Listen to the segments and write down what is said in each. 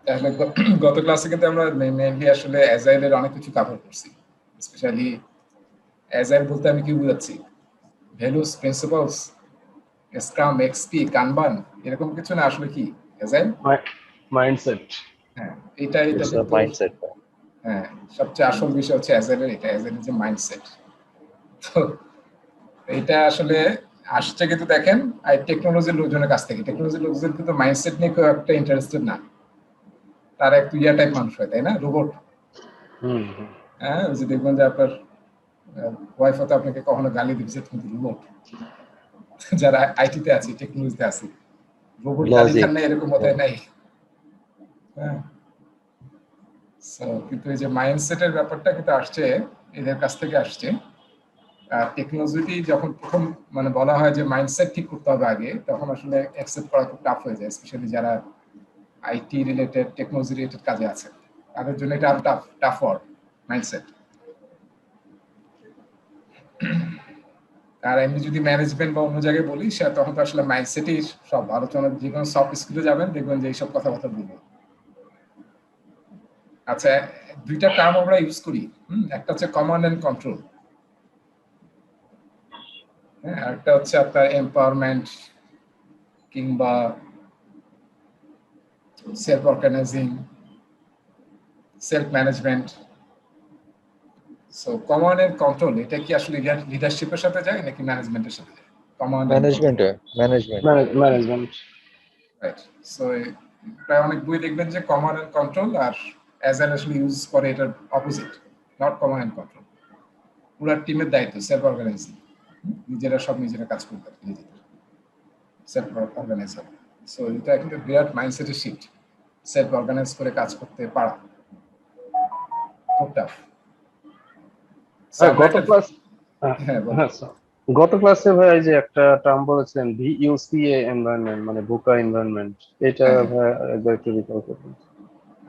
তাহলে গত ক্লাসে কিন্তু আমরা মেইনলি আসলে অ্যাজাইলের অনেক কিছু কভার করছি। স্পেশালি অ্যাজাইল বলতে আমি কি বুঝাচ্ছি? Values, principles, scrum, XP, kanban এরকম কিছু না আসলে কি অ্যাজাইল? মাইন্ডসেট। হ্যাঁ, এটা It's a কিন্তু mindset. হ্যাঁ, সবচেয়ে আসল বিষয় হচ্ছে অ্যাজাইলের এটা, অ্যাজাইলের যে মাইন্ডসেট। তো এটা আসলে আসছে কিন্তু দেখেন টেকনোলজির লোকজনের কাছ থেকে। টেকনোলজির লোকজন কিন্তু মাইন্ডসেট নিয়ে কেউ একটা ইন্টারেস্টেড না। তারা একটু ইয়া টাইপ মানুষ হয়, তাই না? রোবট। হ্যাঁ, ওই যে দেখবেন যে আপনার ওয়াইফ হয়তো আপনাকে কখনো গালি দিচ্ছে কিন্তু রোবট। যারা আইটিতে আছে, টেকনোলজিতে আছে, রোবট গালি Logic. খান না এরকম বোধহয় নাই। হ্যাঁ, কিন্তু এই যে মাইন্ডসেটের ব্যাপারটা কিন্তু আসছে এদের কাছ থেকে আসছে। টেকনোলজি যখন প্রথম মানে বলা হয় যে মাইন্ডসেট ঠিক করতে হবে আগে, তখন আসলে অ্যাকসেপ্ট করা খুব টাফ হয়ে যায়, স্পেশালি যারা আইটি রিলেটেড, টেকনোলজি রিলেটেড কাজে আছে, তাদের জন্য এটা আরো টাফ ওয়ার্ড মাইন্ডসেট। আর এমনি যদি ম্যানেজমেন্ট বা অন্য জায়গায় বলি, সে তখন তো আসলে মাইন্ডসেটই সব আলোচনা, যে কোনো সফট স্কিলে যাবেন দেখবেন যে এইসব কথাবার্তা বলবো। আচ্ছা, দুইটা টার্ম আমরা ইউজ করি, একটা হচ্ছে কমান্ড এন্ড কন্ট্রোল, হ্যাঁ, আরেকটা হচ্ছে আপনার এম্পাওয়ারমেন্ট কিংবা self organizing, self management. So command and control এটা কি আসলে লিডারশিপের সাথে যায় নাকি ম্যানেজমেন্টের সাথে যায়? Command and control, Management. Management. Right. So প্রায় অনেক বই দেখবেন যে কমান্ড এন্ড কন্ট্রোল আর অ্যাজাইল আসলে ইউজ করে এটার opposite, not command and control. পুরো টিমের দায়িত্ব সেলফ অর্গানাইজিং, নিজেরা সব নিজেরা কাজ করতে হবে, নিজেদের সেলফ অর্গানাইজ হবে। সো এটা কিন্তু বিরাট মাইন্ডসেটের শিফট, সেলফ অর্গানাইজ করে কাজ করতে পারা খুব টাফ। গত ক্লাস হ্যাঁ, বলো। গত ক্লাসে ভাই এই যে একটা টার্ম বলেছিলেন ভিইউসিএ এনভায়রনমেন্ট, মানে ভুকা এনভায়রনমেন্ট, এটা হ্যাঁ, ভাই একবার একটু রিকল করুন।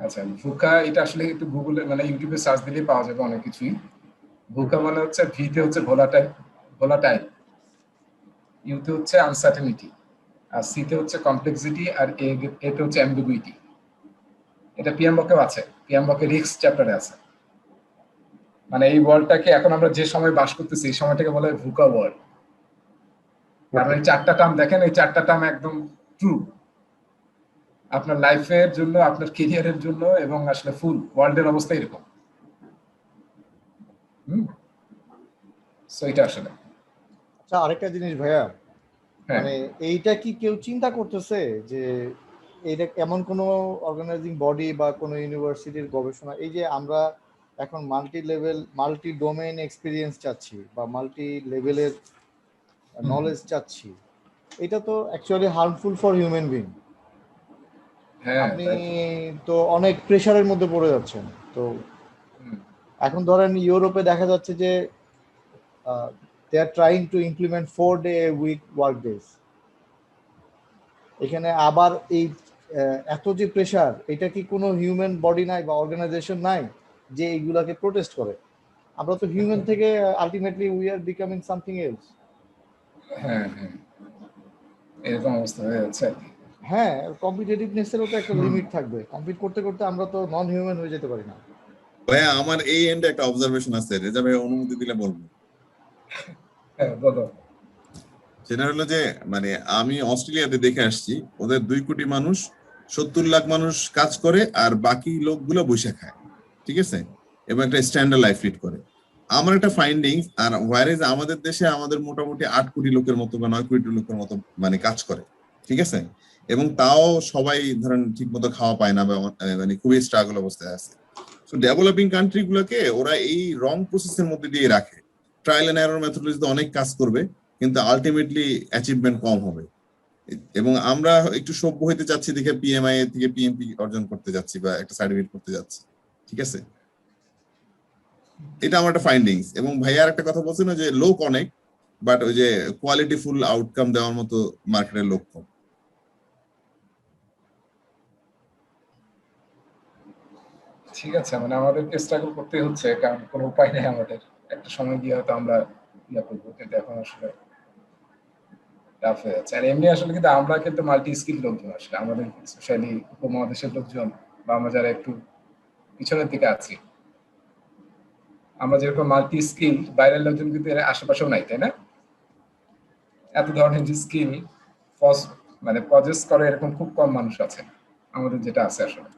আচ্ছা, ভুকা এটা আসলে একটু গুগলে মানে ইউটিউবে সার্চ দিলেই পাওয়া যাবে অনেক কিছুই। ভুকা মানে হচ্ছে ভিতে হচ্ছে ভোলাটাইল, ভোলাটাইল, ইউতে হচ্ছে আনসার্টেনিটি, আর সিতে হচ্ছে কমপ্লেক্সিটি, আর এতে হচ্ছে অ্যাম্বিগুইটি। এটা পিএমবকেও আছে, পিএমবকে রিস্ক চ্যাপ্টারে আছে। মানে এই ওয়ার্ল্ডটাকে এখন আমরা যে সময় বাস করতেছি এই সময়টাকে বলা হয় ভুকা ওয়ার্ল্ড। কারণ এই চারটা টার্ম দেখেন, এই চারটা টার্ম একদম ট্রু আপনার লাইফের জন্য, আপনার কেরিয়ারের জন্য, এবং আসলে ফুল ওয়ার্ল্ডের অবস্থা এরকম। সো এটা আসলে আচ্ছা, আরেকটা জিনিস ভাইয়া, হ্যাঁ, মানে এইটা কি কেউ চিন্তা করতেছে যে এটা এমন কোনো অর্গানাইজিং বডি বা কোনো ইউনিভার্সিটির গবেষণা, এই যে আমরা এখন multi level multi domain experience চাচ্ছি বা মাল্টি লেভেলের নলেজ চাচ্ছি, এটা তো actually harmful for human being. হ্যাঁ, আপনি তাই তো। তো অনেক প্রেশারের মধ্যে পড়ে যাচ্ছেন। তো এখন ধরেন ইউরোপে দেখা যাচ্ছে যে they are trying to implement 4-day a week work days. এখানে আবার এই এত যে প্রেশার, এটা কি কোনো হিউম্যান বডি নাই বা অর্গানাইজেশন নাই যে এইগুলাকে প্রোটেস্ট করে? আমরা তো হিউম্যান থেকে ultimately we are becoming something else. হ্যাঁ, এরকম অবস্থা হয়ে যাচ্ছে। হ্যাঁ, কম্পিটিটিভনেসেরও তো একটা লিমিট থাকবে। কম্পিট করতে করতে আমরা তো নন হিউম্যান হয়ে যেতে পারি না। ভাইয়া আমার এই এন্ডে একটা অবজারভেশন আছে, রেজা ভাই অনুমতি দিলে বলবো। হ্যাঁ, বলো। সেটা হলো যে মানে আমি অস্ট্রেলিয়াতে দেখে আসছি, ওদের 2 কোটি মানুষ, 70 লাখ মানুষ কাজ করে আর বাকি লোকগুলো বসে খায়, ঠিক আছে, এবং একটা স্ট্যান্ডার্ড লাইফ লিড করে। আমার একটা ফাইন্ডিংস, আর ওয়ারেজ আমাদের দেশে আমাদের মোটামুটি 8 কোটি লোকের মতো বা 9 কোটি লোকের মতো মানে কাজ করে, ঠিক আছে, এবং তাও সবাই ধরেন ঠিক মতো খাওয়া পায় না বা মানে খুবই স্ট্রাগল অবস্থায় আছে। সো ডেভেলপিং কান্ট্রি গুলোকে ওরা এই রং প্রসেসের মধ্যে দিয়ে রাখে, ট্রায়াল এন্ড এরর মেথোডলজিতে অনেক কাজ করবে কিন্তু আলটিমেটলি অ্যাচিভমেন্ট কম হবে। এবং আমরা একটু সভ্য হইতে যাচ্ছি দেখে পিএমআই থেকে পিএমপি অর্জন করতে যাচ্ছি বা একটা সার্টিফিকেট করতে যাচ্ছি, ঠিক আছে, এটা আমার একটা ফাইন্ডিংস। এবং ভাইয়ার একটা কথা বলছেন যে লোক অনেক, বাট ওই যে কোয়ালিটি ফুল আউটকাম দেওয়ার মতো মার্কেটের লোক কম। ঠিক আছে, মানে আমাদেরকে স্ট্রাগল করতে হচ্ছে, কারণ কোনো উপায় নেই আমাদের। একটা সময় গিয়ে হয়তো আমরা ইয়া করবো, কিন্তু এখন আসলে টাফ হয়ে যাচ্ছে। আর এমনি আসলে কিন্তু আমরা কিন্তু মাল্টি স্কিল লোকজন, আসলে আমাদের স্পেশালি উপমহাদেশের লোকজন বা আমরা যারা একটু পিছনের দিকে আছি, আমরা যেরকম মাল্টি স্কিল, বাইরের লোকজন কিন্তু এর আশেপাশেও নাই, তাই না? এত ধরনের যে স্কিল মানে পজেস করে এরকম খুব কম মানুষ আছে আমাদের, যেটা আছে আসলে।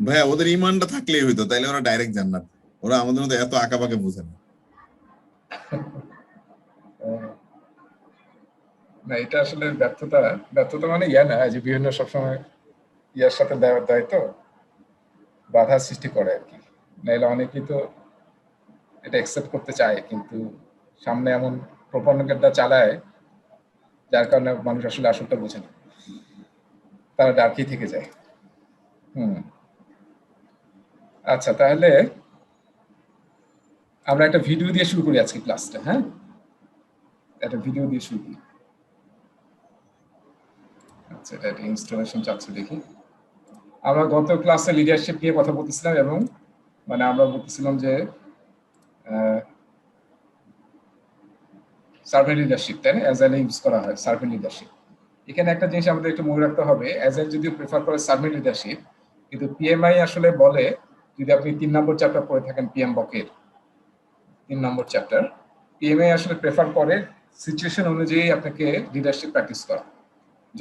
ভাইয়া ওদের ইমানটা থাকলেই হইতো, তাইলে ওরা ডাইরেক্ট জান্নাত। ওরা আমাদের মতো এত আঁকাবাঁকা বোঝে না। না, এটা আসলে ব্যর্থতা মানে ইয়া না যে বিভিন্ন সবসময় ইয়ার সাথে দায়িত্ব বাধা সৃষ্টি করে আর কি। নাইলে অনেকেই তো এটা অ্যাকসেপ্ট করতে চায়, কিন্তু সামনে এমন প্রোপাগান্ডা চালায় যার কারণে মানুষ আসলে আসলটা বোঝে না, তারা ডার্কেই থেকে যায়। আচ্ছা, তাহলে আমরা একটা ভিডিও দিয়ে শুরু করি আজকে ক্লাসটা। হ্যাঁ, একটা ভিডিও দিয়ে শুরু করি। আচ্ছা, এটা একটা ইনস্টলেশন চাচ্ছে, দেখি। আমরা গত ক্লাসে লিডারশিপ নিয়ে কথা বলতেছিলাম, এবং মানে আমরা বলতেছিলাম যে সার্ভেন্ট লিডারশিপ, তাই না? অ্যাজাইল ইউজ করা হয় সার্ভেন্ট লিডারশিপ। এখানে একটা জিনিস আমাদের একটু মনে রাখতে হবে, অ্যাজাইল যদিও প্রেফার করে সার্ভেন্ট লিডারশিপ, কিন্তু পিএমআই আসলে বলে, যদি আপনি 3 নম্বর চ্যাপ্টার পড়ে থাকেন পিএম বকের 3 নম্বর চ্যাপ্টার, পিএমআই আসলে প্রেফার করে সিচুয়েশন অনুযায়ী আপনাকে লিডারশিপ প্র্যাকটিস করা।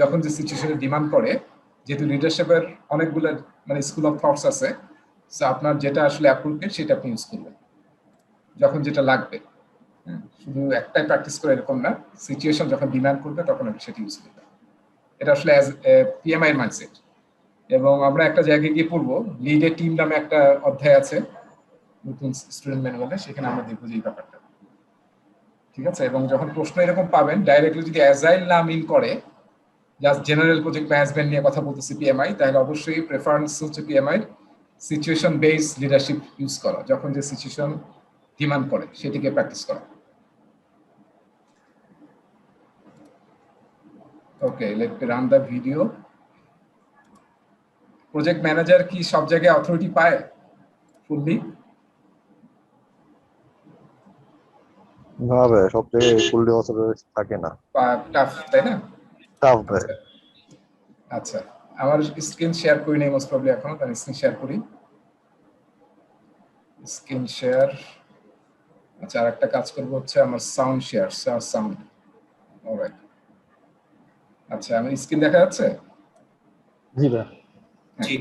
যখন যে সিচুয়েশনের ডিমান্ড করে, যেহেতু লিডারশিপের অনেকগুলো মানে স্কুল অফ থটস আছে, সো আপনার যেটা আসলে অ্যাপ্রোপ্রিয়েট সেটা আপনি ইউজ করবেন যখন যেটা লাগবে। শুধু একটাই প্র্যাকটিস করে এরকম না, সিচুয়েশন যখন ডিমান্ড করবে তখন আপনি সেটা ইউজ করবেন। এটা আসলে অ্যাজ পিএমআই এর মাইন্ডসেট। এবং আমরা একটা জায়গায় গিয়ে পড়বো, লিড এ টিম নামে একটা অধ্যায় আছে নতুন স্টুডেন্ট ম্যানুয়ালে, সেখানে আমরা দেখবো যে এই ব্যাপারটা, ঠিক আছে? এবং যখন প্রশ্ন এরকম পাবেন, ডাইরেক্টলি যদি অ্যাজাইল না মিন করে, জাস্ট জেনারেল প্রজেক্ট ম্যানেজমেন্ট নিয়ে কথা বলতেছি পিএমআই, তাহলে অবশ্যই প্রেফারেন্স হচ্ছে PMI situation based leadership use করা, যখন যে সিচুয়েশন ডিমান্ড করে সেটিকে প্র্যাকটিস করা। Okay, let me run the video. Project manager কি সব জায়গায় অথরিটি পায় ফুললি? না ভাই, সব জায়গায় ফুললি অথরাইজ থাকে না, টাফ, তাই না? টাফ ভাই। আচ্ছা, আমার স্ক্রিন শেয়ার করি নাই মোস্ট প্রবলি এখনো, তাহলে স্ক্রিন শেয়ার করি। Screen share. আচ্ছা, আর একটা কাজ করবো হচ্ছে আমার সাউন্ড শেয়ার, সাউন্ড। অলরাইট। আচ্ছা, আমার স্ক্রিন দেখা যাচ্ছে? জি ভাই।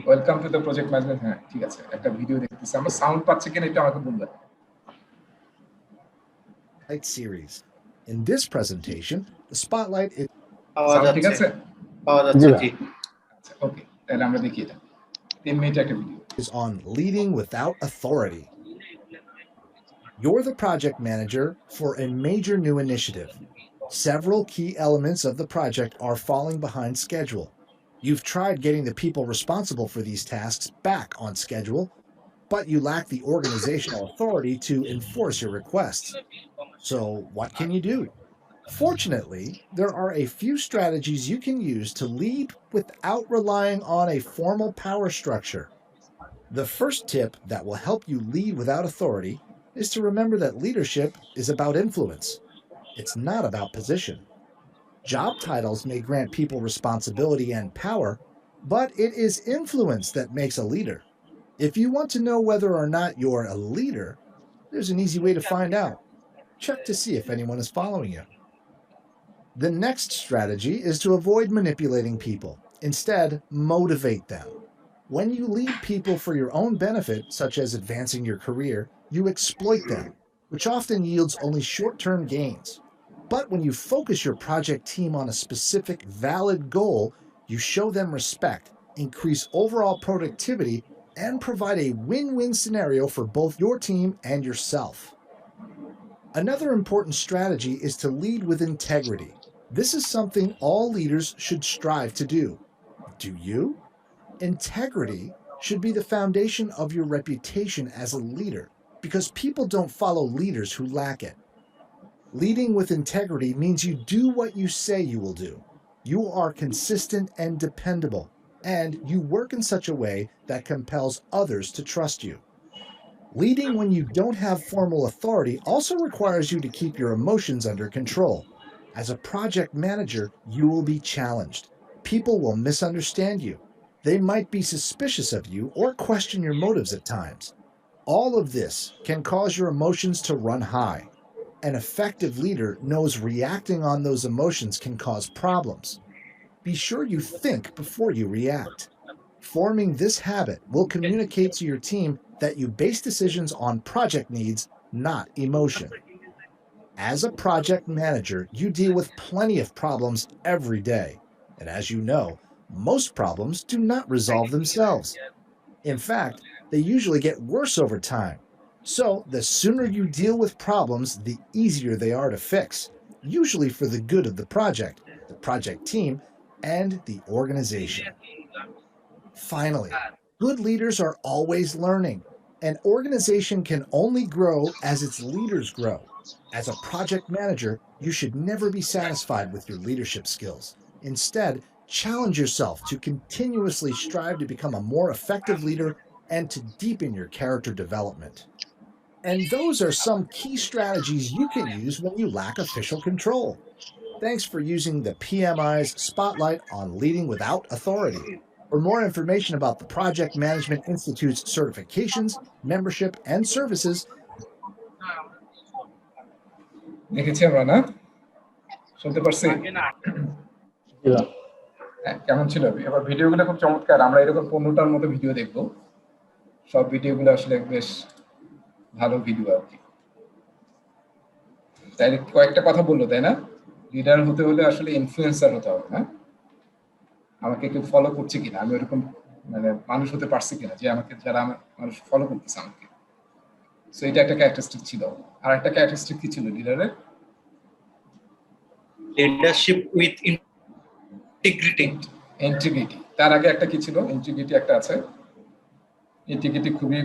Welcome to the project management. হ্যাঁ, ঠিক আছে, একটা ভিডিও দেখতেছি। আমরা সাউন্ড পাচ্ছি কিনা এটা আমাকে বলবেন। Series. In this presentation, the spotlight is sound ঠিক আছে? জি ভাই। আচ্ছা, ওকে, তাহলে আমরা দেখি এটা 3 মিনিট একটা video. on leading without authority. You're the project manager for a major new initiative. Several key elements of the project are falling behind schedule. You've tried getting the people responsible for these tasks back on schedule, but you lack the organizational authority to enforce your requests. So what can you do? Fortunately, there are a few strategies you can use to lead without relying on a formal power structure. The first tip that will help you lead without authority is to remember that leadership is about influence. It's not about position. Job titles may grant people responsibility and power, but it is influence that makes a leader. If you want to know whether or not you're a leader, there's an easy way to find out. Check to see if anyone is following you. The next strategy is to avoid manipulating people. Instead, motivate them. When you lead people for your own benefit, such as advancing your career, you exploit them, which often yields only short-term gains. But when you focus your project team on a specific, valid goal, you show them respect, increase overall productivity, and provide a win-win scenario for both your team and yourself. Another important strategy is to lead with integrity. This is something all leaders should strive to do. Do you? Integrity should be the foundation of your reputation as a leader, because people don't follow leaders who lack it. Leading with integrity means you do what you say you will do. You are consistent and dependable, and you work in such a way that compels others to trust you. Leading when you don't have formal authority also requires you to keep your emotions under control. As a project manager, you will be challenged. people will misunderstand you. They might be suspicious of you or question your motives at times. All of this can cause your emotions to run high. An effective leader knows reacting on those emotions can cause problems. Be sure you think before you react. Forming this habit will communicate to your team that you base decisions on project needs, not emotion. As a project manager, you deal with plenty of problems every day. And as you know, most problems do not resolve themselves. In fact, they usually get worse over time. So, the sooner you deal with problems, the easier they are to fix, usually for the good of the project team, and the organization. Finally, good leaders are always learning. An organization can only grow as its leaders grow. As a project manager, you should never be satisfied with your leadership skills. Instead, challenge yourself to continuously strive to become a more effective leader and to deepen your character development. And those are some key strategies you can use when you lack official control. Thanks for using the PMI's Spotlight on Leading Without Authority. For more information about the Project Management Institute's certifications, membership, and services, দেখেছি আমরা না শুনতে পারছি হ্যাঁ, কেমন ছিল এবার ভিডিওগুলো খুব চমৎকার আমরা এরকম 15টার মতো ভিডিও দেখব সব ভিডিওগুলো আসলে বেশ ভালো ভিডিও আর কি তাই কয়েকটা কথা বললো তাই না লিডার হতে হলে আসলে ইনফ্লুয়েন্সার হতে হবে না আমাকে কেউ ফলো করছে কিনা আমি এরকম মানে মানুষ হতে পারছি কিনা যে আমাকে যারা মানুষ ফলো করতেছে আমাকে সো এটা একটা ক্যারেক্টারিস্টিক ছিল আর একটা ক্যারেক্টারিস্টিক কি ছিল লিডারের লিডারশিপ উইথ ইন্টিগ্রিটি তার আগে একটা কি ছিল ইন্টিগ্রিটি একটা আছে ইন্টিগ্রিটি খুবই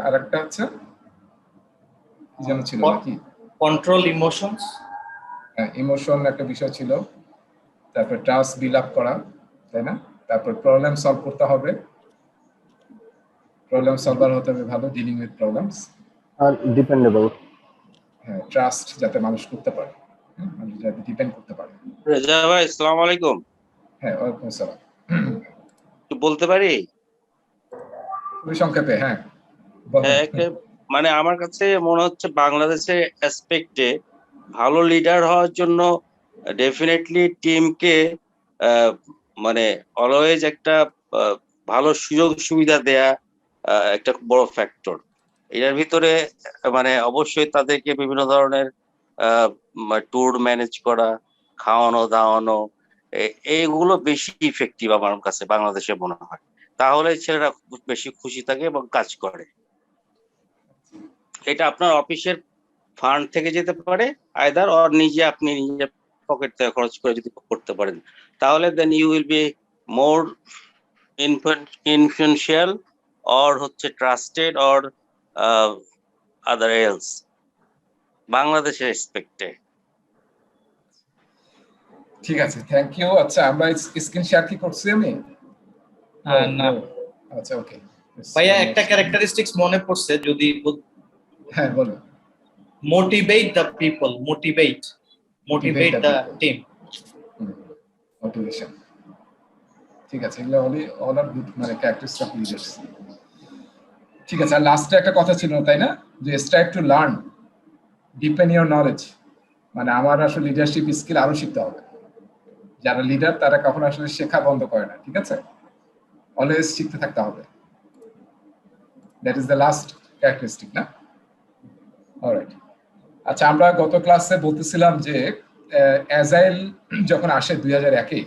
আর একটা হচ্ছে কি যেন ছিল নাকি কন্ট্রোল ইমোশনস ইমোশন একটা বিষয় ছিল তারপর ট্রাস্ট বিল্ড আপ করা তাই না তারপর প্রবলেম সলভ করতে হবে প্রবলেম সলভার হতে হবে ভালো ডিলিং উইথ প্রবলেমস আর ডিপেন্ডেবল হ্যাঁ ট্রাস্ট যাতে মানুষ করতে পারে মানুষ যাতে ডিপেন্ড করতে পারে রেজা ভাই আসসালামু আলাইকুম হ্যাঁ ওয়ালাইকুম আসসালাম একটু বলতে পারি খুবই সংক্ষেপে হ্যাঁ মানে আমার কাছে মনে হচ্ছে বাংলাদেশের অ্যাসপেক্টে ভালো লিডার হওয়ার জন্য ডেফিনেটলি টিমকে মানে অলওয়েজ একটা ভালো সুযোগ সুবিধা দেয়া একটা বড় ফ্যাক্টর এটার ভিতরে মানে অবশ্যই তাদেরকে বিভিন্ন ধরনের ট্যুর ম্যানেজ করা খাওয়ানো দাওয়ানো এইগুলো বেশি ইফেক্টিভ আমার কাছে বাংলাদেশে মনে হয় তাহলে ছেলেরা বেশি খুশি থাকে এবং কাজ করে এটা আপনার অফিসের ফান্ড থেকে যেতে পারে আইদার অর নিজে আপনি নিজের পকেট থেকে খরচ করে যদি করতে পারেন তাহলে then you will be more influential or হচ্ছে ট্রাস্টেড অর আদার এলস বাংলাদেশের রেসপেক্টে ঠিক আছে থ্যাংক ইউ আচ্ছা আমরা স্ক্রিন শেয়ার কি করছি আমি না আচ্ছা ওকে ভাইয়া একটা ক্যারেক্টারিস্টিক্স মনে পড়ছে যদি হ্যাঁ বলো motivate the people motivate the team motivation ঠিক আছে এগুলো অল আর গুড মানে ক্যারেক্টারিস্টিক্স অফ লিডার্স ঠিক আছে আর লাস্টে একটা কথা ছিল তাই না যে strive to learn depend your knowledge মানে আমার আসলে লিডারশিপ স্কিল আরো শিখতে হবে যারা লিডার তারা কখনো আসলে শেখা বন্ধ করে না ঠিক আছে অলওয়েজ শিখতে থাকতে হবে that is the last characteristic না অলরাইট আচ্ছা আমরা গত ক্লাসে বলতেছিলাম যে অ্যাজাইল যখন আসে 2001-এ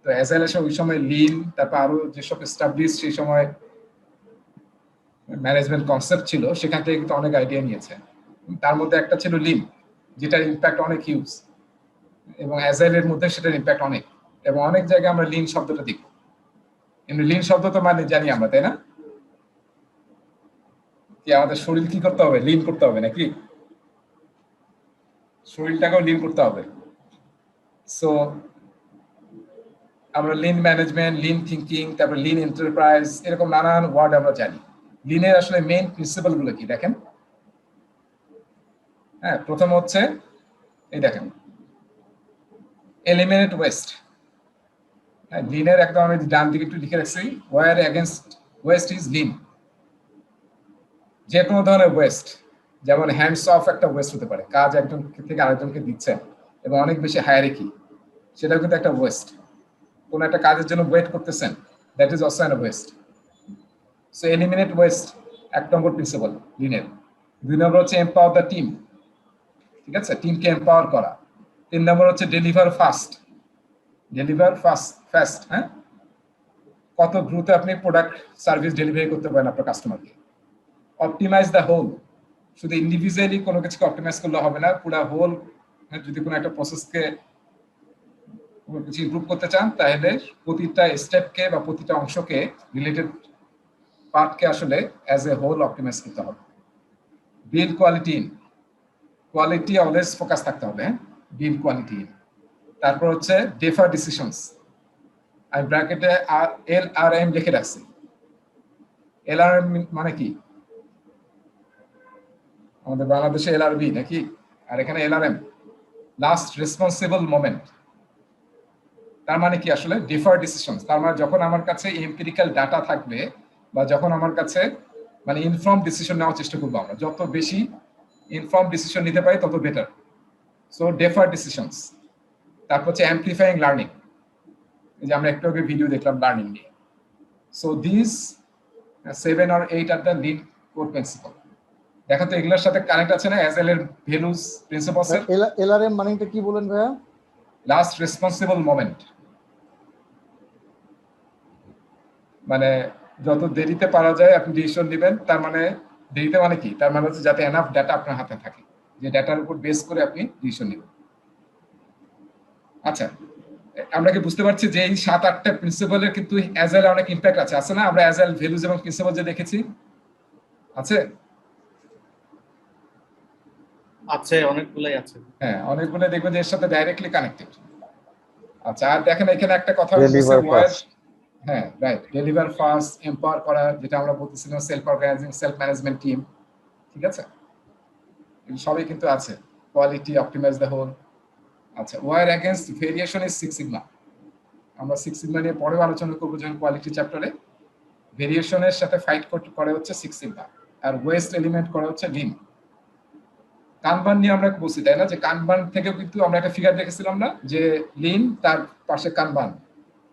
তো অ্যাজাইল এসে ওই সময় লিন তারপর আরো যেসব এস্টাবলিশ সেই সময় ম্যানেজমেন্ট কনসেপ্ট ছিল সেখান থেকে কিন্তু অনেক আইডিয়া নিয়েছে তার মধ্যে একটা ছিল লিন যেটার ইম্প্যাক্ট অনেক হিউজ এবং অ্যাজাইলের মধ্যে সেটার ইম্প্যাক্ট অনেক এবং অনেক জায়গায় আমরা লিন শব্দটা দেখব কিন্তু লিন শব্দ তো মানে জানি আমরা তাই না কি আমাদের শরীর কি করতে হবে লিন করতে হবে নাকি শরীরটাকেও লিন করতে হবে সো আমরা লিন ম্যানেজমেন্ট লিন থিঙ্কিং তারপর লিন এন্টারপ্রাইজ এরকম নানান ওয়ার্ড আমরা জানি লিনের আসলে মেইন প্রিন্সিপাল গুলো কি দেখেন হ্যাঁ প্রথম হচ্ছে এই দেখেন এলিমিনেট ওয়েস্ট হ্যাঁ, লিনের একদম আমি ডান দিকে একটু লিখে রাখছি, war against waste is lean. যে কোনো ধরনের ওয়েস্ট, যেমন হ্যান্ডস অফ একটা ওয়েস্ট হতে পারে, কাজ একজন থেকে আরেকজনকে দিচ্ছেন এবং অনেক বেশি হায়ারার্কি, সেটাও কিন্তু একটা ওয়েস্ট। কোন একটা কাজের জন্য ওয়েট করতেছেন, that is also an waste. So eliminate waste 1 number principle লিনের। 2 নম্বর হচ্ছে এম্পাওয়ার দ্য টিম, ঠিক আছে, টিমকে এম্পাওয়ার করা। 3 নম্বর হচ্ছে ডেলিভার ফাস্ট, ডেলিভার ফাস্ট, হ্যাঁ, কত দ্রুত আপনি প্রোডাক্ট সার্ভিস ডেলিভারি করতে পারেন আপনার কাস্টমারকে। অপটিমাইজ দ্য হোল, শুধু ইন্ডিভিজুয়ালি কোনো কিছুকে অপটিমাইজ করলে হবে না, পুরো হোল। যদি কোনো একটা প্রসেসকে কোনো কিছু ইমপ্রুভ করতে চান, তাহলে প্রতিটা স্টেপকে বা প্রতিটা অংশকে, রিলেটেড পার্টকে আসলে অ্যাজ এ হোল অপটিমাইজ করতে হবে। Build quality in, quality always focus থাকতে হবে, হ্যাঁ, বিল্ড কোয়ালিটি ইন। তারপর হচ্ছে ডেফার ডিসিশনস, আমি ব্র্যাকেটে LRM লিখে রাখছি। LRM মানে কি? আমাদের বাংলাদেশে LRB নাকি, আর এখানে LRM, লাস্ট রেসপন্সিবল মোমেন্ট। তার মানে কি আসলে? Differ decisions. তার মানে যখন আমার কাছে এম্পিরিক্যাল ডাটা থাকবে, বা যখন আমার কাছে মানে ইনফর্ম ডিসিশন নেওয়ার চেষ্টা করবো আমরা, যত বেশি ইনফর্ম ডিসিশন নিতে পারি তত বেটার। So differ decisions. তারপর হচ্ছে অ্যাম্প্লিফাইং লার্নিং, এই যে আমরা একটু আগে ভিডিও দেখলাম লার্নিং নিয়ে। So this 7 or 8 are the lead core principal. দেখো তো এগুলোর সাথে কানেক্ট আছে না অ্যাজেল এর ভ্যালুস প্রিন্সিপালস এর? LRM মানেটা কি বলেন ভাইয়া? লাস্ট রেসপন্সিবল মোমেন্ট, মানে যত দেরিতে পারা যায় আপনি ডিসিশন নেবেন। তার মানে দেরিতে মানে কি? তার মানে হচ্ছে যাতে এনাফ ডাটা আপনার হাতে থাকে, যে ডাটার উপর বেস করে আপনি ডিসিশন নেবেন। আচ্ছা, আমরা কি বুঝতে পারছি যে এই 7-8টা প্রিন্সিপালের কিন্তু অ্যাজেল অনেক ইমপ্যাক্ট আছে না? আমরা অ্যাজেল ভ্যালুস এবং প্রিন্সিপাল যে দেখেছি আছে, আছে, অনেকগুলাই আছে। হ্যাঁ, অনেকগুলো দেখবেন যে এর সাথে ডাইরেক্টলি কানেক্টেড। আচ্ছা, আর দেখেন এখানে একটা কথা বলছে ডেলিভার ওয়ার, ফাস্ট। হ্যাঁ রাইট, ডেলিভার ফাস্ট, এম্পাওয়ার করা, যেটা আমরা বলতেছিলাম self organizing, self management team, ঠিক আছে, এগুলো সবই কিন্তু আছে। Quality, optimize the whole. আচ্ছা, war against variation is 6 sigma. আমরা 6 সিগমা নিয়ে পরেও আলোচনা করবো যখন কোয়ালিটি চ্যাপ্টারে। ভেরিয়েশনের সাথে ফাইট করে হচ্ছে 6 সিগমা, আর ওয়েস্ট এলিমেন্ট করা হচ্ছে লিন। কানবান নিয়ে আমরা বলছি তাই না, যে কানবান থেকেও কিন্তু আমরা একটা ফিগার দেখেছিলাম না, যে লিন তার পাশে কানবান,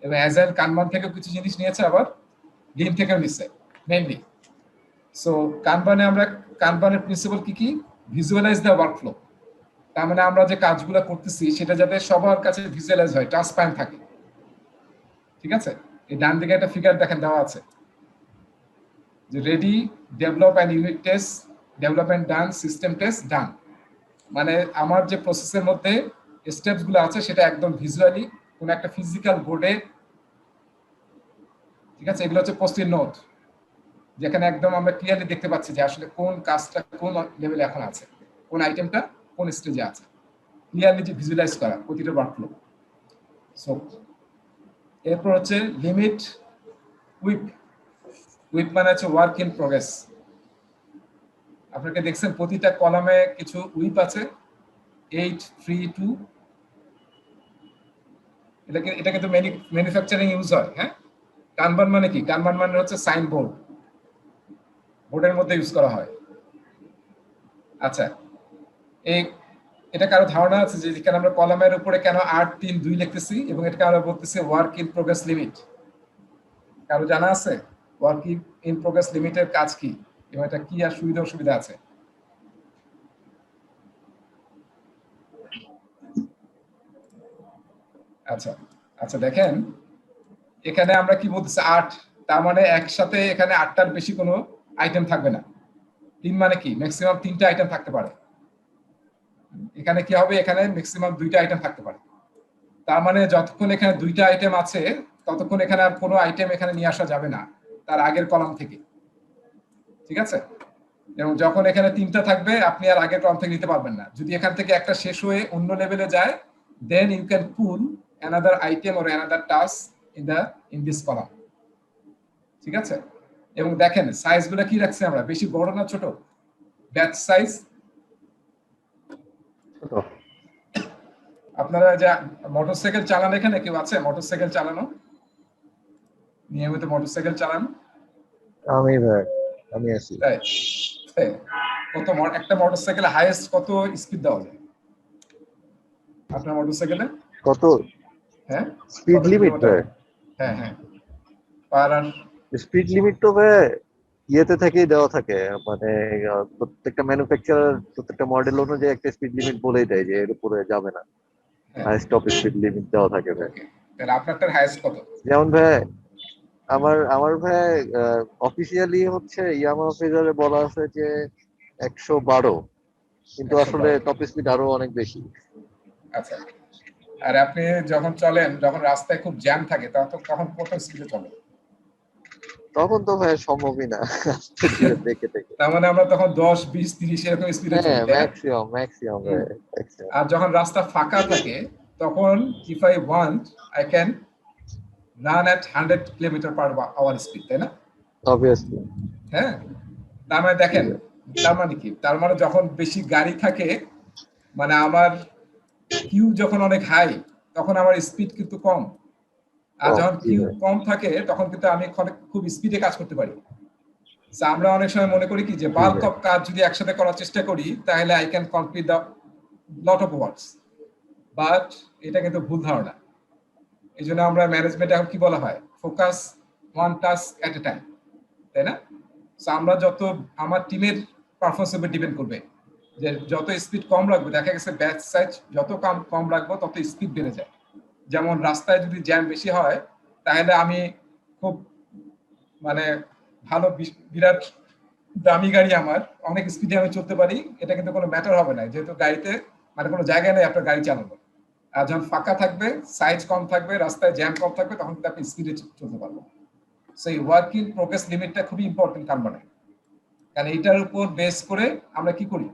এবং অ্যাজাইল কানবান থেকেও কিছু জিনিস নিয়েছে, আবার লিন থেকেও নিচ্ছে মেইনলি। সো কানবানে আমরা, কানবানের প্রিন্সিপাল কি কি? Visualize the workflow. তার মানে আমরা যে কাজগুলো করতেছি সেটা যাতে সবার কাছে ভিজুয়ালাইজ হয়, ট্রান্সপারেন্ট থাকে, ঠিক আছে। এই ডান দিকে একটা ফিগার দেখেন দেওয়া আছে, যে ready, develop and unit test, development done, system test done. মানে আমার যে প্রসেসের মধ্যে স্টেপস গুলো আছে সেটা একদম ভিজুয়ালি কোন একটা ফিজিক্যাল বোর্ডে, ঠিক আছে, এগুলো হচ্ছে পোস্ট-ইট নোট, যেখানে একদম আমরা ক্লিয়ারলি দেখতে পাচ্ছি যে আসলে কোন কাজটা কোন লেভেলে এখন আছে, কোন আইটেমটা কোন স্টেজে আছে, ক্লিয়ারলি যে ভিজুয়ালাইজ করা প্রতিটা ওয়ার্কফ্লো। সো এরপর হচ্ছে লিমিট উইপ। উইপ মানে হচ্ছে ওয়ার্ক ইন প্রোগ্রেস। আপনাকে দেখছেন প্রতিটা কলামে কিছু উইপ আছে, 8, 3, 2। এটা কিন্তু ম্যানুফ্যাকচারিং ইউজ হয়, হ্যাঁ। কানবান মানে কি? কানবান মানে হচ্ছে সাইনবোর্ড, বোর্ডের মধ্যে ইউজ করা হয়। আচ্ছা, এটা কারো ধারণা আছে যে এখানে আমরা কলামের উপরে কেন 8, 3, 2 লিখতেছি, এবং এটাকে আমরা বলতেছি ওয়ার্ক ইন প্রোগ্রেস লিমিট? কারো জানা আছে ওয়ার্ক ইন প্রোগ্রেস লিমিটের কাজ কি, এবং এটা কি আর সুবিধা অসুবিধা আছে? আচ্ছা আচ্ছা, দেখেন এখানে আমরা কি বলতেছি 8, তার মানে একসাথে এখানে 8টার বেশি কোনো আইটেম থাকবে না। 3 মানে কি? ম্যাক্সিমাম 3টা আইটেম থাকতে পারে। এখানে কি হবে? এখানে ম্যাক্সিমাম 2টা আইটেম থাকতে পারে। তার মানে যতক্ষণ এখানে 2টা আইটেম আছে ততক্ষণ এখানে আর কোনো আইটেম এখানে নিয়ে আসা যাবে না তার আগের কলাম থেকে, ঠিক আছে। এবং যখন এখানে 3টা থাকবে আপনি আর আগের কলাম থেকে নিতে পারবেন না। যদি এখান থেকে একটা শেষ হয়ে অন্য লেভেলে যায়, then you can pull another item or another task in this column, ঠিক আছে। এবং দেখেন সাইজগুলো কি রাখছে আমরা, বেশি বড় না ছোট? ব্যাচ সাইজ ছোট। আপনারা যা মোটরসাইকেল চালান, এখানে কেউ আছে মোটরসাইকেল চালানো? নিয়মিত মোটরসাইকেল চালান? আমি ভাই আমি আছি। তাই তাই। একটা মোটরসাইকেলে হাইয়েস্ট কত স্পিড দেওয়া যায় আপনার মোটরসাইকেলে? কত হ্যাঁ, স্পিড কত লিমিট কিলোমিটার? ভাই? হ্যাঁ হ্যাঁ, পার আর স্পিড লিমিট তো ভাই ইয়েতে থেকেই দেওয়া থাকে, মানে প্রত্যেকটা ম্যানুফ্যাকচারার প্রত্যেকটা মডেল অনুযায়ী একটা স্পিড লিমিট বলেই দেয় যে এর উপরে যাবে না। হ্যাঁ। হাই স্টপ স্পিড লিমিট দেওয়া থাকে ভাই। ওকে, তাহলে আপনারটার হাইয়েস্ট কত? যেমন ভাই আমার ভাই অফিসিয়ালি হচ্ছে ইয়ামাহা ফেজারে বলা আছে যে 112, কিন্তু আসলে 112। টপ স্পিড আরো অনেক বেশি। আচ্ছা, আর আপনি যখন চলেন, যখন রাস্তায় খুব জ্যাম থাকে তখন কত স্পিডে চলেন? তখন তো ভাই সম্ভবই না আস্তে ধীরে দেখে দেখে। তার মানে আমরা তখন 10, 20, 30 এরকম স্পিডে চলি, হ্যাঁ, তাই না? ম্যাক্সিমাম ভাই maximum। আর যখন রাস্তা ফাঁকা থাকে তখন if I want I can run at 100 kilometer per hour speed, তাই না? অবভিয়াসলি। হ্যাঁ, তার মানে দেখেন, তার মানে কি, তার মানে যখন বেশি গাড়ি থাকে, মানে আমার কিউ যখন অনেক হাই তখন আমার স্পিড কিন্তু কম, আর কম, যখন জি কিউ ভাই। কম থাকে তখন কিন্তু আমি খুব স্পিডে কাজ করতে পারি। So, আমরা অনেক সময় মনে করি কি যে বাল্ক অফ কাজ যদি একসাথে করার চেষ্টা করি তাহলে I can complete the lot of works, but এটা কিন্তু ভুল ধারণা। এই জন্য আমরা ম্যানেজমেন্ট এখন কি বলা হয়, ফোকাস ওয়ান টাস্ক এট এ টাইম, তাই না? So, আমরা যত আমার টিমের পারফরমেন্স উপর ডিপেন্ড করবে, যে যত স্পিড কম রাখবো, দেখা গেছে ব্যাচ সাইজ যত কম রাখবো তত স্পিড বেড়ে যায়। যেমন রাস্তায় যদি জ্যাম বেশি হয় তাহলে আমি খুব মানে ভালো বিরাট দামি গাড়ি আমার অনেক স্পিডে আমি চলতে পারি, এটা কিন্তু কোনো ম্যাটার হবে না, যেহেতু গাড়িতে মানে কোনো জায়গায় নেই আপনার গাড়ি চালানো। আর যখন ফাঁকা থাকবে, সাইজ কম থাকবে, রাস্তায় জ্যাম কম থাকবে, তখন কিন্তু আপনি স্পিডে চলতে পারবেন। সেই ওয়ার্ক ইন প্রোগ্রেস লিমিটটা খুবই ইম্পর্টেন্ট কারণ এইটার উপর বেস করে আমরা কি করি,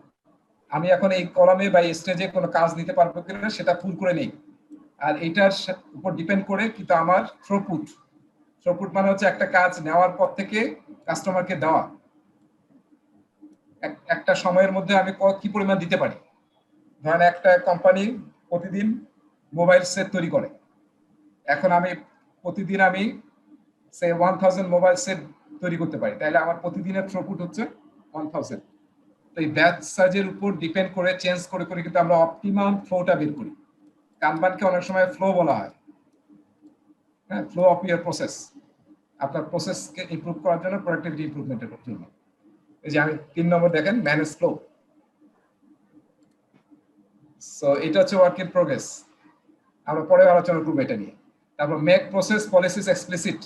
আমি এখন এই কলামে বা এই স্টেজে কোনো কাজ দিতে পারবো কিনা সেটা ফুল করে নেই, আর এইটার উপর ডিপেন্ড করে কিন্তু আমার থ্রুপুট মানে হচ্ছে একটা কাজ নেওয়ার পর থেকে কাস্টমারকে দেওয়া একটা সময়ের মধ্যে আমি কি পরিমাণ দিতে পারি। ধরেন একটা কোম্পানি প্রতিদিন মোবাইল সেট তৈরি করে, এখন আমি প্রতিদিন আমি সে 1000 মোবাইল সেট তৈরি করতে পারি, তাহলে আমার প্রতিদিনের থ্রুপুট হচ্ছে 1000। তো এই ব্যাচ সাইজের উপর ডিপেন্ড করে চেঞ্জ করে করে কিন্তু আমরা অপটিমাম ফ্লোটা বের করি। কানবানকে অনেক সময় ফ্লো বলা হয়, হ্যাঁ, ফ্লো অফ ইয়ার প্রসেস, আপনার প্রসেসকে ইমপ্রুভ করার জন্য, প্রোডাক্টিভিটি ইমপ্রুভমেন্টের জন্য। এই যে আমি 3 নম্বর দেখেন, ম্যানেজ ফ্লো। সো এটা হচ্ছে ওয়ার্ক ইন প্রোগ্রেস, আমরা পরে আলোচনা করবো এটা নিয়ে। তারপর মেক প্রসেস পলিসিস এক্সপ্লিসিট,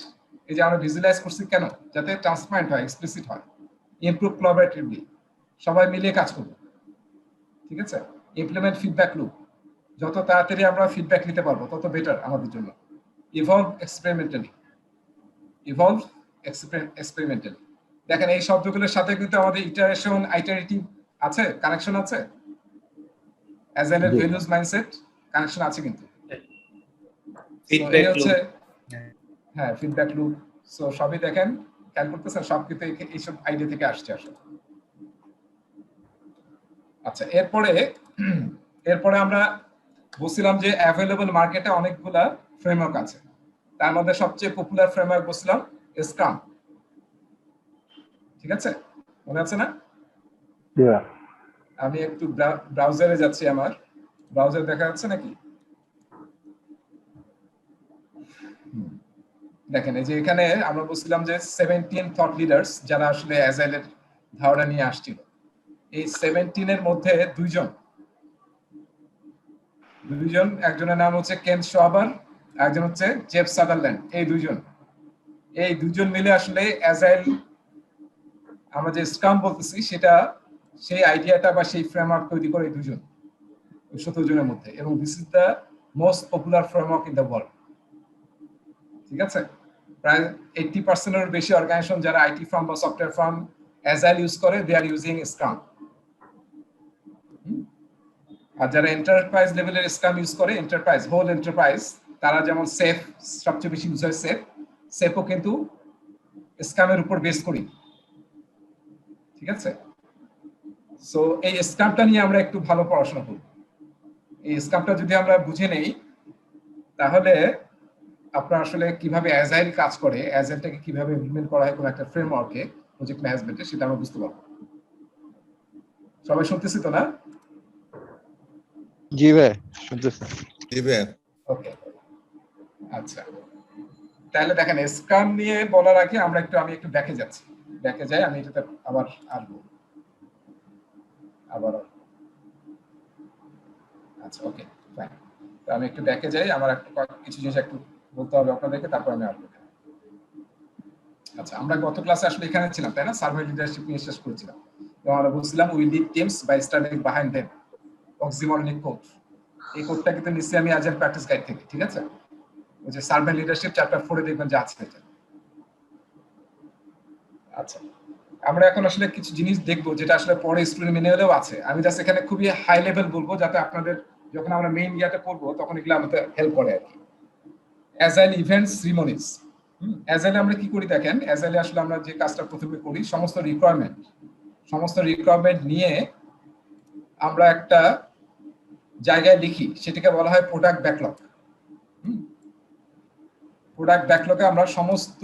এই যে আমরা ভিজুয়ালাইজ করছি কেন, যাতে ট্রান্সপারেন্ট হয়, এক্সপ্লিসিট হয়। ইমপ্রুভ কোলাবোরেটিভলি, সবাই মিলিয়ে কাজ করবো, ঠিক আছে। ইমপ্লিমেন্ট ফিডব্যাক লুপ, যত তাড়াতাড়ি আমরা ফিডব্যাক নিতে পারবো তত বেটার আমাদের জন্য। ইভলভ এক্সপেরিমেন্টালি, দেখেন এই শব্দগুলোর সাথে কিন্তু আমাদের ইটারেশন, আইটারেটিভ আছে, কানেকশন আছে, অ্যাজাইলের ভ্যালুস মাইন্ডসেট কানেকশন আছে কিন্তু। ফিডব্যাক লুপ, হ্যাঁ, ফিডব্যাক লুপ। সো সবই দেখেন খেয়াল করতেছেন, সব কিন্তু এইসব আইডিয়া থেকে আসছে আসলে। আচ্ছা, এরপরে আমরা বলছিলাম যে অ্যাভেলেবল মার্কেটে অনেকগুলা ফ্রেমওয়ার্ক আছে, তার মধ্যে সবচেয়ে পপুলার ফ্রেমওয়ার্ক বলছিলাম স্ক্রাম, ঠিক আছে, মনে আছে না? আমি একটু ব্রাউজারে যাচ্ছি, আমার ব্রাউজার দেখা যাচ্ছে নাকি? দেখেন এই যে এখানে আমরা বলছিলাম যে 17 থট লিডার্স যারা আসলে অ্যাজাইলের ধারণা নিয়ে আসছিল, এই 17 এর মধ্যে দুইজন, একজনের নাম হচ্ছে কেন শোয়াবার, একজন হচ্ছে জেফ সাদারল্যান্ড। এই দুইজন মিলে আসলে অ্যাজাইল আমরা যে স্ক্রাম বলতেছি সেটা, সেই আইডিয়াটা বা সেই ফ্রেমওয়ার্ক তৈরি করে দুজন, 17 জনের মধ্যে, এবং this is the most popular framework in the world, ঠিক আছে। প্রায় 80% এর বেশি অর্গানাইজেশন যারা আইটি ফার্ম বা সফটওয়্যার ফার্ম অ্যাজাইল ইউজ করে, দে আর ইউজিং স্ক্রাম। আর যারা এন্টারপ্রাইজ লেভেলের স্ক্রাম ইউজ করে, হোল এন্টারপ্রাইজ, তারা যেমন সেফ সবচেয়ে বেশি ইউজ হয়, সেফও কিন্তু স্ক্রামের উপর বেস করি, ঠিক আছে। সো এই স্ক্রামটা নিয়ে আমরা একটু ভালো পড়াশোনা করব। এই স্ক্রামটা যদি আমরা বুঝে নেই তাহলে আপনার আসলে কিভাবে অ্যাজাইল কাজ করে, অ্যাজাইলটাকে কিভাবে ইমপ্লিমেন্ট করা হয় কোনো একটা ফ্রেমওয়ার্কে প্রজেক্ট ম্যানেজমেন্টে, সেটা আমরা বুঝতে পারবো। সবাই শুনতেছি তো না? জি ভাই শুনতেছি। জি ভাই। ওকে, আচ্ছা, তাহলে দেখেন স্ক্রাম নিয়ে বলার আগে আমি একটু ব্যাকে যাচ্ছি। ব্যাকে যাই, আমি এটাতে আবার আসবো। আচ্ছা, ওকে, ফাইন। তো আমি একটু ব্যাকে যাই, আমার কিছু জিনিস একটু বলতে হবে আপনাদেরকে, তারপর আমি আসবো। আচ্ছা, আমরা গত ক্লাসে আসলে এখানে ছিলাম, তাই না? সার্ভার লিডারশিপ নিয়ে শেষ করেছিলাম। তো আমরা বলছিলাম we lead teams by standing behind them, oxymoronic code. এই কোডটা কিন্তু নিশ্চয়ই আমি আজের প্র্যাকটিস গাইড থেকে, ঠিক আছে? ওই যে সার্ভার লিডারশিপ চ্যাপ্টার 4 এ দেখবেন যে আছে এটা। আচ্ছা, আমরা এখন আসলে কিছু জিনিস দেখবো যেটা আসলে পরে স্টুডেন্ট ম্যানুয়ালেও আছে। আমি জাস্ট এখানে খুবই হাই লেভেল বলবো, যাতে আপনাদের যখন আমরা মেইন ইয়াটা করবো তখন এগুলো আমাদের হেল্প করে আর কি। Agile events সিরিমনিজ। অ্যাজাইলে আমরা কি করি দেখেন, অ্যাজাইলে আসলে আমরা যে কাজটা প্রথমে করি, সমস্ত রিকোয়ারমেন্ট নিয়ে আমরা একটা জায়গায় লিখি, সেটাকে বলা হয় প্রোডাক্ট ব্যাকলগ। প্রোডাক্ট ব্যাকলগে আমরা সমস্ত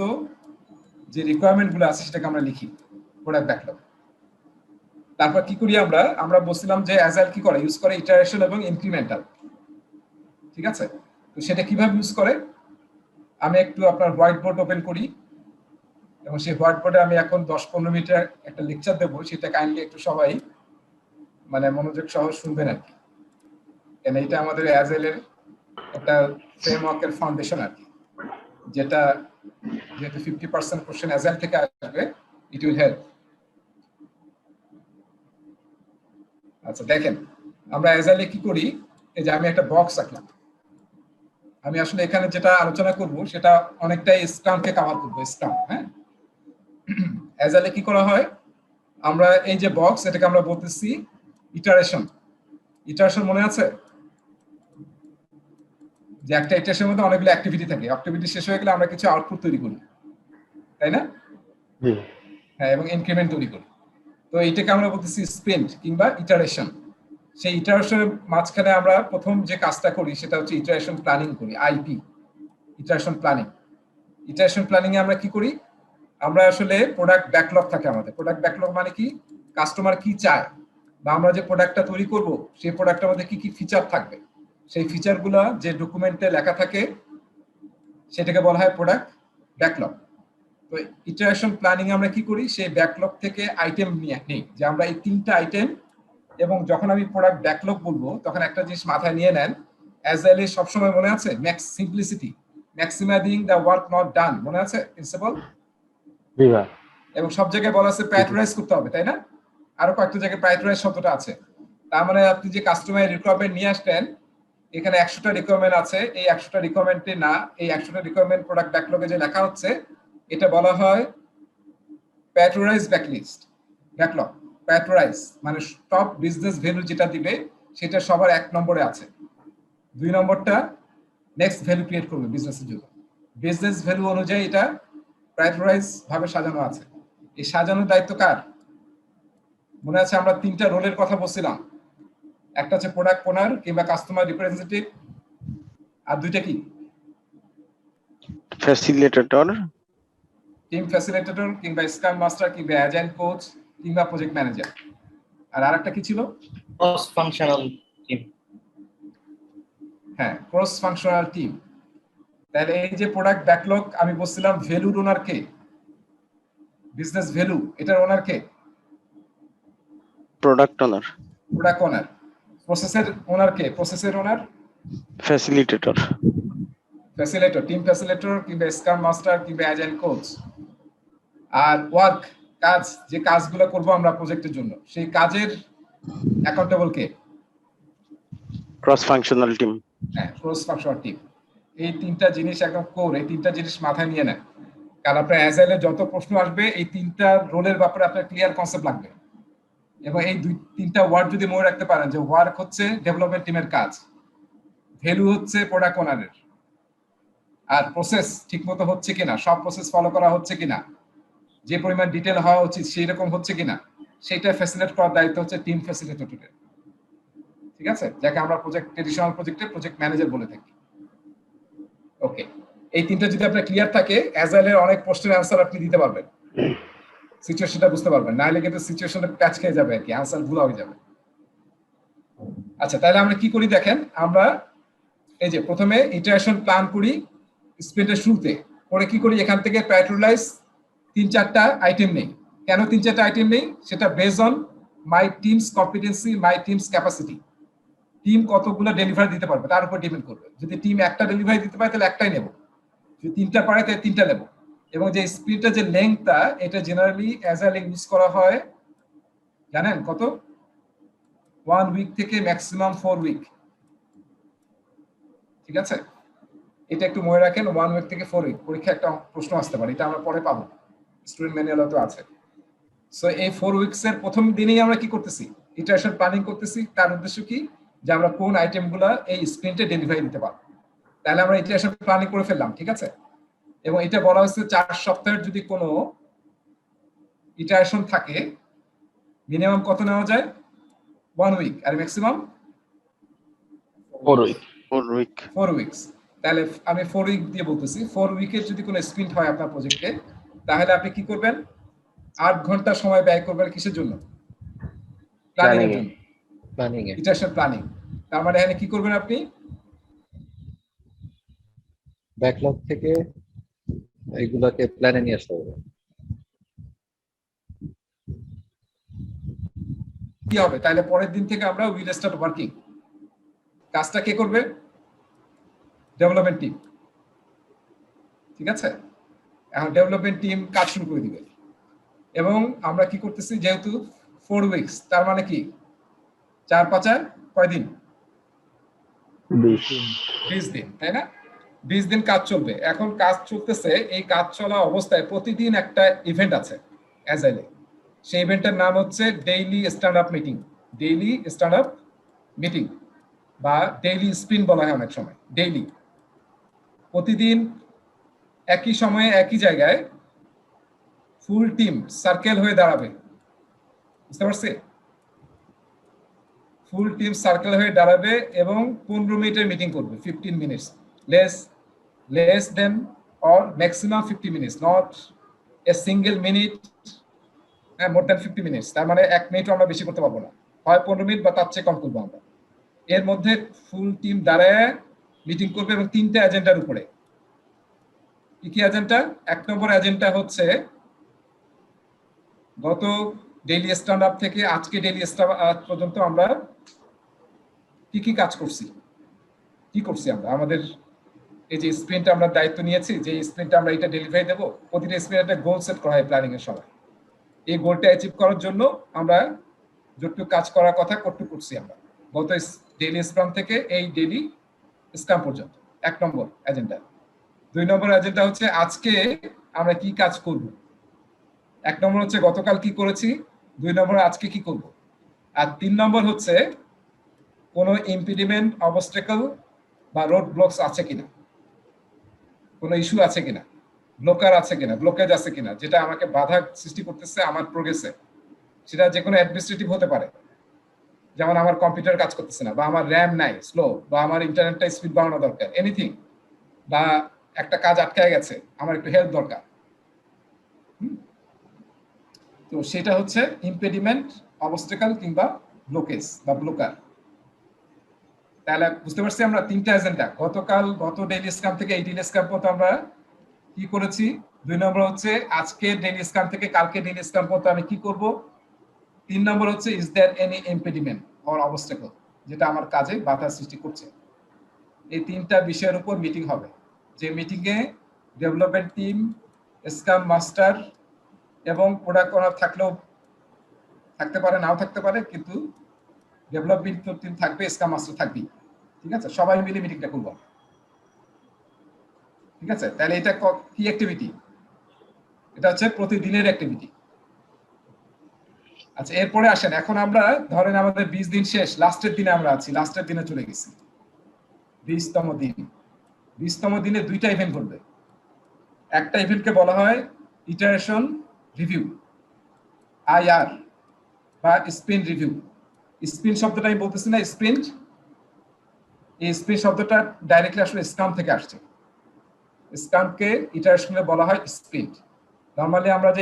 যে রিকোয়ারমেন্ট গুলো আছে সেটাকে আমরা লিখি প্রোডাক্ট ব্যাকলগ। তারপর কি করি আমরা বলছিলাম যে অ্যাজাইল কি করে, ইউজ করে ইটারেশন এবং ইনক্রিমেন্টাল, ঠিক আছে? তো সেটা কিভাবে ইউজ করে, আমি একটু আপনার হোয়াইট বোর্ড ওপেন করি, এবং সেই হোয়াইট বোর্ডে আমি এখন 10-15 মিনিটের একটা লেকচার দেবো, সেটা কাইন্ডলি একটু সবাই মানে মনোযোগ সহ শুনবেন আর কি। কেন এটা আমাদের অ্যাজাইলের একটা ফ্রেমওয়ার্কের ফাউন্ডেশন আর কি, যেটা যেহেতু 50% কোশ্চেন অ্যাজাইল থেকে আসবে, ইট উইল হেল্প। আচ্ছা দেখেন, আমরা অ্যাজাইলে কি করি, এই যে আমি একটা বক্স রাখলাম। আমি আসলে এখানে যেটা আলোচনা করব সেটা অনেকটাই স্ক্রামকে কভার করবো। স্ক্রাম, হ্যাঁ, অ্যাজাইলে কি করা হয়, আমরা এই যে বক্স, এটাকে আমরা বলতেছি ইটারেশন। মনে আছে যে একটা ইটারেশনের মধ্যে অনেকগুলো অ্যাক্টিভিটি থাকে, অ্যাক্টিভিটি শেষ হয়ে গেলে আমরা কিছু আউটপুট তৈরি করি, তাই না? হ্যাঁ, এবং ইনক্রিমেন্ট তৈরি করি। তো এইটাকে আমরা বলতেছি স্প্রিন্ট কিংবা ইটারেশন। সেই ইটারেশনের মাঝখানে আমরা প্রথম যে কাজটা করি সেটা হচ্ছে ইটারেশন প্ল্যানিং করি, আইপি, ইটারেশন প্ল্যানিং এ আমরা কি করি, আমরা আসলে প্রোডাক্ট ব্যাকলগ থাকে আমাদের। প্রোডাক্ট ব্যাকলগ মানে কি, কাস্টমার কি চায়, বা আমরা যে প্রোডাক্টটা তৈরি করব সেই প্রোডাক্টের মধ্যে কি কি ফিচার থাকবে, সেই ফিচারগুলো যে ডকুমেন্টে লেখা থাকে সেটাকে বলা হয় প্রোডাক্ট ব্যাকলগ। তো ইটারেশন প্ল্যানিং আমরা কি করি, সেই ব্যাকলগ থেকে আইটেম নিয়ে নেই, যে আমরা এই 3টা আইটেম, এবং যখন আমি প্রোডাক্ট ব্যাকলগ বলবো তখন একটা জিনিস মাথায় নিয়ে নেন, অ্যাজাইলে সবসময় মনে আছে simplicity, maximising the work not done, মনে আছে প্রিন্সিপাল? এবং সব জায়গায় বলা আছে প্রায়োরিটাইজ করতে হবে, তাই না? আরো কয়েকটা জায়গায় প্রায়োরিটাইজ শব্দটা আছে। তার মানে আপনি যে কাস্টমার রিকোয়ারমেন্ট নিয়ে আসলেন, এখানে 100টা রিকোয়ারমেন্ট আছে, এই 100টা রিকোয়ারমেন্টে না, এই 100টা রিকোয়ারমেন্ট প্রোডাক্ট ব্যাকলগে যে লেখা হচ্ছে এটা বলা হয় প্রায়োরিটাইজ ব্যাকলগ। প্রায়োরিটাইজ মানে টপ বিজনেস ভ্যালু যেটা দিবে সেটা সবার 1 নম্বরে আছে। 2 নম্বরটা নেক্সট ভ্যালু ক্রিয়েট করবে বিজনেসের জন্য। বিজনেস ভ্যালু অনুযায়ী এটা প্রায়োরিটাইজ ভাবে সাজানো আছে। এই সাজানোর দায়িত্ব কার? মনে আছে আমরা 3টা রোলের কথা বলছিলাম, একটা হচ্ছে প্রোডাক্ট ওনার কিংবা কাস্টমার রিপ্রেজেন্টেটিভ, আর 2টা কি, ফ্যাসিলিটেটর, টিম ফ্যাসিলিটেটর কিংবা স্ক্রাম মাস্টার কিংবা অ্যাজাইল কোচ কিংবা প্রজেক্ট ম্যানেজার। আর আরেকটা কি ছিল? Cross functional team. হ্যাঁ, ক্রস ফাংশনাল টিম। তাহলে এই যে প্রোডাক্ট ব্যাকলগ আমি বলছিলাম, ভ্যালুর ওনার কে, বিজনেস ভ্যালু, এটার ওনার কে? প্রোডাক্ট ওনার। প্রসেসের ওনার কে? প্রসেসের ওনার ফ্যাসিলিটেটর, টিম ফ্যাসিলিটেটর কিংবা স্ক্রাম মাস্টার কিংবা অ্যাজাইল কোচ। আর ওয়ার্ক, কাজ, যে কাজগুলো করব আমরা প্রজেক্টের জন্য, সেই কাজের অ্যাকাউন্টেবল কে? Cross functional team. হ্যাঁ, ক্রস ফাংশনাল টিম। এই 3টা জিনিস একদম কোর, এই 3টা জিনিস মাথায় নিয়ে নেন, কারণ আপনার অ্যাজাইলে যত প্রশ্ন আসবে এই 3টা রোলের ব্যাপারে আপনার ক্লিয়ার কনসেপ্ট লাগবে। এবং এই 3টা ওয়ার্ড যদি মনে রাখতে পারেন, যে ওয়ার্ক হচ্ছে ডেভেলপমেন্ট টিমের কাজ, ভ্যালু হচ্ছে প্রোডাক্ট ওনারের, আর প্রসেস ঠিকমতো হচ্ছে কিনা, সব প্রসেস ফলো করা হচ্ছে কিনা, যে পরিমাণ ডিটেল হওয়া উচিত সেই রকম হচ্ছে কিনা, সেটা ফ্যাসিলিটেট করার দায়িত্ব হচ্ছে টিম ফ্যাসিলিটেটরের। ঠিক আছে, যাকে আমরা ট্রেডিশনাল প্রজেক্টে প্রজেক্ট ম্যানেজার বলে থাকি। ওকে, এই তিনটা যদি আপনার ক্লিয়ার থাকে, অ্যাজাইলের অনেক প্রশ্নের অ্যান্সার আপনি দিতে পারবেন, সিচুয়েশনটা বুঝতে পারবেন, নাহলে কিন্তু সিচুয়েশনে প্যাচ খেয়ে যাবে আর কি, অ্যান্সার ভুল হয়ে যাবে। আচ্ছা, তাহলে আমরা কি করি দেখেন, আমরা এই যে প্রথমে ইটারেশন প্ল্যান করি স্প্রিন্টের শুরুতে, পরে কি করি এখান থেকে প্রায়োরিটাইজ 3-4টা আইটেম নেই। কেন 3-4টা আইটেম নেই? সেটা base on my team's competency, my team's capacity. Team কতগুলো ডেলিভারি দিতে পারবে তার উপর ডিপেন্ড করবে। যদি টিম একটা ডেলিভারি দিতে পারে তাহলে একটাই নেব, যদি 3টা পারে তাহলে 3টা নেব। এবং যে স্প্রিন্টের যে লেংথটা, এটা জেনারেলি অ্যাজাইলে ইউজ করা হয় জানেন কত? 1 উইক থেকে ম্যাক্সিমাম 4 উইক। ঠিক আছে, এটা একটু মনে রাখেন, 1 উইক থেকে 4 উইক। পরীক্ষা একটা প্রশ্ন আসতে পারে, এটা আমরা পরে পাবো, স্টুডেন্ট ম্যানুয়ালে তো আছে। সো এই 4 উইকস এর প্রথম দিনেই আমরা কি করতেছি? ইটারেশন প্ল্যানিং করতেছি। তার উদ্দেশ্য কি? যে আমরা কোন আইটেমগুলো এই স্প্রিন্টে ডেলিভারি দিতে পারবো। তাহলে আমরা ইটারেশন প্ল্যানিং করে ফেললাম, ঠিক আছে। এবং এটা বলা হচ্ছে 4 সপ্তাহের যদি কোনো ইটারেশন থাকে, মিনিমাম কত নেওয়া যায়? 1 উইক, আর ম্যাক্সিমাম 4 উইক। 4 উইকস। তাহলে আমি 4 উইক দিয়ে বলতেছি। 4 উইকের যদি কোনো স্প্রিন্ট হয় আপনার প্রজেক্টে, তাহলে আপনি কি করবেন? 8 ঘন্টা সময় ব্যয় করবেন কিসের জন্য? প্ল্যানিং এর জন্য, প্ল্যানিং এ ইটারেশন প্ল্যানিং। তার মানে এখানে কি করবেন আপনি? ব্যাকলগ থেকে এইগুলাকে প্ল্যানে নিয়ে আসতে হবে। কি হবে? তাহলে পরের দিন থেকে আমরা উইল স্টার্ট ওয়ার্কিং। কাজটা কে করবে? Development team. ঠিক আছে, এখন ডেভেলপমেন্ট টিম কাজ শুরু করে দিবে। এবং আমরা কি করতেছি, যেহেতু 4 উইকস, তার মানে কি 4-5 কয়দিন? 20 দিন, তাই না? 20 দিন কাজ চলবে। এখন কাজ চলতেছে, এই কাজ চলা অবস্থায় প্রতিদিন একটা ইভেন্ট আছে অ্যাজাইলে। সেই ইভেন্টের নাম হচ্ছে daily stand up meeting. Daily stand up meeting বা ডেইলি স্প্রিন্ট বলা হয় অনেক সময়। ডেইলি, প্রতিদিন একই সময়ে একই জায়গায় ফুল টিম সার্কেল হয়ে দাঁড়াবে। বুঝতে পারছি? ফুল টিম সার্কেল হয়ে দাঁড়াবে এবং 15 মিনিটের মিটিং করবে। 15 minutes, less than or maximum 50 minutes, not a single minute more than 50 minutes. তার মানে 1 মিনিটও আমরা বেশি করতে পারবো না, হয় 15 মিনিট বা তার চেয়ে কম করবো আমরা। এর মধ্যে ফুল টিম দাঁড়ায় মিটিং করবে এবং 3টা এজেন্ডার উপরে। কি কি এজেন্ডা? 1 নম্বর এজেন্ডা হচ্ছে গত ডেইলি স্ট্যান্ড আপ থেকে আজকে ডেইলি স্ট্যান্ড আপ পর্যন্ত আমরা কি কি কাজ করছি, কি করছি আমরা। আমাদের এই যে স্প্রিন্ট আমরা দায়িত্ব নিয়েছি, যে স্প্রিন্টে আমরা এটা ডেলিভারি দেবো, প্রতিটা স্প্রিন্টে একটা গোল সেট করা হয় প্ল্যানিং এর সময়। এই গোলটা অ্যাচিভ করার জন্য আমরা যতটুকু কাজ করার কথা কতটুকু করছি আমরা গত ডেইলি স্ক্রাম থেকে এই ডেইলি স্ক্রাম পর্যন্ত। 1 নম্বর এজেন্ডা। 2 নম্বর এজেন্ডা হচ্ছে আজকে আমরা কি কাজ করব। 1 নম্বর হচ্ছে গতকাল কি করেছি, 2 নম্বর আজকে কি করব, আর 3 নম্বর হচ্ছে কোনো ইম্পিডিমেন্ট, অবস্টাকল বা রোড ব্লকস আছে কিনা, কোনো ইস্যু আছে কিনা, ব্লকার আছে কিনা, ব্লকেজ আছে কিনা, যেটা আমাকে বাধা সৃষ্টি করতেছে আমার প্রোগ্রেসে। সেটা যে কোনো অ্যাডমিনিস্ট্রেটিভ হতে পারে, যেমন আমার কম্পিউটার কাজ করতেছে না, বা আমার র্যাম নাই, স্লো, বা আমার ইন্টারনেটটা স্পিড বাড়ানো দরকার, এনিথিং, বা একটা কাজ আটকে গেছে, আমার একটু হেল্প দরকার। তো সেটা হচ্ছে ইম্পেডিমেন্ট, অবস্টাকল কিংবা ব্লকেজ বা ব্লকার। তাহলে বুঝতে পারছি আমরা 3টা এজেন্ডা। গত ডেইলি স্ক্রাম থেকে এই ডেইলি স্ক্রাম পর্যন্ত আমরা কি করেছি। 2 নম্বর হচ্ছে আজকে ডেইলি স্ক্রাম থেকে কালকে ডেইলি স্ক্রাম পর্যন্ত আমি কি করব। 3 নম্বর হচ্ছে is there any impediment or obstacle, যেটা আমার কাজে বাধা সৃষ্টি করছে। এই 3টা বিষয়ের উপর মিটিং হবে, যে মিটিংয়ে ডেভেলপমেন্ট টিম, স্ক্রাম মাস্টার এবং প্রোডাক্ট ওনার থাকতে পারে, নাও থাকতে পারে, কিন্তু ডেভেলপমেন্ট টিম থাকবে, স্ক্রাম মাস্টার থাকবেই। ঠিক আছে, সবাই মিলে মিটিংটা করব। ঠিক আছে, তাহলে এটা কি অ্যাক্টিভিটি? এটা হচ্ছে প্রতিদিনের অ্যাক্টিভিটি। আচ্ছা, এরপরে আসেন, এখন আমরা ধরেন আমাদের 20 দিন শেষ, লাস্টের দিনে আমরা আছি, লাস্টের দিনে চলে গেছি, 20তম দিন। 20তম দিনে 2টা ইভেন্ট ঘটবে। একটা ইভেন্টকে বলা হয় ইটারেশন রিভিউ, আইআর বা স্প্রিন্ট রিভিউ। স্প্রিন্ট শব্দটা আমি বলতেছি না, স্প্রিন্ট, এই স্প্রিন্ট শব্দটা ডাইরেক্টলি আসলে স্ক্রাম থেকে আসছে। স্ক্রামকে ইটারেশনে বলা হয় স্প্রিন্ট। নরমালি আমরা যে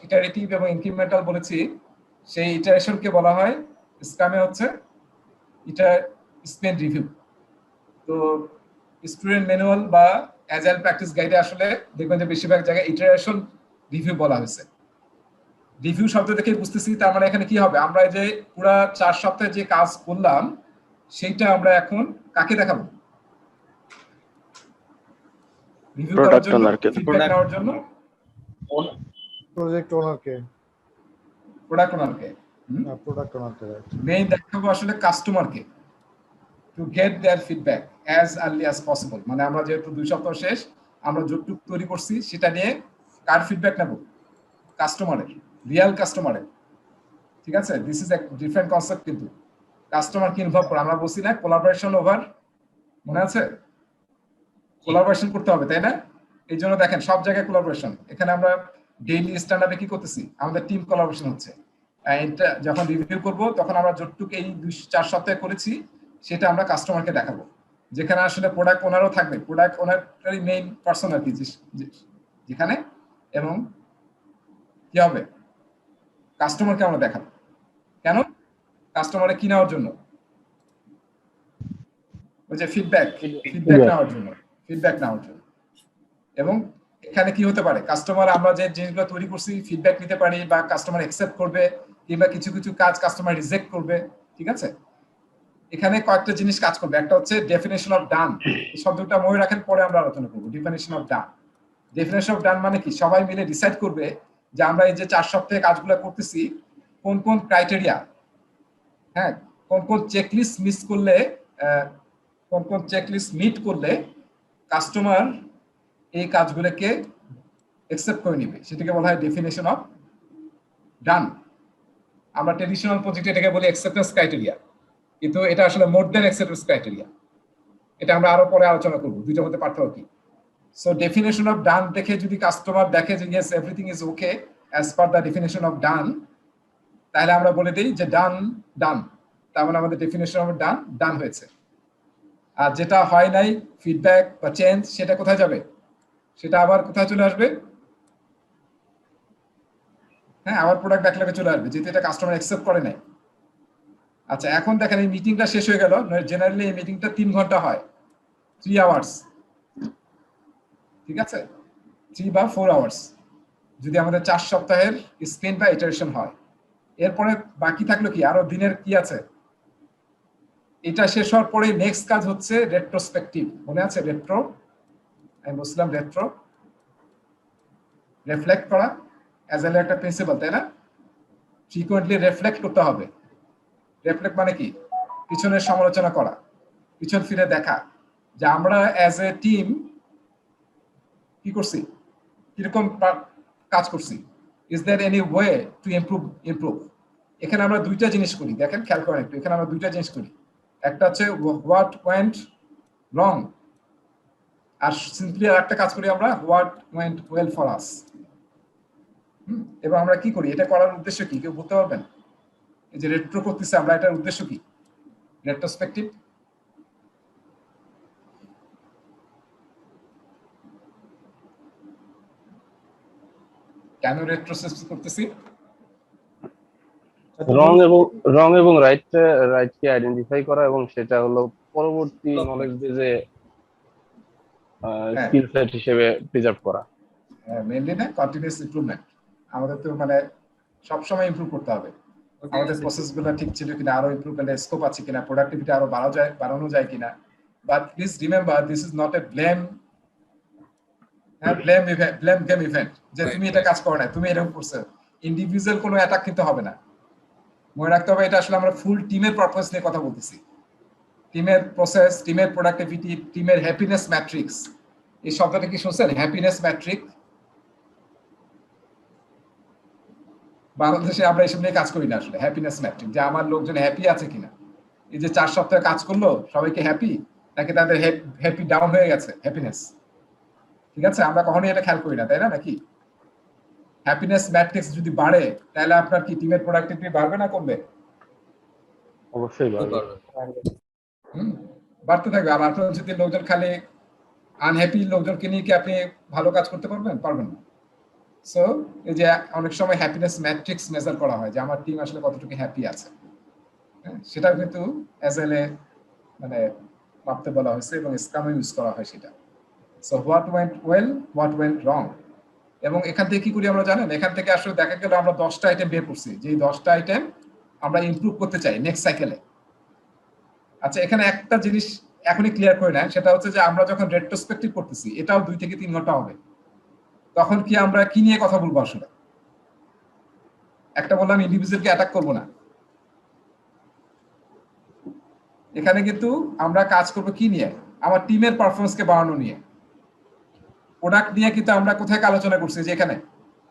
ইটারেটিভ এবং ইনক্রিমেন্টাল বলেছি, সেই ইটারেশনকে বলা হয় স্ক্রামে হচ্ছে স্প্রিন্ট রিভিউ। তো স্টুডেন্ট ম্যানুয়াল বা অ্যাজাইল প্র্যাকটিস গাইডে আসলে দেখবেন যে বেশিরভাগ জায়গায় ইটারেশন রিভিউ বলা হয়েছে। রিভিউ শব্দ থেকে বুঝতেছি তার মানে এখানে কি হবে, আমরা যে পুরা 4 সপ্তাহে যে কাজ করলাম সেইটা আমরা এখন কাকে দেখাবো? রিভিউ করার প্রোডাক্ট জন্য, ওনারকে। ফিডব্যাক নেওয়ার জন্য প্রজেক্ট ওনারকে, প্রোডাক্ট ওনারকে, প্রোডাক্ট ওনারকে মেইন দেখাবো আসলে কাস্টমারকে, to get their feedback as early as possible. মানে আমরা যেহেতু 2 সপ্তাহ শেষ, আমরা যতটুকু তৈরি করছি সেটা নিয়ে কার ফিডব্যাক নেব? কাস্টমারের, রিয়েল কাস্টমারের। ঠিক আছে, this is a different concept. কিন্তু কাস্টমারকে ইনভলভ করা, আমরা বলছি না কোলাবোরেশন ওভার, মনে আছে? কোলাবোরেশন করতে হবে, তাই না? এই জন্য দেখেন সব জায়গায় কোলাবোরেশন। এখানে আমরা ডেইলি স্ট্যান্ড-আপে কি করতেছি, আমাদের টিম কোলাবোরেশন হচ্ছে। এটা যখন রিভিউ করব তখন আমরা যতটুকু এই 4 সপ্তাহে করেছি সেটা আমরা কাস্টমারকে দেখাবো, যেখানে আসলে প্রোডাক্ট ওনারও থাকবে, প্রোডাক্ট ওনারই মেইন পার্সন আর কি যেখানে, এবং কি হবে, কাস্টমারকে আমরা দেখাবো। কেন? কাস্টমারে কি নেওয়ার জন্য? ওই যে ফিডব্যাক নেওয়ার জন্য, ফিডব্যাক নেওয়ার জন্য। এবং এখানে কি হতে পারে, কাস্টমার আমরা যে জিনিসগুলো তৈরি করছি ফিডব্যাক নিতে পারি, বা কাস্টমার অ্যাকসেপ্ট করবে, কিংবা কিছু কিছু কাজ কাস্টমার রিজেক্ট করবে। ঠিক আছে, এখানে কয়েকটা জিনিস কাজ করবে। একটা হচ্ছে ডেফিনেশন অফ ডান, এই শব্দটা মনে রাখেন, পরে আমরা আলোচনা করবো। Definition of done, definition of done মানে কি, সবাই মিলে ডিসাইড করবে যে আমরা এই যে 4 সপ্তাহে কাজগুলো করতেছি কোন কোন ক্রাইটেরিয়া, হ্যাঁ, কোন কোন চেকলিস্ট মিস করলে, কোন কোন চেকলিস্ট মিট করলে কাস্টমার এই কাজগুলোকে অ্যাকসেপ্ট করে নিবে, সেটাকে বলা হয় ডেফিনেশন অফ ডান। আমরা ট্রেডিশনাল প্রজেক্টে এটাকে বলি অ্যাকসেপ্টেন্স ক্রাইটেরিয়া, কিন্তু এটা আসলে মোর দ্যান অ্যাকসেপ্টেন্স ক্রাইটেরিয়া। এটা আমরা আরো পরে আলোচনা করবো দুইটার মধ্যে পার্থক্য কি। সো ডেফিনেশন অফ ডান দেখে যদি কাস্টমার দেখে যে yes everything is okay as per the definition of done, তাহলে আমরা বলে দিই যে ডান ডান, তার মানে আমাদের ডেফিনেশন অফ ডান ডান হয়েছে। আর যেটা হয় নাই, ফিডব্যাক বা চেঞ্জ, সেটা কোথায় যাবে? সেটা আবার কোথায় চলে আসবে? হ্যাঁ, আবার প্রোডাক্ট ব্যাকলগে চলে আসবে, যেহেতু এটা কাস্টমার অ্যাকসেপ্ট করে নাই। আচ্ছা, এখন দেখেন এই মিটিংটা শেষ হয়ে গেল। জেনারেলি এই মিটিংটা 3 ঘন্টা হয়, 3 আওয়ার্স। ঠিক আছে, 3 বা 4 আওয়ার্স যদি আমাদের 4 সপ্তাহের স্প্রিন্ট বা ইটারেশন হয়। এরপরে বাকি থাকলো কি, আরো দিনের কি আছে? এটা শেষ হওয়ার পরে নেক্সট কাজ হচ্ছে রেট্রোস্পেক্টিভ। মনে আছে রেট্রো? আমি বলছিলাম রেট্রো, রিফ্লেক্ট করা অ্যাজাইলের একটা প্রিন্সিপাল, তাই না? ফ্রিকোয়েন্টলি রিফ্লেক্ট করতে হবে। রিফ্লেক্ট মানে কি? পিছনের সমালোচনা করা, পিছন ফিরে দেখা যে আমরা অ্যাজ এ টিম কি করছি, কিরকম কাজ করছি, is there any way to improve. এখানে আমরা দুইটা জিনিস করি, দেখেন খেয়াল করেন একটু, এখানে আমরা দুইটা জিনিস করি। একটা হচ্ছে হোয়াট ওয়েন্ট রং, আর সিম্পলি আর একটা কাজ করি আমরা, what went well for us. এবং আমরা কি করি, এটা করার উদ্দেশ্য কি কেউ বলতে পারবেন? এই যে রেট্রো করতেছি আমরা, এটার উদ্দেশ্য কি? রেট্রোস্পেক্টিভ। কেন রেট্রোস্পেক্টিভ করতেছি? রং এবং রাইটকে আইডেন্টিফাই করা, এবং সেটা হলো পরবর্তী নলেজ বেজে স্কিল সেট হিসেবে প্রিজার্ভ করা। মেইনলি না, কন্টিনিউয়াস ইমপ্রুভমেন্ট। আমাদের তো মানে সবসময় ইমপ্রুভ করতে হবে, আমাদের প্রসেসগুলো ঠিক ছিল কিনা, আরো ইমপ্রুভমেন্টের স্কোপ আছে কিনা, প্রোডাক্টিভিটি আরো বাড়ানো যায় কিনা। But please remember, this is not a blame game event যে তুমি এটা কাজ করো না, তুমি এরকম করছো। ইন্ডিভিজুয়াল কোনো অ্যাটাক কিন্তু হবে না, মনে রাখতে হবে। এটা আসলে আমরা ফুল টিমের পারপাস নিয়ে কথা বলতেছি। টিমের প্রসেস, টিমের প্রোডাক্টিভিটি, টিমের হ্যাপিনেস ম্যাট্রিক্স। এই শব্দটা কি শুনছেন, হ্যাপিনেস ম্যাট্রিক? বাংলাদেশে আমরা এসব নিয়ে কাজ করি না আসলে। হ্যাপিনেস ম্যাট্রিক, যে আমার লোকজন হ্যাপি আছে কিনা, এই যে 4 সপ্তাহে কাজ করলো সবাইকে হ্যাপি, নাকি তাদের হ্যাপি ডাউন হয়ে গেছে হ্যাপিনেস। ঠিক আছে, আমরা কখনোই এটা খেয়াল করি না, তাই না? নাকি হ্যাপিনেস ম্যাট্রিক্স যদি বাড়ে তাহলে আপনার কি টিমের প্রোডাক্টিভিটি বাড়বে না কমবে? অবশ্যই বাড়বে। বাড়তে থাকবে। আর আপনার যদি লোকজন খালি আনহ্যাপি লোকজনকে নিয়ে কি আপনি ভালো কাজ করতে পারবেন? পারবেন না। সো এই যে অনেক সময় হ্যাপিনেস ম্যাট্রিক্স মেজার করা হয় যে আমার টিম আসলে কতটুকু হ্যাপি আছে, হ্যাঁ, সেটা কিন্তু এজেলে মানে মাপতে বলা হয়েছে এবং স্ক্রামে ইউজ করা হয় সেটা। So what went well, what went রং। এবং এখান থেকে কি করি আমরা জানেন? এখান থেকে আসলে দেখা গেল আমরা 10টা আইটেম বের করছি, যে 10টা আইটেম আমরা ইমপ্রুভ করতে চাই নেক্সট সাইকেলে। আচ্ছা, এখানে একটা জিনিস এখনই ক্লিয়ার করে নেন, সেটা হচ্ছে যে আমরা যখন রেট্রোস্পেক্টিভ করতেছি, এটাও 2 থেকে 3 ঘন্টা হবে, তখন কি আমরা কি নিয়ে কথা বলবো আসলে? একটা বললাম ইন্ডিভিজুয়ালকে অ্যাটাক করবো না, এখানে কিন্তু আমরা কাজ করবো কি নিয়ে? আমার টিমের পারফরমেন্সকে বাড়ানো নিয়ে। প্রোডাক্ট নিয়ে কিন্তু আমরা কোথায় আলোচনা করছি, যে এখানে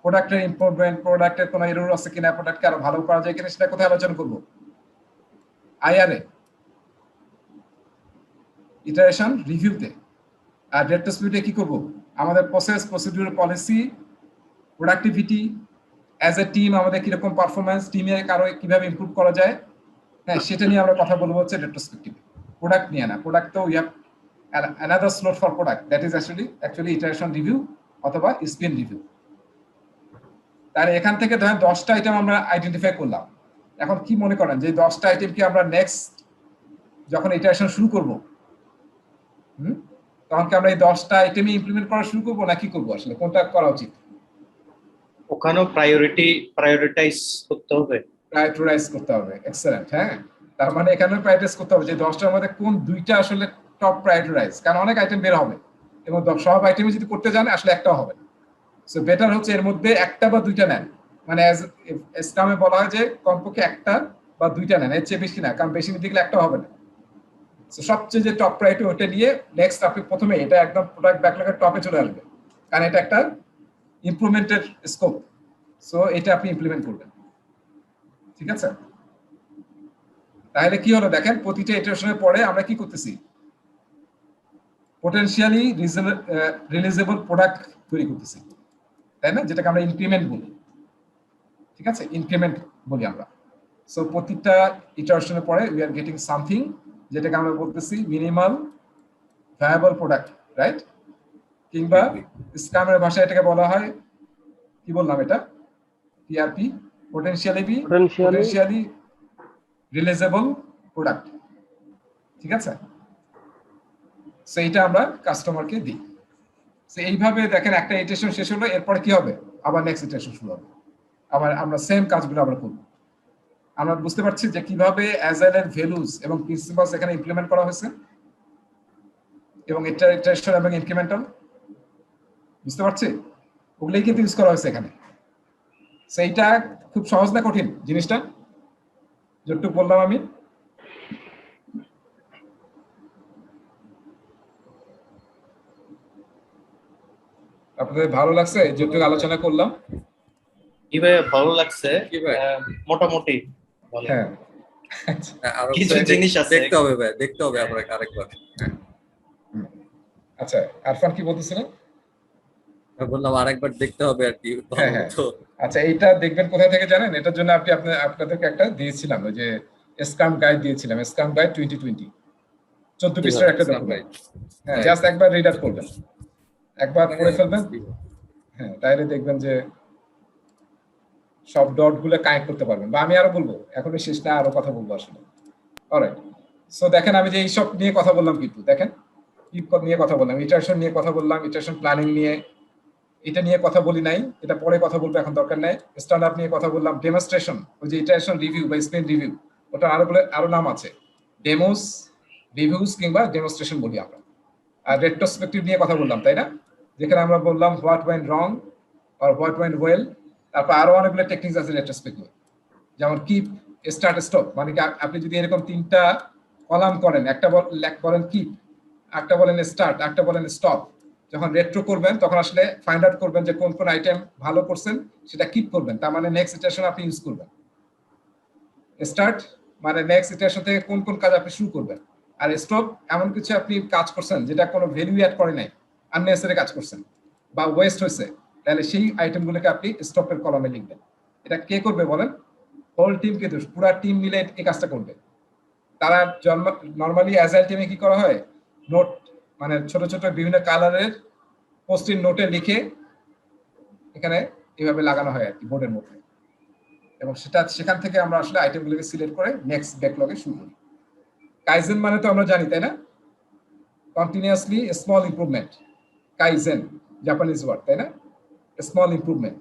প্রোডাক্টের ইমপ্রুভমেন্ট, প্রোডাক্টের কোনো এরর আছে কিনা, প্রোডাক্টকে আরো ভালো করা যায় কিনা, সেটা কোথায় আলোচনা করবো? আইআরএ, ইটারেশন রিভিউতে। আর রেট্রোস্পেক্টিভে কি করব? আমাদের process, procedure, policy, productivity, as a team আমাদের কিরকম পারফরমেন্স, টিমে কারো কিভাবে ইমপ্রুভ করা যায়, হ্যাঁ, সেটা নিয়ে আমরা কথা বলবো হচ্ছে রেট্রোস্পেক্টিভ। প্রোডাক্ট নিয়ে না, প্রোডাক্ট তো we have another slot for product, that is actually iteration review অথবা স্পিন রিভিউ। তাহলে এখান থেকে ধরেন 10টা আইটেম আমরা আইডেন্টিফাই করলাম। এখন কি মনে করেন যে 10টা আইটেম কি আমরা নেক্সট যখন ইটারেশন শুরু করব, তখন কি আমরা এই 10টা আইটেমই ইমপ্লিমেন্ট করা শুরু করবো, না কি করবো আসলে, কোনটা করা উচিত? ওখানেও প্রায়োরিটাইজ করতে হবে। প্রায়োরিটাইজ করতে হবে, এক্সেলেন্ট। হ্যাঁ, তার মানে এখানেও প্রায়োরিটাইজ করতে হবে যে 10টার মধ্যে কোন 2টা আসলে টপ প্রায়োরিটাইজ, কারণ অনেক আইটেম বের হবে এবং সব আইটেমই যদি করতে যান আসলে একটাও হবে না। সো বেটার হচ্ছে এর মধ্যে একটা বা 2টা নেন, মানে স্ক্রামে বলা হয় যে কমপক্ষে একটা বা 2টা নেন, এর চেয়ে বেশি না, কারণ বেশি নিতে গেলে একটাও হবে না। সো সবচেয়ে যে টপ প্রায়োরিটি ওটা নিয়ে নেক্সট আপনি প্রথমে এটা একদম প্রোডাক্ট ব্যাকলগের টপে চলে আসবে, কারণ এটা একটা ইমপ্রুভমেন্টের স্কোপ। সো এটা আপনি ইমপ্লিমেন্ট করবেন, ঠিক আছে? তাহলে কি হলো দেখেন, প্রতিটা ইটারেশনের পরে আমরা কি করতেছি? পোটেনশিয়ালি রিলিজেবল প্রোডাক্ট তৈরি করতেছি, তাই না? যেটাকে আমরা ইনক্রিমেন্ট বলি, ঠিক আছে? ইনক্রিমেন্ট বলি আমরা। সো প্রতিটা ইটারেশনের পরে উই আর গেটিং সামথিং, যেটাকে আমরা বলতেছি মিনিমাল ভায়াবল প্রোডাক্ট, রাইট? কিংবা স্ক্রামের ভাষায় এটাকে বলা হয়, কি বললাম এটা? পিআরপি, পোটেনশিয়ালি রিলিজেবল প্রোডাক্ট, ঠিক আছে? সো এইটা আমরা কাস্টমারকে দিই। সো এইভাবে দেখেন একটা ইটারেশন শেষ হলো, এরপরে কি হবে? আবার নেক্সট ইটারেশন শুরু হবে, আবার আমরা সেম কাজগুলো আবার করব। আমরা বুঝতে পারছি যে কিভাবে অ্যাজাইলের ভ্যালুস এবং প্রিন্সিপালস এখানে ইমপ্লিমেন্ট করা হয়েছে, এবং ইটারেশন এবং ইনক্রিমেন্টাল, বুঝতে পারছি? ওগুলোই কিন্তু ইউজ করা হয়েছে এখানে। সেইটা খুব সহজ না কঠিন জিনিসটা, যতটুকু বললাম আমি? আপনাদের ভালো লাগছে যতটুকু আলোচনা করলাম? কি ভাই ভালো লাগছে, মোটামুটি ভালো। হ্যাঁ, কিছু জিনিস আছে দেখতে হবে ভাই, দেখতে হবে আমরা আরেকবার। আচ্ছা, আরফান কি বলতেছিলেন? বললাম আরেকবার দেখতে হবে আর কি। হ্যাঁ, আচ্ছা, এইটা দেখবেন কোথা থেকে জানেন? এটার জন্য আপনাদেরকে একটা দিয়েছিলাম, ওই যে স্ক্রাম গাইড দিয়েছিলাম, স্ক্রাম গাইড 2020, 14 পৃষ্ঠার একটা ডকুমেন্ট। হ্যাঁ, জাস্ট একবার রিড আউট করবেন, একবার পড়ে ফেলবেন, হ্যাঁ, তাহলে দেখবেন যে সব ডট গুলো কানেক্ট করতে পারবেন। বা আমি আরো বলবো, এখনো শেষ না, আরো কথা বলবো আসলে। অলরাইট, সো দেখেন আমি যে এইসব নিয়ে কথা বললাম, কিন্তু দেখেন কি নিয়ে কথা বললাম, ইটারেশন নিয়ে কথা বললাম, ইটারেশন প্ল্যানিং নিয়ে, এটা নিয়ে কথা বলি নাই, এটা পরে কথা বলবো, এখন দরকার নাই। স্ট্যান্ড আপ নিয়ে কথা বললাম, ডেমনস্ট্রেশন, ওই যে ইটারেশন রিভিউ বা স্পিন রিভিউ, ওটা আরো নাম আছে, ডেমোস, রিভিউস কিংবা ডেমনস্ট্রেশন বলি আমরা। আর রেট্রোস্পেক্টিভ নিয়ে কথা বললাম, তাই না? যেখানে আমরা বললাম হোয়াট ওয়েন্ট রং আর হোয়াট ওয়েন্ট ওয়েল। তারপর আরো অনেকগুলো টেকনিক আছে রেট্রোস্পেক্টিভ, যেমন কিপ, স্টার্ট, স্টপ। মানে কি আপনি যদি এরকম 3টা কলাম করেন, একটা বলেন কিপ, একটা বলেন স্টার্ট, একটা বলেন স্টপ, যখন রেট্রো করবেন তখন আসলে ফাইন্ড আউট করবেন যে কোন কোন আইটেম ভালো করছেন, সেটা কিপ করবেন, তার মানে নেক্সট ইটারেশন আপনি ইউজ করবেন। স্টার্ট মানে নেক্সট ইটারেশন থেকে কোন কোন কাজ আপনি শুরু করবেন। আর স্টপ এমন কিছু আপনি কাজ করছেন যেটা কোনো ভ্যালু অ্যাড করে নাই, আননেসেসারি কাজ করছেন বা ওয়েস্ট হয়েছে, তাহলে সেই আইটেমগুলোকে আপনি স্টপের কলামে লিখবেন। এটা কে করবে বলেন? হোল টিমকে দোষ, পুরো টিম মিলে এই কাজটা করবে। তারা নরমালি অ্যাজাইল টিমে কি করা হয়, নোট মানে ছোট ছোট বিভিন্ন কালারের পোস্টিং নোটে লিখে এখানে এইভাবে লাগানো হয় আর কি বোর্ডের মধ্যে, এবং সেখান থেকে আমরা আসলে আইটেমগুলোকে সিলেক্ট করে নেক্সট ব্যাকলগে শুরু করি। কাইজেন মানে তো আমরা জানি, তাই না? Continuously small improvement, kaizen Japanese word, তাই না? Small improvement.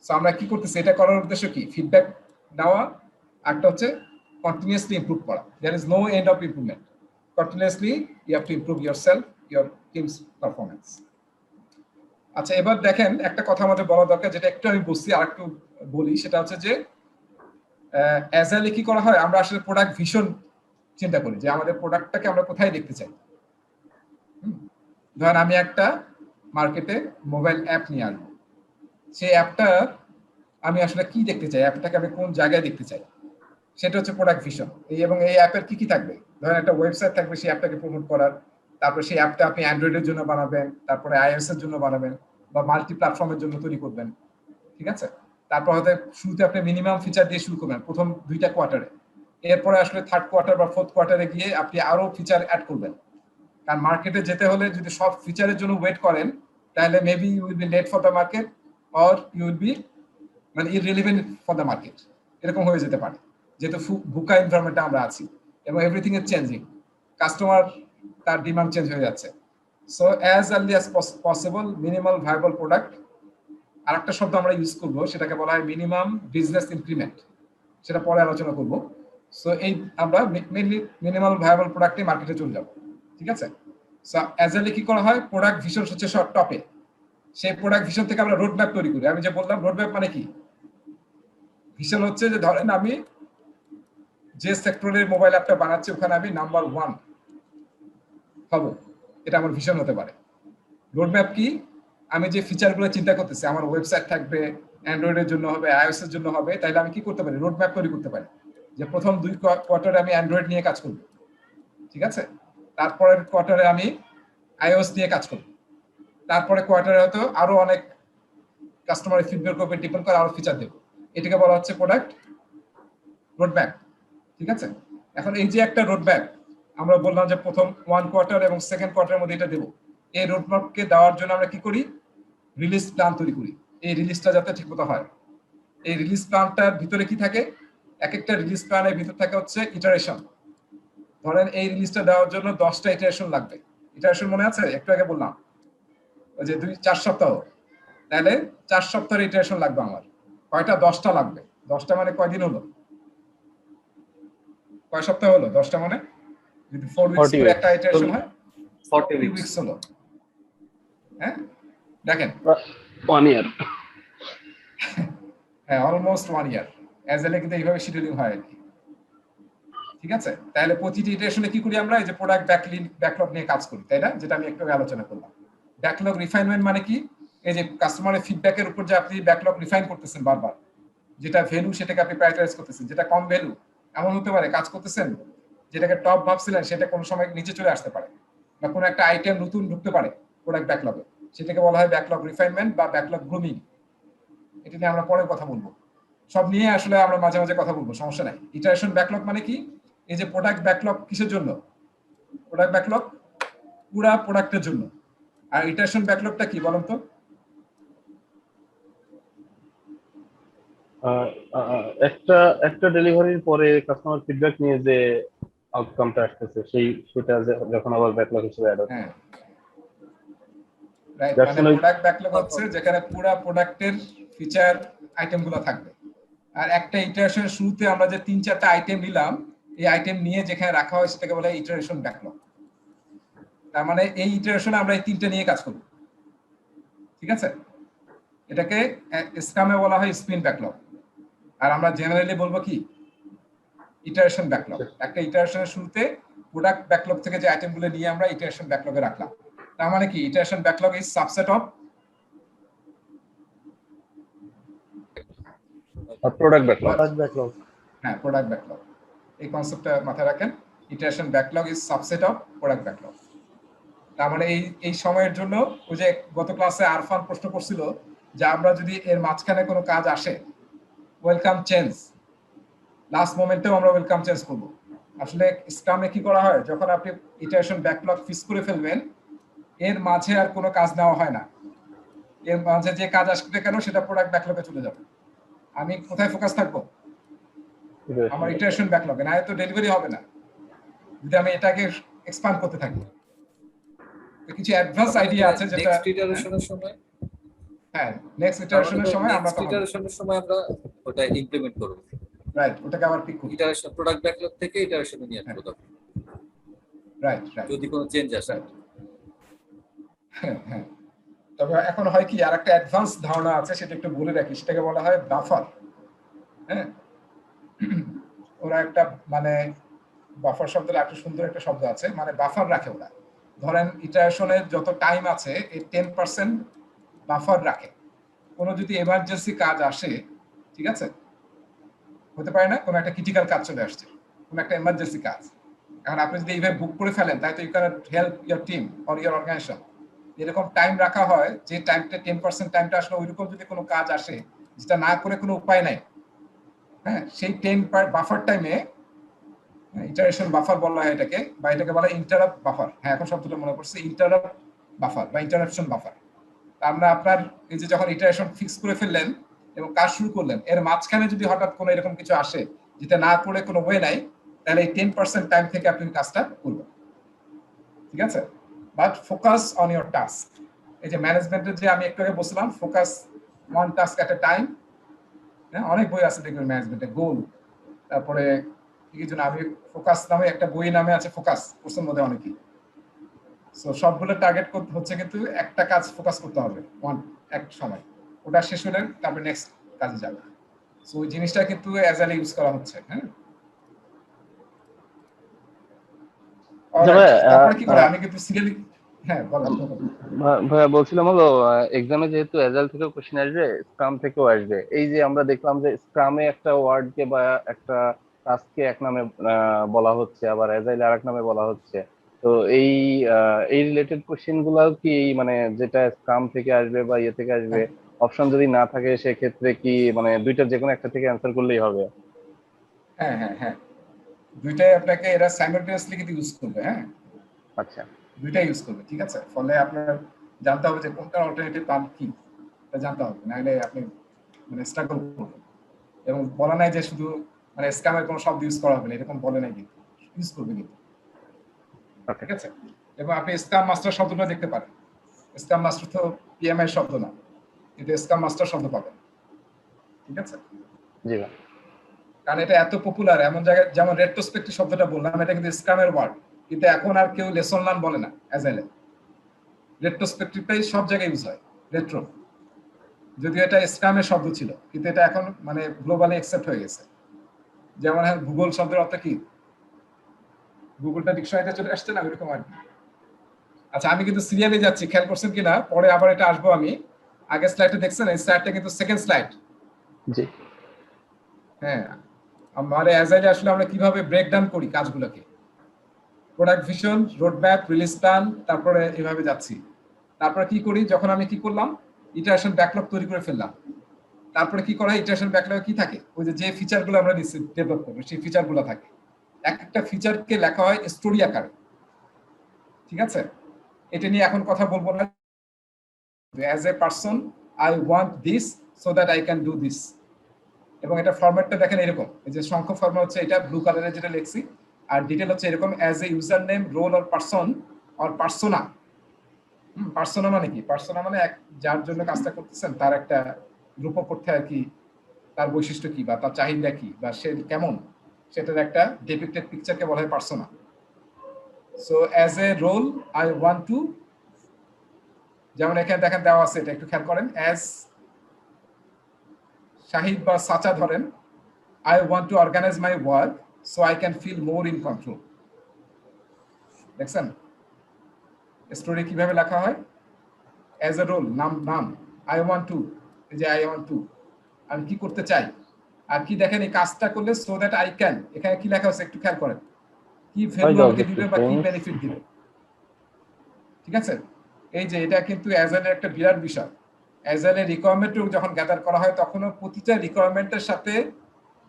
সো আমরা কি করতেছি, এটা করার উদ্দেশ্য কি? ফিডব্যাক দেওয়া, একটা হচ্ছে কন্টিনিউয়াসলি ইমপ্রুভ করা। There is no end of improvement. Continuously you have to improve yourself, your team's performance. আচ্ছা, এবার দেখেন একটা কথা আমাদের বলা দরকার, যেটা একটু আমি বলছি আর একটু বলি, সেটা হচ্ছে যে অ্যাজাইলে কি করা হয়, আমরা আসলে প্রোডাক্ট ভিশন চিন্তা করি যে আমাদের প্রোডাক্টটাকে আমরা কোথায় দেখতে চাই। ধরেন আমি একটা মার্কেটে মোবাইল অ্যাপ নিয়ে আসবো, সেই অ্যাপটা আমি আসলে কি দেখতে চাই, অ্যাপটাকে আমি কোন জায়গায় দেখতে চাই, সেটা হচ্ছে প্রোডাক্ট ভিশন। এবং এই অ্যাপের কি কি থাকবে, ধরেন একটা ওয়েবসাইট থাকবে সেই অ্যাপটাকে প্রমোট করার, তারপরে সেই অ্যাপটা আপনি অ্যান্ড্রয়েডের জন্য বানাবেন, তারপরে আইওএস এর জন্য বানাবেন বা মাল্টি প্ল্যাটফর্মের জন্য তৈরি করবেন, ঠিক আছে? তারপর হয়তো শুরুতে আপনি মিনিমাম ফিচার দিয়ে শুরু করবেন প্রথম 2টা কোয়ার্টারে, এরপরে আসলে 3rd কোয়ার্টার বা 4th কোয়ার্টারে গিয়ে আপনি আরো ফিচার অ্যাড করবেন। কারণ মার্কেটে যেতে হলে যদি সব ফিচারের জন্য ওয়েট করেন, তাহলে maybe you will be late for the market, or you will be মানে ইররিলেভেন্ট ফর দ্য মার্কেট, এরকম হয়ে যেতে পারে, যেহেতু বুকা এনভায়রনমেন্টে আমরা আছি এবং এভরিথিং ইজ চেঞ্জিং, কাস্টমার তার ডিমান্ড চেঞ্জ হয়ে যাচ্ছে। So as early as possible minimal viable product, আর একটা শব্দ আমরা ইউজ করবো, সেটাকে বলা হয় মিনিমাম বিজনেস ইনক্রিমেন্ট, সেটা পরে আলোচনা করবো। সো এই আমরা মেইনলি মিনিমাল ভায়াবল প্রোডাক্টে মার্কেটে চলে যাব, ঠিক আছে? সো অ্যাজাইলে কি করা হয়, প্রোডাক্ট ভিশন হচ্ছে শর্ট টপে, সেই প্রোডাক্ট ভিশন থেকে আমরা রোড ম্যাপ তৈরি করি। আমি যে বললাম রোড ম্যাপ মানে কি, ভিশন হচ্ছে যে ধরেন আমি যে সেক্টরের মোবাইল অ্যাপটা বানাচ্ছি ওখানে আমি নাম্বার 1 হব, এটা আমার ভিশন হতে পারে। রোড ম্যাপ কি, আমি যে ফিচারগুলো চিন্তা করতেছি, আমার ওয়েবসাইট থাকবে, অ্যান্ড্রয়েডের জন্য হবে, আইওএস এর জন্য হবে, তাইলে আমি কি করতে পারি, রোড ম্যাপ তৈরি করতে পারি যে প্রথম 2 কোয়ার্টারে আমি অ্যান্ড্রয়েড নিয়ে কাজ করব, ঠিক আছে? তারপরের কোয়ার্টারে আমি আইওএস নিয়ে কাজ করব, তারপরে কোয়ার্টারে হয়তো আরো অনেক কাস্টমারের ফিডব্যাক উপর ডিপেন্ড করে আরো ফিচার দেব। এটাকে বলা হচ্ছে প্রোডাক্ট রোডম্যাপ, ঠিক আছে? এখন এই যে একটা রোডম্যাপ আমরা বললাম যে প্রথম 1 কোয়ার্টার এবং 2nd কোয়ার্টারের মধ্যে এটা দেব, এই রোডম্যাপকে দেওয়ার জন্য আমরা কি করি, রিলিজ প্ল্যান তৈরি করি। এই রিলিজটা যাতে ঠিকমতো হয়, এই রিলিজ প্ল্যানটার ভিতরে কি থাকে, এক একটা রিলিজ প্ল্যানের ভিতর থাকে হচ্ছে ইটারেশন। ধরেন এই রিলিজটা দেওয়ার জন্য 10টা ইটারেশন লাগবে। ইটারেশন মনে আছে, একটু আগে বললাম ওই যে 4 সপ্তাহ, তাহলে 4 সপ্তাহের ইটারেশন লাগবে আমার। কয়টা, 10টা লাগবে। 10টা মানে কয়দিন হলো, কয় সপ্তাহ হলো? 10টা মানে যদি 4 উইকস করে একটা ইটারেশন হয় 40 উইকস হলো। হ্যাঁ দেখেন 1 ইয়ার, হ্যাঁ অলমোস্ট 1 ইয়ার। অ্যাজাইলে কিন্তু এইভাবে শিডিউলিং হয় আর কি, ঠিক আছে? তাহলে প্রতিটি ইটারেশনে কি করি আমরা, এই যে প্রোডাক্ট ব্যাকলগ নিয়ে কাজ করি, তাই না? যেটা আমি একটু আলোচনা করলাম। ব্যাকলগ রিফাইনমেন্ট মানে কি, এই যে কাস্টমারের ফিডব্যাকের উপর যে আপনি ব্যাকলগ রিফাইন করতেছেন বারবার, যেটা ভ্যালু সেটাকে আপনি প্রায়োরিটাইজ করতেছেন, যেটা কম ভ্যালু এমন হতে পারে কাজ করতেছেন যেটাকে টপ ভাবছিলেন সেটা কোনো সময় নিচে চলে আসতে পারে, বা কোনো একটা আইটেম নতুন ঢুকতে পারে প্রোডাক্ট ব্যাকলগে, সেটাকে বলা হয় ব্যাকলগ রিফাইনমেন্ট বা ব্যাকলগ গ্রুমিং। এটা নিয়ে আমরা পরে কথা বলবো, সব নিয়ে আসলে আমরা মাঝে মাঝে কথা বলবো, সমস্যা নাই। ইটারেশন ব্যাকলগ মানে কি, এই যে প্রোডাক্ট ব্যাকলগ কিসের জন্য, প্রোডাক্ট ব্যাকলগ পুরা প্রোডাক্টের জন্য। আর ইটারেশন ব্যাকলগটা কি বলুন তো? একটা ডেলিভারির পরে কাস্টমার ফিডব্যাক নিয়ে যে আউটকামটা আসতেছে সেটা যখন আবার ব্যাকলগ হিসেবে অ্যাড হবে। হ্যাঁ রাইট, মানে প্রোডাক্ট ব্যাকলগ হচ্ছে যেখানে পুরা প্রোডাক্টের ফিচার আইটেমগুলো থাকবে। আর একটা ইটারেশন শুরুতে আমরা যে 3-4টা আইটেম নিলাম, এই আইটেম নিয়ে যেখানে রাখা হয় সেটাকে বলা হয় ইটারেশন ব্যাকলগ। তার মানে এই ইটারেশনে আমরা এই 3টে নিয়ে কাজ করব, ঠিক আছে? এটাকে স্ক্রামে বলা হয় স্প্রিন্ট ব্যাকলগ, আর আমরা জেনারেলি বলবো কি, ইটারেশন ব্যাকলগ। একটা ইটারেশনের শুরুতে প্রোডাক্ট ব্যাকলগ থেকে যে আইটেমগুলো নিয়ে আমরা ইটারেশন ব্যাকলগে রাখলাম, তার মানে কি, iteration backlog is subset of product backlog. হ্যাঁ, প্রোডাক্ট ব্যাকলগ। এই কনসেপ্টটা মাথায় রাখেন, iteration backlog is subset of product backlog. তার মানে এই সময়ের জন্য ওই যে গত ক্লাসে আরফান প্রশ্ন করছিল যে আমরা যদি এর মাঝখানে কোনো কাজ আসে, ওয়েলকাম চেঞ্জ, লাস্ট মোমেন্টেও আমরা ওয়েলকাম চেঞ্জ করব। আসলে স্ক্রামে কি করা হয়, যখন আপনি ইটারেশন ব্যাকলগ ফিক্স করে ফেলবেন এর মাঝে আর কোনো কাজ নেওয়া হয় না। এর মাঝে যে কাজ আসবে কেন সেটা প্রোডাক্ট ব্যাকলগে চলে যাবে। আমি কোথায় ফোকাস থাকবো? আমার ইটারেশন ব্যাকলগে, না তো ডেলিভারি হবে না যদি আমি এটাকে এক্সপ্যান্ড করতে থাকি। তো কিছু অ্যাডভান্স আইডিয়া আছে যেটা নেক্সট ইটারেশনের সময়, হ্যাঁ নেক্সট ইটারেশনের সময় আমরা নেক্সট তখন ইটারেশনের সময় আমরা ওটা ইমপ্লিমেন্ট করব। রাইট, ওটাকে আবার পিক করি। ইটারেশন প্রোডাক্ট ব্যাকলগ থেকে ইটারেশনে নিয়ে আসবো তখন, রাইট রাইট, যদি কোনো চেঞ্জ আসে। হ্যাঁ হ্যাঁ। তবে এখন হয় কি, আর একটা অ্যাডভান্স ধারণা আছে, সেটা একটু বলে রাখি। সেটাকে বলা হয় বাফার। হ্যাঁ, ওরা একটা মানে বাফার শব্দটা একটা সুন্দর একটা শব্দ আছে, মানে বাফার রাখে ওরা। ধরেন ইটারেশনের যত টাইম আছে এর 10% বাফার রাখে। কোনো যদি এমার্জেন্সি কাজ আসে, ঠিক আছে, হতে পারে না কোনো একটা ক্রিটিক্যাল কাজ চলে আসছে, কোনো একটা এমার্জেন্সি কাজ, এখন আপনি যদি এইভাবে বুক করে ফেলেন তাই তো you can help your team or your organization. এরকম টাইম রাখা হয় যে টাইমটা 10% টাইমটা আসলে ওইরকম যদি কোনো কাজ আসে যেটা না করে কোনো উপায় নাই, হ্যাঁ, সেই 10 বাফার টাইমে ইটারেশন বাফার বলা হয় এটাকে, বা এটাকে বলা হয় ইন্টারাপ্ট বাফার। হ্যাঁ, এখন শব্দটা মনে পড়ছে, ইন্টারাপ্ট বাফার বা ইন্টারাপশন বাফার। আমরা আপনার এই যে যখন ইটারেশন ফিক্স করে ফেললেন এবং কাজ শুরু করলেন, এর মাঝখানে যদি হঠাৎ কোনো এরকম কিছু আসে যেটা না করে কোনো ওয়ে নাই, তাহলে এই 10% টাইম থেকে আপনি কাজটা করবেন, ঠিক আছে। But focus on your task. এই যে ম্যানেজমেন্টের যে আমি একটু আগে বলছিলাম, ফোকাস ওয়ান টাস্ক এট এ টাইম। হ্যাঁ, অনেক বই আছে দেখবেন ম্যানেজমেন্টে, গোল, তারপরে কিছু না, আমি ফোকাস নামে একটা বই নামে আছে, ফোকাস কোর্সের মধ্যে অনেকেই। সো সবগুলো টার্গেট করতে হচ্ছে কিন্তু একটা কাজ ফোকাস করতে হবে ওয়ান এক সময়, ওটা শেষ হলে তারপরে নেক্সট কাজে যাবে। সো ওই জিনিসটা কিন্তু অ্যাজাইলে ইউজ করা হচ্ছে। হ্যাঁ, তারপরে কি করে আমি কিন্তু সিরিয়ালি, হ্যাঁ বলেন। ভাইয়া বলছিলাম হলো এক্সামে যেহেতু অ্যাজাইল থেকেও কোশ্চেন আসবে, স্ক্রাম থেকেও আসবে। এই যে আমরা দেখলাম যে স্ক্রামে একটা ওয়ার্ডকে বা একটা টাস্ককে এক নামে বলা হচ্ছে, আবার অ্যাজাইলে আরেক নামে বলা হচ্ছে। তো এই রিলেটেড কোশ্চেন গুলাও কি মানে যেটা স্ক্রাম থেকে আসবে বা ইয়ে থেকে আসবে, অপশন যদি না থাকে সেক্ষেত্রে কি মানে দুইটার যে কোনো একটা থেকে অ্যান্সার করলেই হবে? হ্যাঁ হ্যাঁ হ্যাঁ, দুইটাই আপনাকে এরা সাইমালটেনিয়াসলি কিন্তু ইউজ করবে। হ্যাঁ, আচ্ছা, দুইটাই ইউজ করবে, ঠিক আছে। ফলে আপনার জানতে হবে যে কোনটা অল্টারনেটিভ পান কি, এটা জানতে হবে, নাহলে আপনি মানে স্ট্রাগল করবেন। এবং বলা নাই যে শুধু মানে স্ক্যামের কোনো শব্দ ইউজ করা হবে না, এরকম বলে নাই, কিন্তু ইউজ করবে কিন্তু, ঠিক আছে। এবং আপনি স্ক্যাম মাস্টার শব্দটা দেখতে পারেন। স্ক্যাম মাস্টার তো পিএমআই শব্দ না, কিন্তু স্ক্যাম মাস্টার শব্দ পাবেন, ঠিক আছে। জি ভাই, কারণ এটা এত পপুলার। এমন জায়গায় যেমন রেট্রোস্পেক্টিভ শব্দটা বললাম, এটা কিন্তু স্ক্যামের ওয়ার্ড, কিন্তু এখন আর কেউ লেসন লার্ন বলে না অ্যাজাইলে। রেট্রোস্পেক্টিভটাই সব জায়গায় ইউজ হয়, রেট্রো, যদিও এটা স্ক্যামের শব্দ ছিল, কিন্তু এটা এখন মানে গ্লোবালি অ্যাকসেপ্ট হয়ে গেছে। যেমন গুগল শব্দের অর্থ কি, গুগলটা ডিকশনারিতে চলে আসছে না, ওইরকম আর কি। আচ্ছা, আমি কিন্তু সিরিয়ালে যাচ্ছি, খেয়াল করছেন কিনা, পরে আবার এটা আসবো আমি। আগের স্লাইডটা দেখছেন, এই স্লাইডটা কিন্তু সেকেন্ড স্লাইড। জি, হ্যাঁ, আমার অ্যাজাইলে আসলে আমরা কিভাবে ব্রেকডাউন করি কাজগুলোকে, product vision, roadmap, release plan, তারপরে এভাবে যাচ্ছি। তারপরে কি করি, যখন আমি কি করলাম, ইটারেশন ব্যাকলগ তৈরি করে ফেললাম। তারপরে কি করা হয়, ইটারেশন ব্যাকলগে কি থাকে, ওই যে ফিচারগুলো আমরা ডেভেলপ করবো সেই ফিচারগুলো থাকে। এক একটা ফিচারকে লেখা হয় স্টোরি আকারে, ঠিক আছে। এটা নিয়ে এখন কথা বলবো না। As a person I want this so that I can do this. এবং এটা ফরম্যাটটা দেখেন এরকম, এই যে সংখ্যক ফরম্যাট হচ্ছে এটা ব্লু কালারে যেটা লিখছি, আর ডিটেল হচ্ছে এরকম, as a user name, role or person or persona. Persona মানে কি, পার্সোনা মানে যার জন্য কাজটা করতেছেন তার একটা রূপক করতে আর কি, তার বৈশিষ্ট্য কি বা তার চাহিদা কি বা সে কেমন, সেটার একটা ডেপিক্টেড পিকচারকে বলা হয় persona. So as a role I want to, যেমন এখানে দেখেন দেওয়া আছে, এটা একটু খেয়াল করেন, অ্যাজ শাহিদ বা সাচা ধরেন, I want to organize my work so I can feel more in control. দেখছেন স্টোরি কিভাবে লেখা হয়, অ্যাজ এ রোল, নাম I want to, এই যে I want to, আমি কি করতে চাই। আর কি দেখেন, এই কাজটা করলে so that I can, এখানে কি লেখা আছে একটু খেয়াল করেন, কি ভ্যালু আমাকে দিবে বা কি বেনিফিট দিবে, ঠিক আছে। এই যে এটা কিন্তু অ্যাজাইলের একটা বিরাট বিষয়। অ্যাজাইলের রিকোয়ারমেন্ট যখন গ্যাদার করা হয়, তখনও প্রতিটা রিকোয়ারমেন্টের সাথে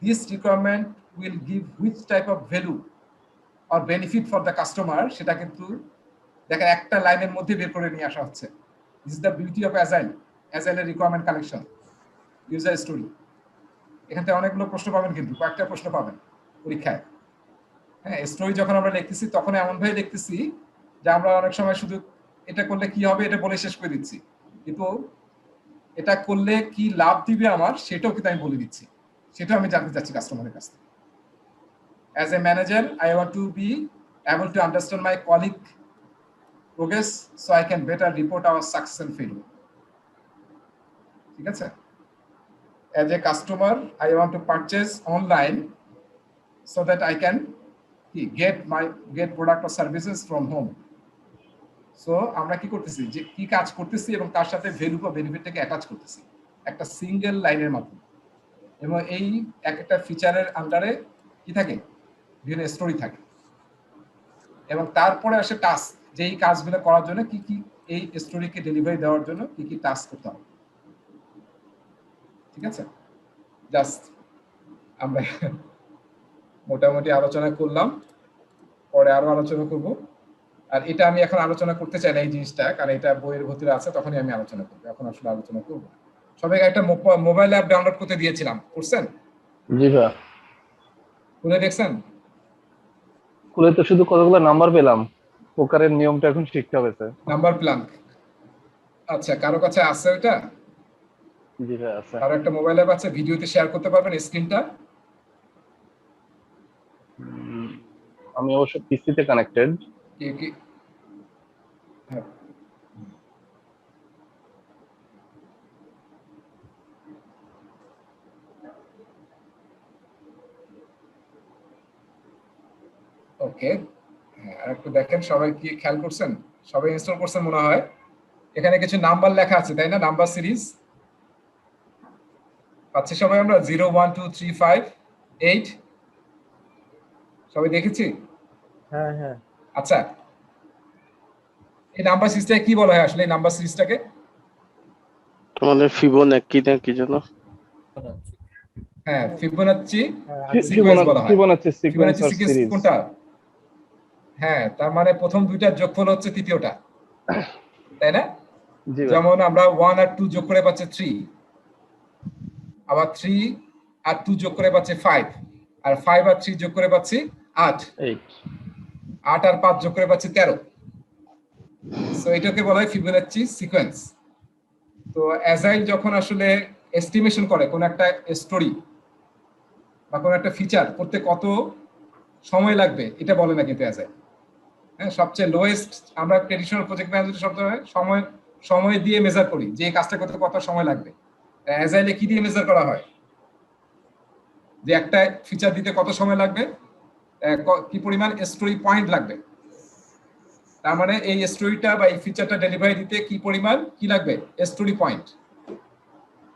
this requirement will give which type of value or benefit for the customer, সেটা কিন্তু দেখেন একটা লাইনের মধ্যে বের করে নিয়ে আসা হচ্ছে। This is the beauty of অ্যাজাইলের রিকোয়ারমেন্ট কালেকশন, ইউজার স্টোরি। এখান থেকে অনেকগুলো প্রশ্ন পাবেন, কিন্তু কয়েকটা প্রশ্ন পাবেন পরীক্ষায়। হ্যাঁ, স্টোরি যখন আমরা লিখতেছি তখন এমন ভাবে লিখতেছি যে আমরা অনেক সময় শুধু এটা করলে কি হবে এটা বলে শেষ করে দিচ্ছি, কিন্তু এটা করলে কি লাভ দিবে আমার সেটাও কিন্তু আমি বলে দিচ্ছি, সেটাও আমি জানতে চাচ্ছি কাস্টমারের কাছ থেকে। As a manager, I want to be able to understand my colleague progress so I can better report our success and failure. ঠিক আছে? As a customer, I want to purchase online so that I can get product or services from home. So আমরা কি করতেছি, যে কি কাজ করতেছি এবং তার সাথে ভ্যালু বা বেনিফিটটাকে অ্যাটাচ করতেছি একটা সিঙ্গেল লাইনের মাধ্যমে। এবং এই একটা ফিচারের আন্ডারে কি থাকে, বিভিন্ন স্টোরি থাকে, এবং তারপরে আসে টাস্ক, যে এই কাজগুলো করার জন্য কি কি এই স্টোরিকে ডেলিভারি দেওয়ার জন্য কি কি টাস্ক করতে হবে। ঠিক আছে, জাস্ট আমরা মোটামুটি আলোচনা করলাম, পরে আরো আলোচনা করব। আর এটা আমি এখন আলোচনা করতে চাই না এই জিনিসটা, কারণ এটা বইয়ের ভিতরে আছে, তখনই আমি আলোচনা করবো, এখন আসলে আলোচনা করবো। সবাইকে একটা মোবাইল অ্যাপ ডাউনলোড করতে দিয়েছিলাম, করছেন? জি ভাই, খুলে দেখছেন? খুলে তো শুধু কতগুলো নাম্বার পেলাম, পোকারের নিয়মটা এখন শিখতে হবে স্যার। নাম্বার প্ল্যান, আচ্ছা কারো কাছে আছে ওইটা? জি ভাই আছে। আর একটা মোবাইল অ্যাপ আছে, ভিডিওতে শেয়ার করতে পারবেন স্ক্রিনটা? আমি অবশ্য পিসিতে কানেক্টেড। কি কি হ্যাঁ, ওকে। হ্যাঁ, আর একটু দেখেন সবাই কি খেয়াল করছেন, সবাই ইনস্টল করছেন মনে হয়। এখানে কিছু নাম্বার লেখা আছে, তাই না? নাম্বার সিরিজ পাচ্ছি সবাই আমরা, 0 1 2 3 5 8 সবাই দেখেছি? হ্যাঁ হ্যাঁ। আচ্ছা, এই নাম্বার সিরিজটাকে কি বলা হয় আসলে? এই নাম্বার সিরিজটাকে তোমাদের ফিবোনাক্কি না কি যেন? হ্যাঁ, ফিবোনাচ্চি সিকোয়েন্স বলা হয়। ফিবোনাচ্চি সিকোয়েন্স ফিবোনাচ্চি সিরিজ কোনটা? হ্যাঁ, তার মানে প্রথম দুইটার যোগফল হচ্ছে তৃতীয়টা, তাই না? জি ভাই। যেমন আমরা 1 আর 2 যোগ করে পাচ্ছি 3, আবার 3 আর 2 যোগ করে পাচ্ছি 5, আর 5 আর 3 যোগ করে পাচ্ছি 8, 8 আর 5 যোগ করে পাচ্ছি 13। সো এটাকে বলা হয় ফিবোনাচ্চি সিকোয়েন্স। তো অ্যাজাইল যখন আসলে এস্টিমেশন করে কোন একটা স্টোরি বা কোন একটা ফিচার করতে কত সময় লাগবে এটা বলে না কিন্তু অ্যাজাইল। হ্যাঁ, সবচেয়ে লোয়েস্ট আমরা ট্রেডিশনাল প্রজেক্ট ম্যানেজার সবসময় সময় দিয়ে মেজার করি যে এই কাজটা করতে কত সময় লাগবে। অ্যাজাইলে কি দিয়ে মেজার করা হয়, যে একটা ফিচার দিতে কত সময় লাগবে, কি পরিমাণ স্টোরি পয়েন্ট লাগবে। তার মানে এই স্টোরিটা বা এই ফিচারটা ডেলিভারি দিতে কি পরিমাণ কি লাগবে, স্টোরি পয়েন্ট।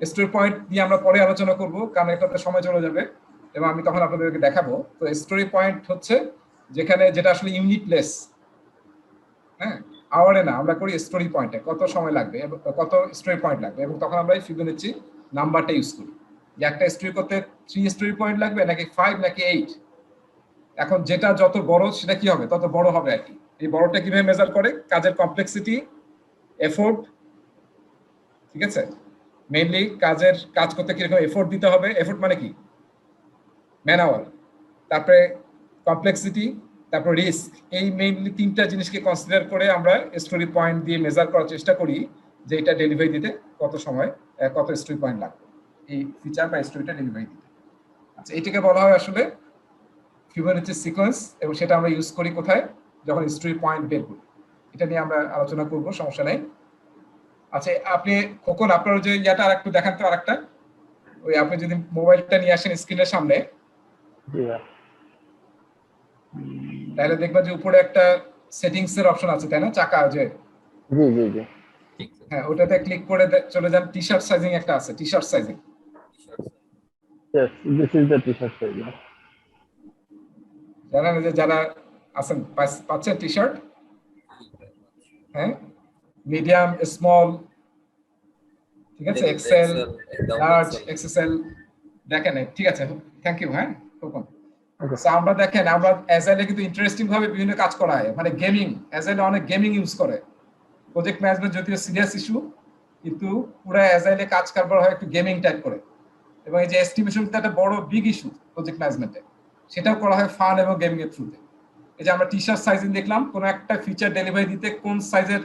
স্টোরি পয়েন্ট নিয়ে আমরা পরে আলোচনা করব, কারণ এটাতে সময় চলে যাবে এবং আমি তখন আপনাদেরকে দেখাবো। তো স্টোরি পয়েন্ট হচ্ছে যেখানে যেটা আসলে ইউনিটলেস, হ্যাঁ, আওয়ারে না, আমরা করি স্টোরি পয়েন্টে কত সময় লাগবে, কত স্টোরি পয়েন্ট লাগবে, এবং তখন আমরা এই ফিবোনাচ্চি নাম্বারটা ইউজ করি যে একটা স্টোরি করতে 3 স্টোরি পয়েন্ট লাগবে নাকি 5 নাকি 8। এখন যেটা যত বড় সেটা কি হবে, তত বড় হবে আর কি। এই বড়টা কিভাবে মেজার করে, কাজের কমপ্লেক্সিটি, এফোর্ট, ঠিক আছে, মেইনলি কাজ করতে কিরকম এফোর্ট দিতে হবে, এফোর্ট মানে কি, ম্যান আওয়ার, তারপরে কমপ্লেক্সিটি, তারপর রিস্ক। এই মেইনলি তিনটা জিনিসকে কনসিডার করে আমরা স্টোরি পয়েন্ট দিয়ে মেজার করার চেষ্টা করি যে এটা ডেলিভারি দিতে কত সময়, কত স্টোরি পয়েন্ট লাগবে এই ফিচার বা স্টোরিটা ডেলিভারি দিতে। আচ্ছা, এটাকে বলা হয় আসলে ফিবোনাচ্চি সিকোয়েন্স, এবং সেটা আমরা ইউজ করি কোথায়, যখন স্টোরি পয়েন্ট বের করি। এটা নিয়ে আমরা আলোচনা করব, সমস্যা নেই। আচ্ছা, আপনি খোকন আপনার যে ইয়াটা আর একটু দেখান তো, আরেকটা, ওই আপনি যদি মোবাইলটা নিয়ে আসেন স্ক্রিনের সামনে, তাহলে দেখবেন যে উপরে একটা সেটিংস এর অপশন আছে, তাই না, চাকা যে, জি জি জি, হ্যাঁ, ওটাতে ক্লিক করে চলে যান, টি শার্ট সাইজিং একটা আছে, T shirt sizing. yes this is the t-shirt size. জানেন যে যারা আছেন পাচ্ছেন টি শার্ট, হ্যাঁ, মিডিয়াম, স্মল, ঠিক আছে, এক্সেল, লার্জ, এক্সএসএল, দেখেন। ঠিক আছে, থ্যাংক ইউ। হ্যাঁ, খোকন, So আমরা দেখেন আমরা অ্যাজাইলে কিন্তু ইন্টারেস্টিং ভাবে বিভিন্ন কাজ করা হয়, মানে গেমিং, অ্যাজাইলে অনেক গেমিং ইউজ করে। প্রজেক্ট ম্যানেজমেন্ট যদিও সিরিয়াস ইস্যু, কিন্তু পুরো অ্যাজাইলে কাজ কারবার হয় একটু গেমিং টাইপ করে। এবং এই যে এস্টিমেশন একটা বড় বিগ ইস্যু প্রজেক্ট ম্যানেজমেন্টে, সেটাও করা হয় ফান এবং গেমিং এর থ্রুতে। এই যে আমরা টি শার্ট সাইজিং দেখলাম, কোন একটা ফিচার ডেলিভারি দিতে কোন সাইজের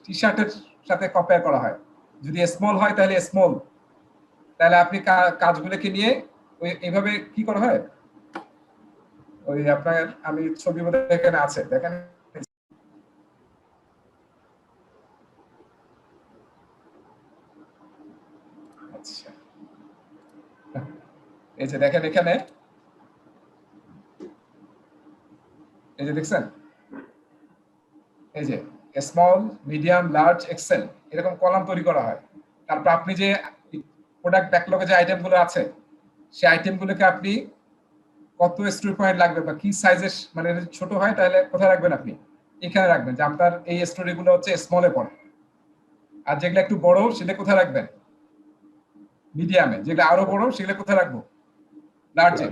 টি শার্টের সাথে কম্পেয়ার করা হয়। যদি স্মল হয় তাহলে স্মল, তাহলে আপনি কাজগুলোকে নিয়ে ওই এইভাবে কি করা হয়। ওই আপনার আমি ছবি মধ্যে এখানে আছে দেখেন, আচ্ছা এই যে দেখেন এখানে, এই যে দেখছেন, এই যে স্মল, মিডিয়াম, লার্জ, এক্সেল এরকম কলাম তৈরি করা হয়। তারপর আপনি যে প্রোডাক্ট ব্যাকলগে যে আইটেমগুলো আছে, সেই আইটেমগুলোকে আপনি কত স্টোরি পয়েন্ট লাগবে বা কি সাইজের, মানে যদি ছোট হয় তাহলে কোথায় রাখবেন, আপনি এখানে রাখবেন যে আপনার এই স্টোরিগুলো হচ্ছে স্মলে পড়ে। আর যেগুলো একটু বড় সেটা কোথায় রাখবেন, মিডিয়ামে। যেগুলো আরো বড় সেগুলো কোথায় রাখবো, লার্জে।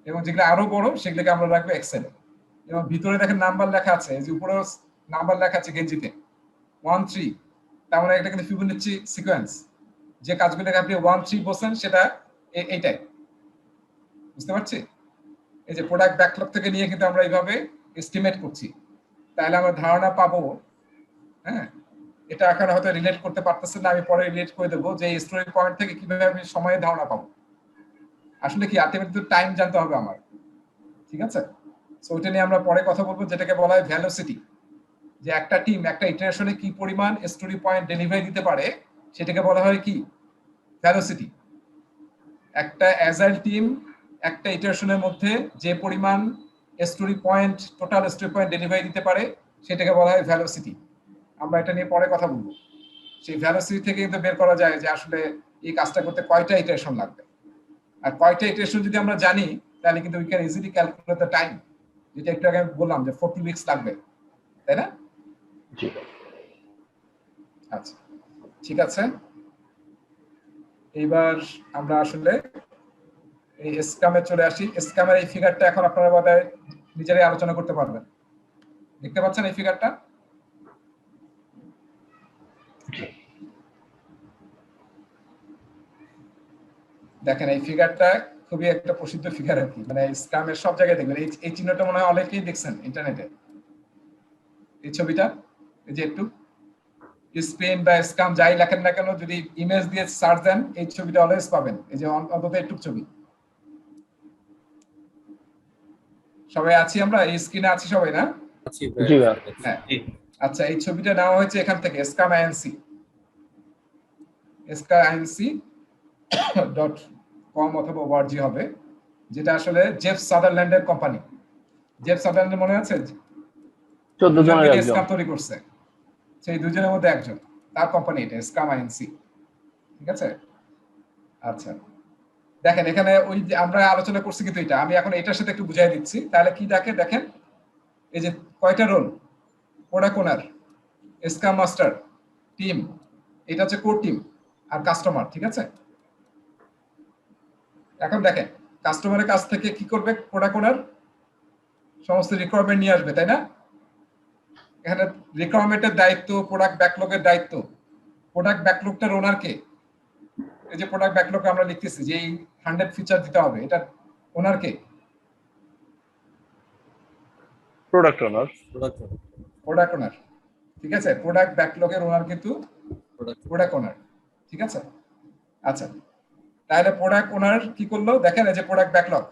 এবং যেগুলো আরো বড় সেগুলোকে আমরা রাখবো এক্সেলে। এবং ভিতরে দেখেন নাম্বার লেখা আছে, এই যে উপরে নাম্বার লেখা আছে গেঞ্জিতে 1 3, তার মানে এটা কিন্তু ফিবোনাচি সিকোয়েন্স। যে কাজগুলোকে আপনি 1 3 বলছেন সেটা এইটাই, বুঝতে পারছি। এই যে প্রোডাক্ট ব্যাকলগ থেকে নিয়ে কিন্তু আমরা এইভাবে এস্টিমেট করছি, তাহলে আমরা ধারণা পাবো। হ্যাঁ, এটা এখন হয়তো রিলেট করতে পারতেছেন না, আমি পরে রিলেট করে দেবো যে স্টোরি পয়েন্ট থেকে কিভাবে আমি সময়ের ধারণা পাবো। আসলে কি আলটিমেটলি টাইম জানতে হবে আমার, ঠিক আছে। সো ওইটা নিয়ে আমরা পরে কথা বলবো, যেটাকে বলা হয় ভ্যালোসিটি। যে একটা টিম একটা ইটারেশনে কি পরিমাণ স্টোরি পয়েন্ট ডেলিভারি দিতে পারে, সেটাকে বলা হয় কি, ভ্যালোসিটি। একটা অ্যাজাইল টিম একটা ইটারেশনের মধ্যে যে পরিমাণ story point, total story point delivery দিতে পারে, সেটাকে বলা হয় ভ্যালোসিটি। আমরা এটা নিয়ে পরে কথা বলবো। সেই ভ্যালোসিটি থেকে কিন্তু বের করা যায় যে আসলে এই কাজটা করতে কয়টা ইটারেশন লাগবে। আর কয়টা ইটারেশন যদি আমরা জানি, তাহলে কিন্তু we can easily calculate the time, যেটা একটু আগে আমি বললাম যে 40 উইকস লাগবে, তাই না? জি। আচ্ছা, ঠিক আছে। এইবার আমরা আসলে এই স্ক্রামে চলে আসি। স্ক্রামের এই ফিগারটা এখন আপনারা বোধহয় নিজেরাই আলোচনা করতে পারবেন। দেখতে পাচ্ছেন এই ফিগারটা? দেখেন এই ফিগারটা খুবই একটা প্রসিদ্ধ ফিগার আর কি, মানে স্ক্রামের সব জায়গায় দেখবেন। এই চিহ্নটা মনে হয় অনেকেই দেখছেন ইন্টারনেটে, এই ছবিটা। এই যে একটু স্পেন বা স্ক্রাম যাই লেখেন না কেন, যদি ইমেজ দিয়ে সার্চ দেন এই ছবিটা অলওয়েজ পাবেন। এই যে অন্তত একটু ছবি, সবাই আছি আমরা এই স্ক্রিনে আছি সবাই, না? হ্যাঁ, আচ্ছা এই ছবিটা নেওয়া হয়েছে এখান থেকে স্ক্রাম আইএনসি, scrum.com অথবা ওয়ার্জি হবে, যেটা আসলে জেফ সাদারল্যান্ডের কোম্পানি। জেফ সাদারল্যান্ড মনে আছে, 14 জনের একজন স্ক্রাম তৈরি করছে, সেই দুজনের মধ্যে একজন, তার কোম্পানি এটা স্ক্রাম আইএনসি, ঠিক আছে। আচ্ছা দেখেন এখানে ওই যে আমরা আলোচনা করছি, কিন্তু এটা আমি এখন এটার সাথে একটু বুঝাই দিচ্ছি, তাহলে কি দেখে দেখেন। এই যে কয়টা রোল, প্রোডাক্ট ওনার, স্ক্রাম মাস্টার, টিম, এটা হচ্ছে কোর টিম, আর কাস্টমার, ঠিক আছে। এখন দেখেন কাস্টমারের কাছ থেকে কি করবে, প্রোডাক্ট ওনার সমস্ত রিকোয়ারমেন্ট নিয়ে আসবে, তাই না? এখানে রিকোয়ারমেন্টের দায়িত্ব, প্রোডাক্ট ব্যাকলগের দায়িত্ব। প্রোডাক্ট ব্যাকলগটার ওনার কে? এই যে প্রোডাক্ট ব্যাকলগ আমরা লিখতেছি যে এই 100 ফিচার দিতে হবে, এটা ওনার কে? প্রোডাক্ট ওনার। প্রোডাক্ট ওনার, ঠিক আছে। প্রোডাক্ট ব্যাকলগের ওনার কিন্তু প্রোডাক্ট ওনার, ঠিক আছে। আচ্ছা তাহলে প্রোডাক্ট ওনার কি করলো, দেখেন এই যে প্রোডাক্ট ব্যাকলগ,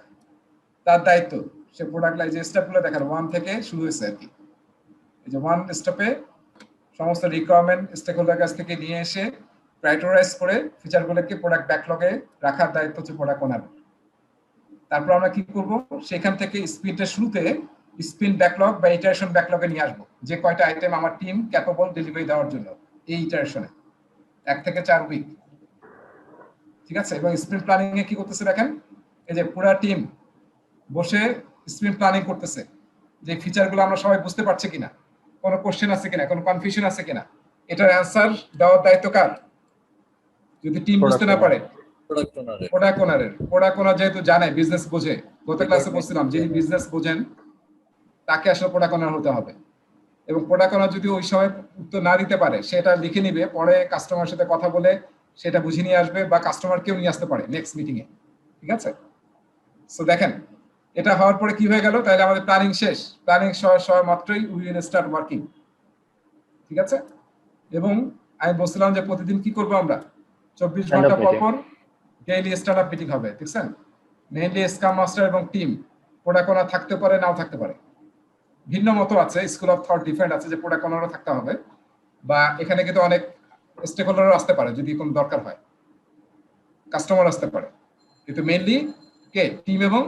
তার দায়িত্ব সে প্রোডাক্ট লাইন যে স্টেপগুলো দেখেন 1 থেকে শুরু হয়েছে আর কি। এই যে 1 স্টেপে সমস্ত রিকোয়ারমেন্ট স্টেকহোল্ডার কাছ থেকে নিয়ে এসে প্রায়োরিটাইজ করে ফিচারগুলোকে প্রোডাক্ট ব্যাকলগে রাখার দায়িত্ব হচ্ছে প্রোডাক্ট ওনার। তারপর আমরা কি করব, সেখান থেকে স্প্রিন্টের শুরুতে স্প্রিন্ট ব্যাকলগ বা ইটারেশন ব্যাকলগে নিয়ে আসবো, যে কয়টা আইটেম আমার টিম ক্যাপেবল ডেলিভারি দেওয়ার জন্য এই ইটারেশনে 1 থেকে 4 উইক, ঠিক আছে। এবং স্প্রিন্ট প্ল্যানিং এ কি করতেছে দেখেন, এই যে পুরো টিম বসে স্প্রিন্ট প্ল্যানিং করতেছে, যে ফিচারগুলো আমরা সবাই বুঝতে পারছি কিনা, কোনো কোশ্চেন আছে কিনা, কোনো কনফিউশন আছে কিনা, এটার অ্যান্সার দেওয়ার দায়িত্ব কার? যদি টিম বুঝতে না পারে প্রোডাক্ট ওনার যেহেতু জানে, বিজনেস বোঝে, গত ক্লাসে বলছিলাম যিনি বিজনেস বোঝেন তাকে আসলে প্রোডাক্ট ওনার হতে হবে। এবং প্রোডাক্ট ওনার যদি ওই সময় উত্তর না দিতে পারে, সেটা লিখে নিবে, পরে কাস্টমারের সাথে কথা বলে সেটা বুঝিয়ে নিয়ে আসবে, বা কাস্টমার কেউ নিয়ে আসতে পারে নেক্সট মিটিং এ। ঠিক আছে? সো দেখেন এটা হওয়ার পরে কি হয়ে গেল, তাহলে আমাদের প্ল্যানিং শেষ। প্ল্যানিং সহ মাত্রই উই উইল স্টার্ট ওয়ার্কিং। ঠিক আছে? এবং আমি বলছিলাম যে প্রতিদিন কি করবো আমরা, 24 ঘন্টা পর পর ডেইলি স্টার্ট আপ মিটিং হবে। দেখছেন, মেইনলি স্ক্রাম মাস্টার এবং টিম, প্রোডাক্ট ওনার থাকতে পারে, নাও থাকতে পারে, ভিন্ন মতো আছে, স্কুল অফ থট ডিফারেন্ট আছে যে প্রোডাক্ট ওনারও থাকতে হবে, বা এখানে কিন্তু অনেক স্টেক হোল্ডারও আসতে পারে যদি কোনো দরকার হয়, কাস্টমার আসতে পারে, কিন্তু মেইনলি কে, টিম এবং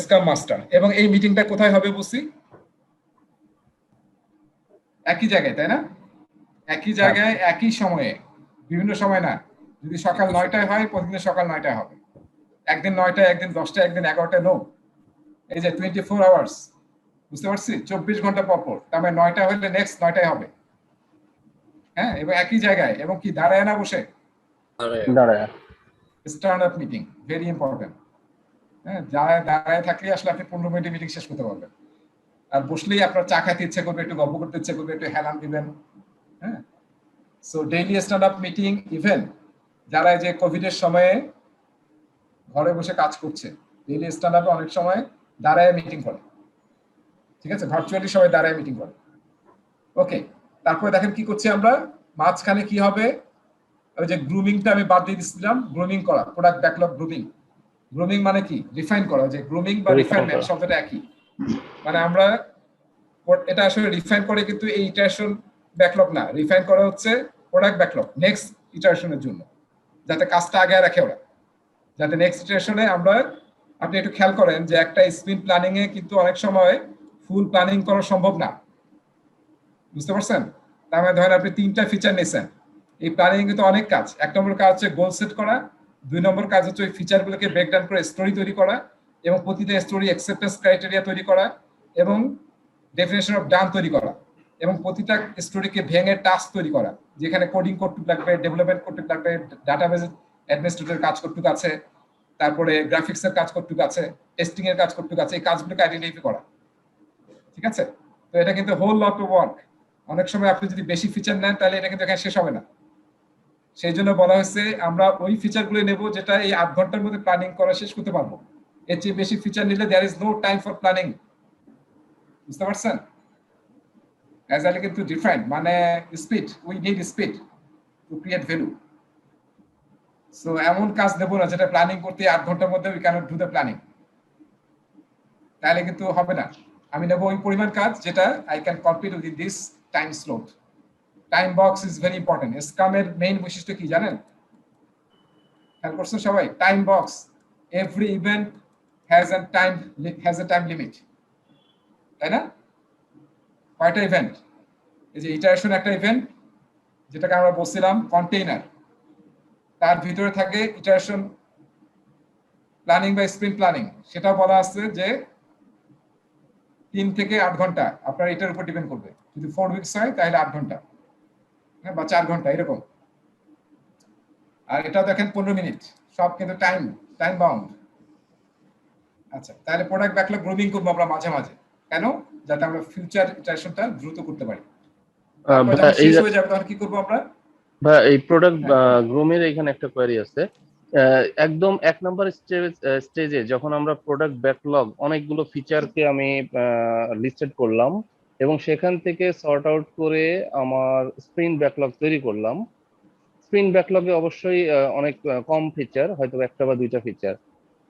স্ক্রাম মাস্টার। এবং এই মিটিংটা কোথায় হবে বুঝছি? একই জায়গায়, তাই না? একই জায়গায় একই সময়ে, বিভিন্ন সময় না। যদি সকাল 9টায় হয়, প্রতিদিন সকাল 9টায় হবে, একদিন 9টায়, একদিন 10টায়, একদিন 11টায়। নো, এই যে 24 আওয়ার্স, বুঝতে পারছি, 24 ঘন্টা পর পর, তার মানে 9টা হলে নেক্সট 9টায় হবে। হ্যাঁ, এবং একই জায়গায়, এবং কি দাঁড়ায় না বসে, stand up meeting, very important. হ্যাঁ, দাঁড়ায় থাকলে আসলে আপনি 15 মিনিটে মিটিং শেষ করতে পারবেন, আর বসলেই আপনার চা খাইতে ইচ্ছে করবে, একটু গল্প করতে ইচ্ছে করবে, একটু হেলান দিবেন। হ্যাঁ, so daily stand up meeting. Even যারা যে কোভিড এর সময়ে ঘরে বসে কাজ করছে, ডেইলি স্ট্যান্ড আপে অনেক সময় দাঁড়ায় মিটিং করে। ঠিক আছে, ভার্চুয়ালি সবাই দাঁড়ায় মিটিং করে। ওকে, তারপরে দেখেন কি করছি আমরা, মাঝখানে কি হবে, ওই যে গ্রুমিংটা আমি বাদ দিয়ে দিচ্ছিলাম, গ্রুমিং করা, প্রোডাক্ট ব্যাকলগ গ্রুমিং। গ্রুমিং মানে কি, রিফাইন করা। যে গ্রুমিং বা রিফাইনমেন্ট শব্দটা একই, মানে আমরা এটা আসলে রিফাইন করে, কিন্তু এই ইটারেশন ব্যাকলগ না, রিফাইন করা হচ্ছে প্রোডাক্ট ব্যাকলগ নেক্সট ইটারেশনের জন্য, যাতে কাজটা আগে রাখে ওরা, যাতে নেক্সট ইটারেশনে আমরা, আপনি একটু খেয়াল করেন যে একটা স্প্রিন্ট প্ল্যানিং এ কিন্তু অনেক সময় ফুল প্ল্যানিং করা সম্ভব না, বুঝতে পারছেন? তার মানে ধরেন আপনি 3টা ফিচার নিয়েছেন, এই প্ল্যানিং কিন্তু অনেক কাজ। 1 নম্বর কাজ হচ্ছে গোল সেট করা, 2 নম্বর কাজ হচ্ছে ওই ফিচারগুলোকে ব্রেকডাউন করে স্টোরি তৈরি করা, এবং প্রতিটা স্টোরি অ্যাকসেপ্টেন্স ক্রাইটেরিয়া তৈরি করা, এবং ডেফিনেশন অফ ডান তৈরি করা, এবং প্রতিটা স্টোরিকে ভেঙে টাস্ক তৈরি করা, যেখানে কোডিং করতে লাগবে, ডেভেলপমেন্ট করতে লাগবে, ডাটাবেস অ্যাডমিনিস্ট্রেটর কাজ করতে আছে, তারপরে গ্রাফিক্স এর কাজ করতে আছে, টেস্টিং এর কাজ করতে আছে, এই কাজগুলোকে আইডেন্টিফাই করা। ঠিক আছে? তো এটা কিন্তু হোল লট অফ ওয়ার্ক। অনেক সময় আপনি যদি বেশি ফিচার নেন, তাহলে এটা কিন্তু এখানে শেষ হবে না। সেই জন্য বলা হয়েছে আমরা ওই ফিচারগুলো নেব যেটা এই 8 ঘন্টার মধ্যে প্ল্যানিং করা শেষ করতে পারবো। এর চেয়ে বেশি ফিচার নিলে there is no time for planning. বুঝতে পারছেন? অ্যাজাইল কিন্তু ডিফারেন্ট, মানে speed, we need speed to create value. So এমন কাজ দেবো না যেটা প্ল্যানিং করতে 8 ঘন্টার মধ্যে we cannot do the planning, তাহলে কিন্তু হবে না। আমি নেব ওই পরিমাণ কাজ যেটা I can complete with this time slot. Time box is very important. স্ক্রামের মেইন বৈশিষ্ট্য কি জানেন? খেয়াল করছেন সবাই? Time box, every event has a time limit, তাই না? কয়টা ইভেন্ট? এই যে ইটারেশন একটা ইভেন্ট, যেটাকে আমরা বলছিলাম কন্টেইনার, তার ভিতরে থাকে ইটারেশন প্ল্যানিং বা স্প্রিন্ট প্ল্যানিং, সেটা বলা আছে যে 3 থেকে 8 ঘন্টা, আপনার এটার উপর ডিপেন্ড করবে। যদি 4 উইকস হয় তাহলে 8 ঘন্টা, হ্যাঁ, বা 4 ঘন্টা এরকম। আর এটা দেখেন 15 মিনিট, সব কিন্তু টাইম বাউন্ড। আচ্ছা, তাহলে প্রোডাক্ট ব্যাকলগ গ্রুমিং করবো আমরা মাঝে মাঝে, কেন? যাতে আমরা ফিউচার ইটারেশনটা দ্রুত করতে পারি। তারপর যখন শেষ হয়ে যাবে তখন কি করবো আমরা? এই প্রোডাক্ট গ্রুমের এখানে একটা কোয়েরি আছে। একদম 1 নম্বর স্টেজে যখন আমরা প্রোডাক্ট ব্যাকলগ অনেকগুলো ফিচারকে আমি লিস্টেড করলাম, এবং সেখান থেকে সর্ট আউট করে আমার স্প্রিন্ট ব্যাকলগ তৈরি করলাম। স্প্রিন্ট ব্যাকলগে অবশ্যই অনেক কম ফিচার, হয়তো 1টা বা 2টা ফিচার,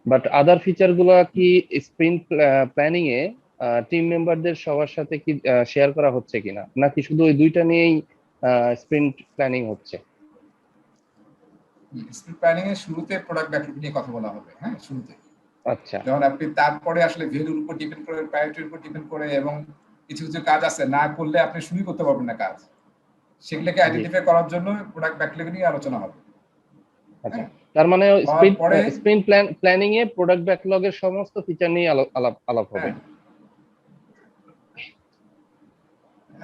বাট আদার ফিচার গুলা কি স্প্রিন্ট প্ল্যানিং এ টিম মেম্বারদের সবার সাথে কি শেয়ার করা হচ্ছে কিনা, নাকি শুধু ওই 2টা নিয়েই স্প্রিন্ট প্ল্যানিং হচ্ছে? স্প্রিন্ট প্ল্যানিং এর শুরুতে প্রোডাক্ট ব্যাকলগ নিয়ে কথা বলা হবে, হ্যাঁ, শুরুতে। আচ্ছা, যখন আপনি তারপরে আসলে ভ্যালুর উপর ডিপেন্ড করে, প্রায়োরিটির উপর ডিপেন্ড করে, এবং কিছু কিছু কাজ আছে না করলে আপনি শুরু করতে পারবেন না কাজ, সেগুলোকে আইডেন্টিফাই করার জন্য প্রোডাক্ট ব্যাকলগ নিয়ে আলোচনা হবে। আচ্ছা, তার মানে স্প্রিন্ট প্ল্যানিং এ প্রোডাক্ট ব্যাকলগের সমস্ত ফিচার নিয়ে আলাপ হবে।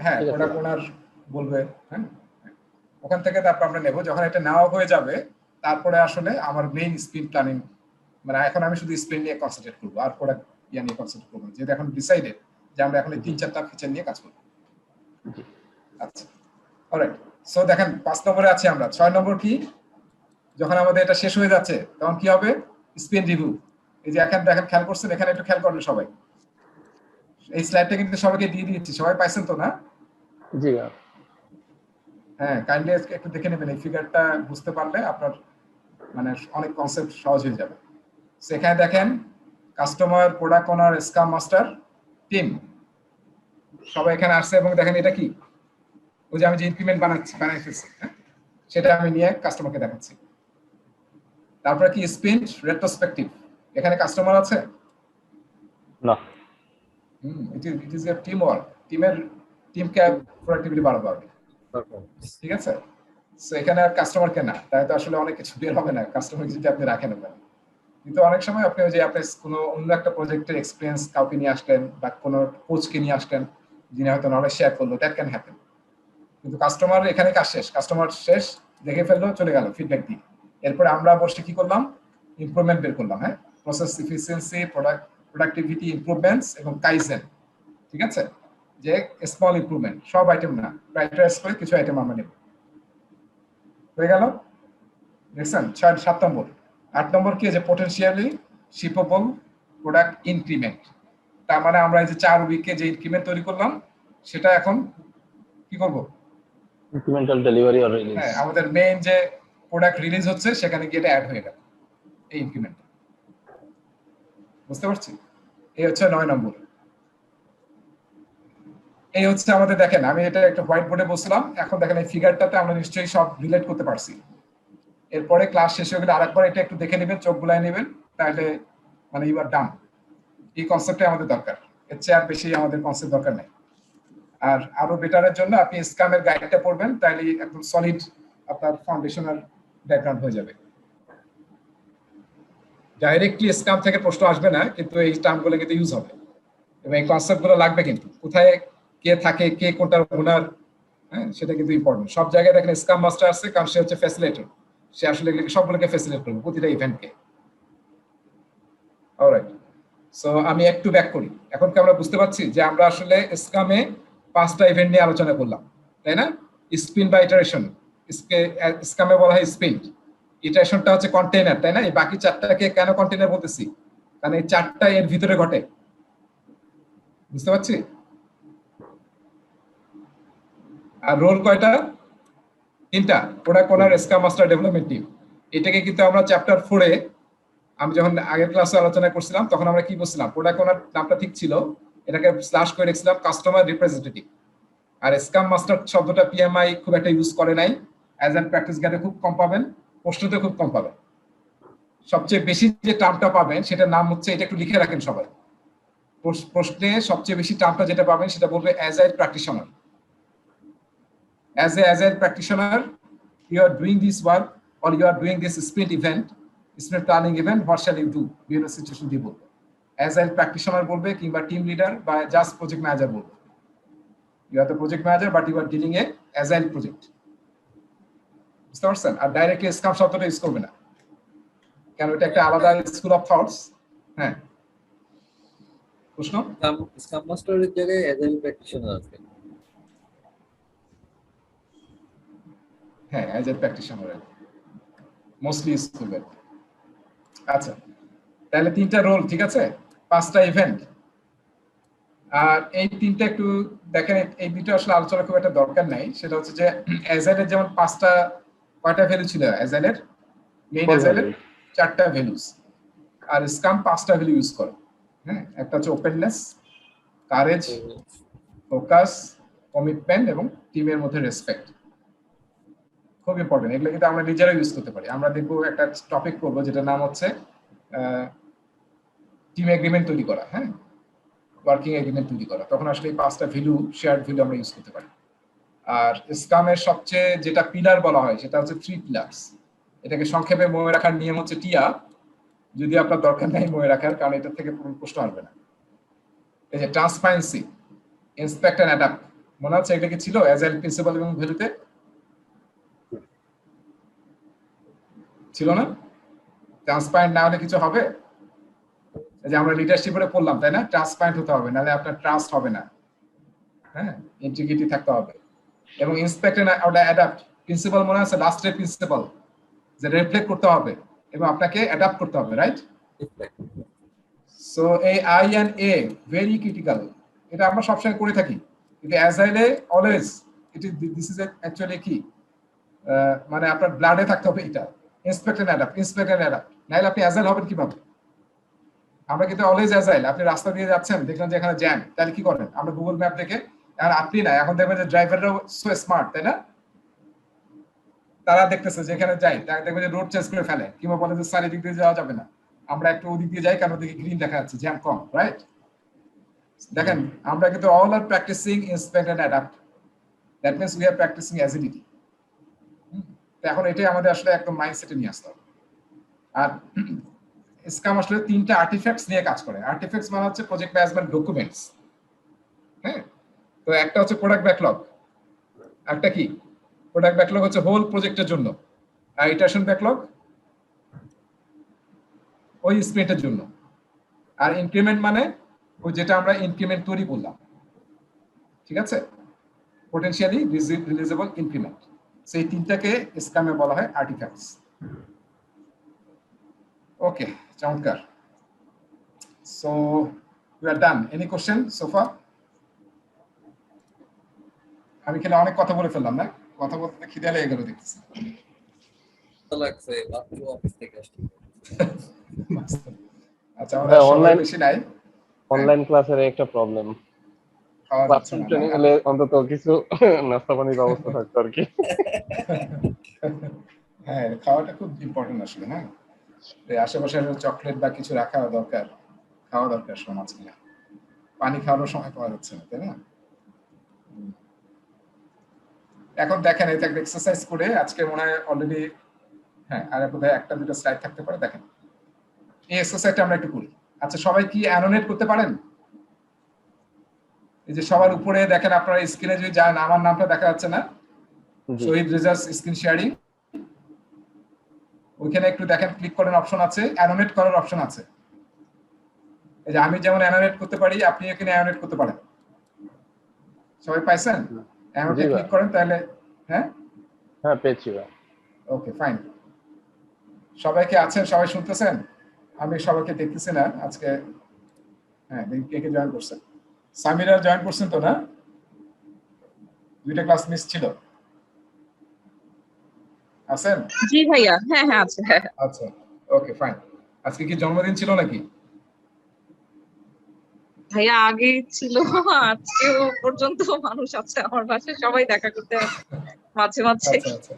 হ্যাঁ, প্রোডাক্ট ওনার বলবে, হ্যাঁ, ওখান থেকে তারপর আমরা নেব। যখন এটা নেওয়া হয়ে যাবে তারপরে আসলে আমার মেইন স্প্রিন্ট প্ল্যানিং, মানে এখন আমি শুধু স্প্রিন্ট নিয়ে কনসেন্ট্রেট করবো, আর প্রোডাক্ট নিয়ে কনসেন্ট্রেট করবো, যেহেতু এখন ডিসাইডেড যে আমরা এখন এই 3-4টা ফিচার নিয়ে কাজ করবো। আচ্ছা, অলরাইট। সো দেখেন 5 নম্বরে আছি আমরা। 6 নম্বর কি, যখন আমাদের এটা শেষ হয়ে যাচ্ছে তখন কি হবে? Sprint review. এই যে এখন দেখেন, খেয়াল করছেন, এখানে একটু খেয়াল করবেন সবাই, এই স্লাইডটা কিন্তু সবাইকে দিয়ে দিয়েছি, সবাই পাইছেন তো না? জি হ্যাঁ, কাইন্ডলি একটু দেখে নেবেন, এই ফিগারটা বুঝতে পারলে আপনার মানে অনেক কনসেপ্ট সহজ হয়ে যাবে। সেখানে দেখেন কাস্টমার, প্রোডাক্ট ওনার, স্ক্রাম মাস্টার, টিম সবাই এখানে আসছে। এবং দেখেন এটা কি, ওই যে আমি যে ইনক্রিমেন্ট বানাই ফেলছি, সেটা আমি নিয়ে কাস্টমারকে দেখাচ্ছি। তারপরে কি স্প্রিন্ট রেট্রোস্পেক্টিভ, এখানে কাস্টমার আছে না। It is a team work, টিমকে প্রোডাক্টিভিটি বাড়াবো আমি, ঠিক আছে? সো এখানে আর কাস্টমার কেনা, তাই তো আসলে অনেক কিছু বের হবে না কাস্টমার যদি আপনি রাখেন ওখানে। কিন্তু অনেক সময় আপনি যে আপনি কোনো অন্য একটা প্রজেক্টের এক্সপিরিয়েন্স কাউকে নিয়ে আসলেন বা কোনো কোচকে নিয়ে আসলেন যিনি হয়তো নলেজ শেয়ার করলো, দ্যাট ক্যান হ্যাপেন। কিন্তু কাস্টমার এখানে কাজ শেষ, কাস্টমার শেষ দেখে ফেললো, চলে গেল ফিডব্যাক দিয়ে। এরপরে আমরা বসে কি করলাম? ইমপ্রুভমেন্ট বের করলাম। হ্যাঁ, প্রসেস এফিসিয়েন্সি, প্রোডাক্টিভিটি ইমপ্রুভমেন্টস এবং কাইজেন, ঠিক আছে? যে স্মল ইমপ্রুভমেন্ট, সব আইটেম না, প্রায়োরিটাইজ করে কিছু আইটেম আমরা নেব। হয়ে গেল, দেখছেন? 7 নম্বর। 8 নম্বর কি, যে পটেনশিয়ালি শিপেবল প্রোডাক্ট ইনক্রিমেন্ট। তার মানে আমরা এই যে 4 উইকে যে ইনক্রিমেন্ট তৈরি করলাম সেটা এখন কি করব? Incremental delivery or release. হ্যাঁ, আমাদের মেইন যে প্রোডাক্ট রিলিজ হচ্ছে সেখানে গিয়ে এটা অ্যাড হয়ে গেল এই ইনক্রিমেন্ট। বুঝতে পারছি? এই হচ্ছে 9 নম্বর। এই হচ্ছে আমাদের, দেখেন আমি এটা একটা হোয়াইট বোর্ডে বসলাম, এখন দেখেন এই ফিগারটাতে আমরা নিশ্চয়ই সব রিলেট করতে পারছি। এরপরে ক্লাস শেষ হয়ে গেলে আরেকবার এটা একটু দেখে নেবেন, চোখ বুলায় নেবেন, তাহলে মানে ইউ আর ডান। এই কনসেপ্টটাই আমাদের দরকার, এর চেয়ে আর বেশি আমাদের কনসেপ্ট দরকার নেই। আর আরো বেটারের জন্য আপনি স্ক্রামের গাইডটা পড়বেন, তাহলে একদম সলিড আপনার ফাউন্ডেশনাল ব্যাকগ্রাউন্ড হয়ে যাবে। ডাইরেক্টলি স্ক্রাম থেকে প্রশ্ন আসবে না, কিন্তু এই টার্মগুলো কিন্তু ইউজ হবে এবং এই কনসেপ্টগুলো লাগবে। কিন্তু কোথায় কে থাকে, কে কোনটার ওনার, হ্যাঁ, সেটা কিন্তু ইম্পর্টেন্ট। সব জায়গায় দেখেন স্ক্রাম মাস্টার আছে, কারণ সে হচ্ছে ফ্যাসিলিটেটর, সে আসলে সবগুলোকে ফ্যাসিলিটেট করবে, প্রতিটা ইভেন্টকে। অলরাইট, সো আমি একটু ব্যাক করি। এখন কি আমরা বুঝতে পারছি যে আমরা আসলে স্ক্রামে 5টা ইভেন্ট নিয়ে আলোচনা করলাম, তাই না? স্প্রিন্ট বা ইটারেশন, স্ক্রামে বলা হয় স্প্রিন্ট, ইটারেশনটা হচ্ছে কন্টেইনার, তাই না? এই বাকি 4টাকে কেন কন্টেইনার বলতেছি? কারণ এই 4টা এর ভিতরে ঘটে। বুঝতে পারছি? আর রোল কয়টা? 3টা, প্রোডাক্ট ওনার, স্ক্রাম মাস্টার, ডেভেলপমেন্ট টিম। এটাকে কিন্তু আমরা চ্যাপ্টার 4-এ, আমি যখন আগের ক্লাসে আলোচনা করছিলাম তখন আমরা কি বলছিলাম? প্রোডাক্ট ওনার নামটা ঠিক ছিল, এটাকে স্ল্যাশ করে রেখেছিলাম কাস্টমার রিপ্রেজেন্টেটিভ। আর স্ক্রাম মাস্টার শব্দটা পিএমআই খুব একটা ইউজ করে নাই, অ্যাজ অ্যান প্র্যাকটিস গাইডে খুব কম পাবেন, প্রশ্নতে খুব কম পাবেন। সবচেয়ে বেশি যে টার্মটা পাবেন সেটার নাম হচ্ছে, এটা একটু লিখে রাখেন সবাই, প্রশ্নে সবচেয়ে বেশি টার্মটা যেটা পাবেন সেটা বলবে agile practitioner. As a practitioner, you are doing this work or you are doing this sprint planning event, what shall you do? বিভিন্ন সিচুয়েশন দিয়ে বলবে। Agile practitioner বলবে, কিংবা টিম লিডার বা জাস্ট প্রজেক্ট ম্যানেজার বলবে। You are the project manager but you are dealing a agile project. বুঝতে পারছেন? আর directly scrum শব্দটা ইউজ করবে না, কারণ এটা একটা আলাদা স্কুল অফ থটস। হ্যাঁ, প্রশ্ন? স্ক্রাম মাস্টারের জায়গায় অ্যাজাইল প্র্যাকটিশনার আছে। হ্যাঁ, as a practitioner mostly use করবে। আচ্ছা, তাহলে 3টা রোল, ঠিক আছে, 5টা ইভেন্ট। আর এই 3টা একটু দেখেন, এই 2টা আসলে আলোচনা খুব একটা দরকার নাই। সেটা হচ্ছে যে অ্যাজাইলের যেমন 5টা, কয়টা ভ্যালু ছিল অ্যাজাইলের? মেইন অ্যাজাইলের 4টা ভ্যালুস, আর স্ক্রাম 5টা ভ্যালু ইউজ করে। হ্যাঁ, একটা হচ্ছে ওপেননেস, কারেজ, ফোকাস, কমিটমেন্ট এবং টিমের মধ্যে রেসপেক্ট। খুব ইম্পর্টেন্ট, এগুলো কিন্তু আমরা নিজেরাও ইউজ করতে পারি। আমরা দেখবো একটা টপিক করবো যেটা নাম হচ্ছে টিম এগ্রিমেন্ট তৈরি করা, হ্যাঁ, ওয়ার্কিং এগ্রিমেন্ট তৈরি করা। তখন আসলে এই 5টা ভ্যালু, শেয়ার্ড ভ্যালু আমরা ইউজ করতে পারি। আর স্ক্রামের সবচেয়ে যেটা পিলার বলা হয় সেটা হচ্ছে 3 পিলার্স। এটাকে সংক্ষেপে মনে রাখার নিয়ম হচ্ছে টিয়া, যদি আপনার দরকার নাই মনে রাখার, কারণ এটা থেকে প্রশ্ন আসবে না। এই যে ট্রান্সপারেন্সি, ইন্সপেক্ট এন্ড অ্যাডাপ্ট, মনে হচ্ছে এটা কি ছিল অ্যাজাইল প্রিন্সিপাল এবং ভ্যালুতে? ছিল না? ট্রান্সপারেন্ট না হলে কিছু হবে? এই যে আমরা লিডারশিপে পড়লাম, তাই না? ট্রান্সপারেন্ট হতে হবে, নাহলে আপনার ট্রাস্ট হবে না। হ্যাঁ, ইন্টিগ্রিটি থাকতে হবে। এবং ইন্সপেক্ট এন্ড অ্যাডাপ্ট প্রিন্সিপাল মনে আছে, লাস্টের প্রিন্সিপাল, যে রিফ্লেক্ট করতে হবে এবং আপনাকে অ্যাডাপ্ট করতে হবে, রাইট? সো এই I and A very critical, এটা আমরা সবসময় করে থাকি, কিন্তু অ্যাজাইলে অলওয়েজ দিস ইজ অ্যাকচুয়ালি কি মানে আপনার ব্লাডে থাকতে হবে এটা, ইন্সপেক্ট এন্ড অ্যাডাপ্ট, নাহলে আপনি অ্যাজাইল হবেন কিভাবে? আমরা কিন্তু অলওয়েজ অ্যাজাইল। আপনি রাস্তা দিয়ে যাচ্ছেন, দেখলেন যে এখানে জ্যাম, তাহলে কি করেন? আমরা গুগল ম্যাপ দেখে, আর আপনি না, এখন দেখবেন যে ড্রাইভাররাও সো স্মার্ট, তাই না? তারা দেখতেছে যে এখানে যাই, তারা দেখবে যে রোড চেঞ্জ করে ফেলে, কিংবা বলে যে স্যার এদিক দিয়ে যাওয়া যাবে না, আমরা একটু ওদিক দিয়ে যাই, কারণ ওদিকে গ্রিন দেখা যাচ্ছে, জ্যাম কম, রাইট? দেখেন আমরা কিন্তু all are practicing inspect and adapt, that means we are practicing agility. তো এখন এটাই আমাদের আসলে একদম মাইন্ডসেটে নিয়ে আসতে হবে। আর স্কাম আসলে 3টা আর্টিফ্যাক্টস নিয়ে কাজ করে। আর্টিফ্যাক্টস মানে হচ্ছে প্রজেক্ট ম্যানেজমেন্ট ডকুমেন্টস। হ্যাঁ, তো একটা হচ্ছে প্রোডাক্ট ব্যাকলগ, একটা কি প্রোডাক্ট ব্যাকলগ হচ্ছে হোল প্রজেক্টের জন্য, আর ইটারেশন ব্যাকলগ ওই স্প্রিন্টের জন্য, আর ইনক্রিমেন্ট মানে ওই যেটা আমরা ইনক্রিমেন্ট তৈরি করলাম, ঠিক আছে, পোটেনশিয়ালি রিলিজেবল ইনক্রিমেন্ট। সেই 3টাকে স্কামে বলা হয় আর্টিফ্যাক্টস। ওকে, চমৎকার। So we are done. Any question so far? আমি এখানে অনেক কথা বলে ফেললাম না? কথা বলতে খিদে লেগে গেল দেখতেছি। লাগছে মাত্র অফিস থেকে আসছি। আচ্ছা, আমরা অনলাইন বেশি নাই, অনলাইন ক্লাসের একটা প্রবলেম, খাওয়া যাচ্ছে না। ট্রেনিং হলে অন্তত কিছু নাস্তা পানির ব্যবস্থা থাকতো আর কি। হ্যাঁ, খাওয়াটা খুব ইম্পর্টেন্ট আসলে। হ্যাঁ, আশেপাশে চকলেট বা কিছু রাখা দরকার, খাওয়া দরকার সমাজ কিনা, পানি খাওয়ানোর সময় পাওয়া যাচ্ছে না, তাই না? এখন দেখেন এটা একটা এক্সারসাইজ করে, আজকে মনে হয় অলরেডি, হ্যাঁ, আর বোধহয় 1-2টা স্লাইড থাকতে পারে। দেখেন এই এক্সারসাইজটা আমরা একটু করি। আচ্ছা, সবাই কি অ্যানোনেট করতে পারেন? এই যে সবার উপরে দেখেন, আপনার স্ক্রিনে যদি যান, আমার নামটা দেখা যাচ্ছে না, শহীদ রেজাস স্ক্রিন শেয়ারিং, ওইখানে একটু দেখেন, ক্লিক করেন, অপশন আছে, অ্যানোনেট করার অপশন আছে। এই যে আমি যেমন অ্যানোনেট করতে পারি, আপনি এখানে অ্যানোনেট করতে পারেন। সবাই পাইছেন? অ্যানোনেটে ক্লিক করেন তাহলে। হ্যাঁ হ্যাঁ, পেয়েছি। ওকে, ফাইন। সবাই কি আছেন? সবাই শুনতেছেন? আমি সবাইকে দেখতেছি না আজকে। হ্যাঁ, কে কে জয়েন করছেন? সামিরা জয়েন করছেন তো, না? 2টা ক্লাস মিস ছিল। আছেন? জি ভাইয়া, হ্যাঁ হ্যাঁ আছে। আচ্ছা, ওকে, ফাইন। আজকে কি জন্মদিন ছিল নাকি? ভাইয়া আগে ছিল, আজকেও পর্যন্ত মানুষ আছে আমার বাসায়, সবাই দেখা করতে আসে মাঝে মাঝে। আচ্ছা আচ্ছা,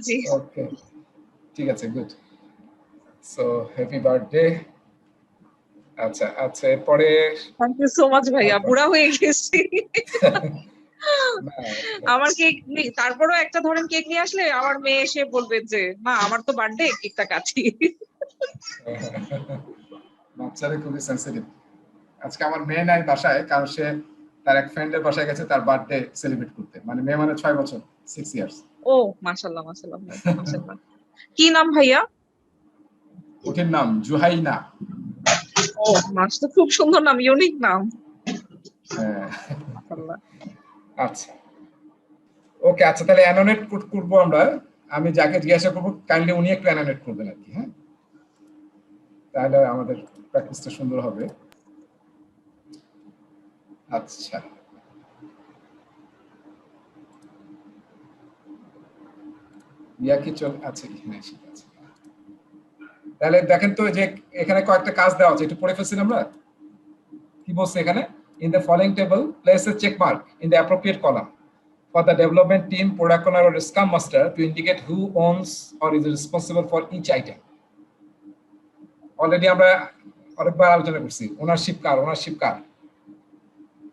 জি ওকে, ঠিক আছে, গুড। So happy birthday. আচ্ছা আচ্ছা, এরপরে থ্যাংক ইউ সো মাচ ভাইয়া, বুড়া হয়ে গেছি। না, আমার কেক নেই, তারপরেও একটা ধরেন কেক নিয়ে আসলে আমার মেয়ে এসে বলবে যে মা আমার তো বার্থডে, কেকটা কাটি। বাচ্চারা খুবই সেন্সিটিভ। আজকে আমার মেয়ে নাই বাসায়, কারণ সে তার এক ফ্রেন্ডের বাসায় গেছে তার বার্থডে সেলিব্রেট করতে। মানে মেয়ে মানে 6 বছর, 6 ইয়ার্স। ও মাশাআল্লাহ মাশাআল্লাহ মাশাআল্লাহ। কি নাম ভাইয়া? ওটির নাম জুহাইনা। ও মাশাআল্লাহ, খুব সুন্দর নাম, ইউনিক নাম। হ্যাঁ, মাশাআল্লাহ। আচ্ছা, ওকে। আচ্ছা, তাহলে অ্যানোনেট করবো আমরা। আমি যাকে জিজ্ঞাসা করবো কাইন্ডলি উনি একটু অ্যানোনেট করবেন আর কি। হ্যাঁ, তাহলে আমাদের প্র্যাকটিসটা সুন্দর হবে। আচ্ছা, ইয়া কি চল, আচ্ছা এখানে ঠিক আছে। তাহলে দেখেন তো, যে এখানে কয়েকটা কাজ দেওয়া আছে, একটু পড়ে ফেলছি আমরা। কি বলছে এখানে? In the following table place a check mark in the appropriate column for the development team, product owner or scrum master to indicate who owns or is responsible for each item. Already আমরা অনেকবার আলোচনা করছি, ownership কার।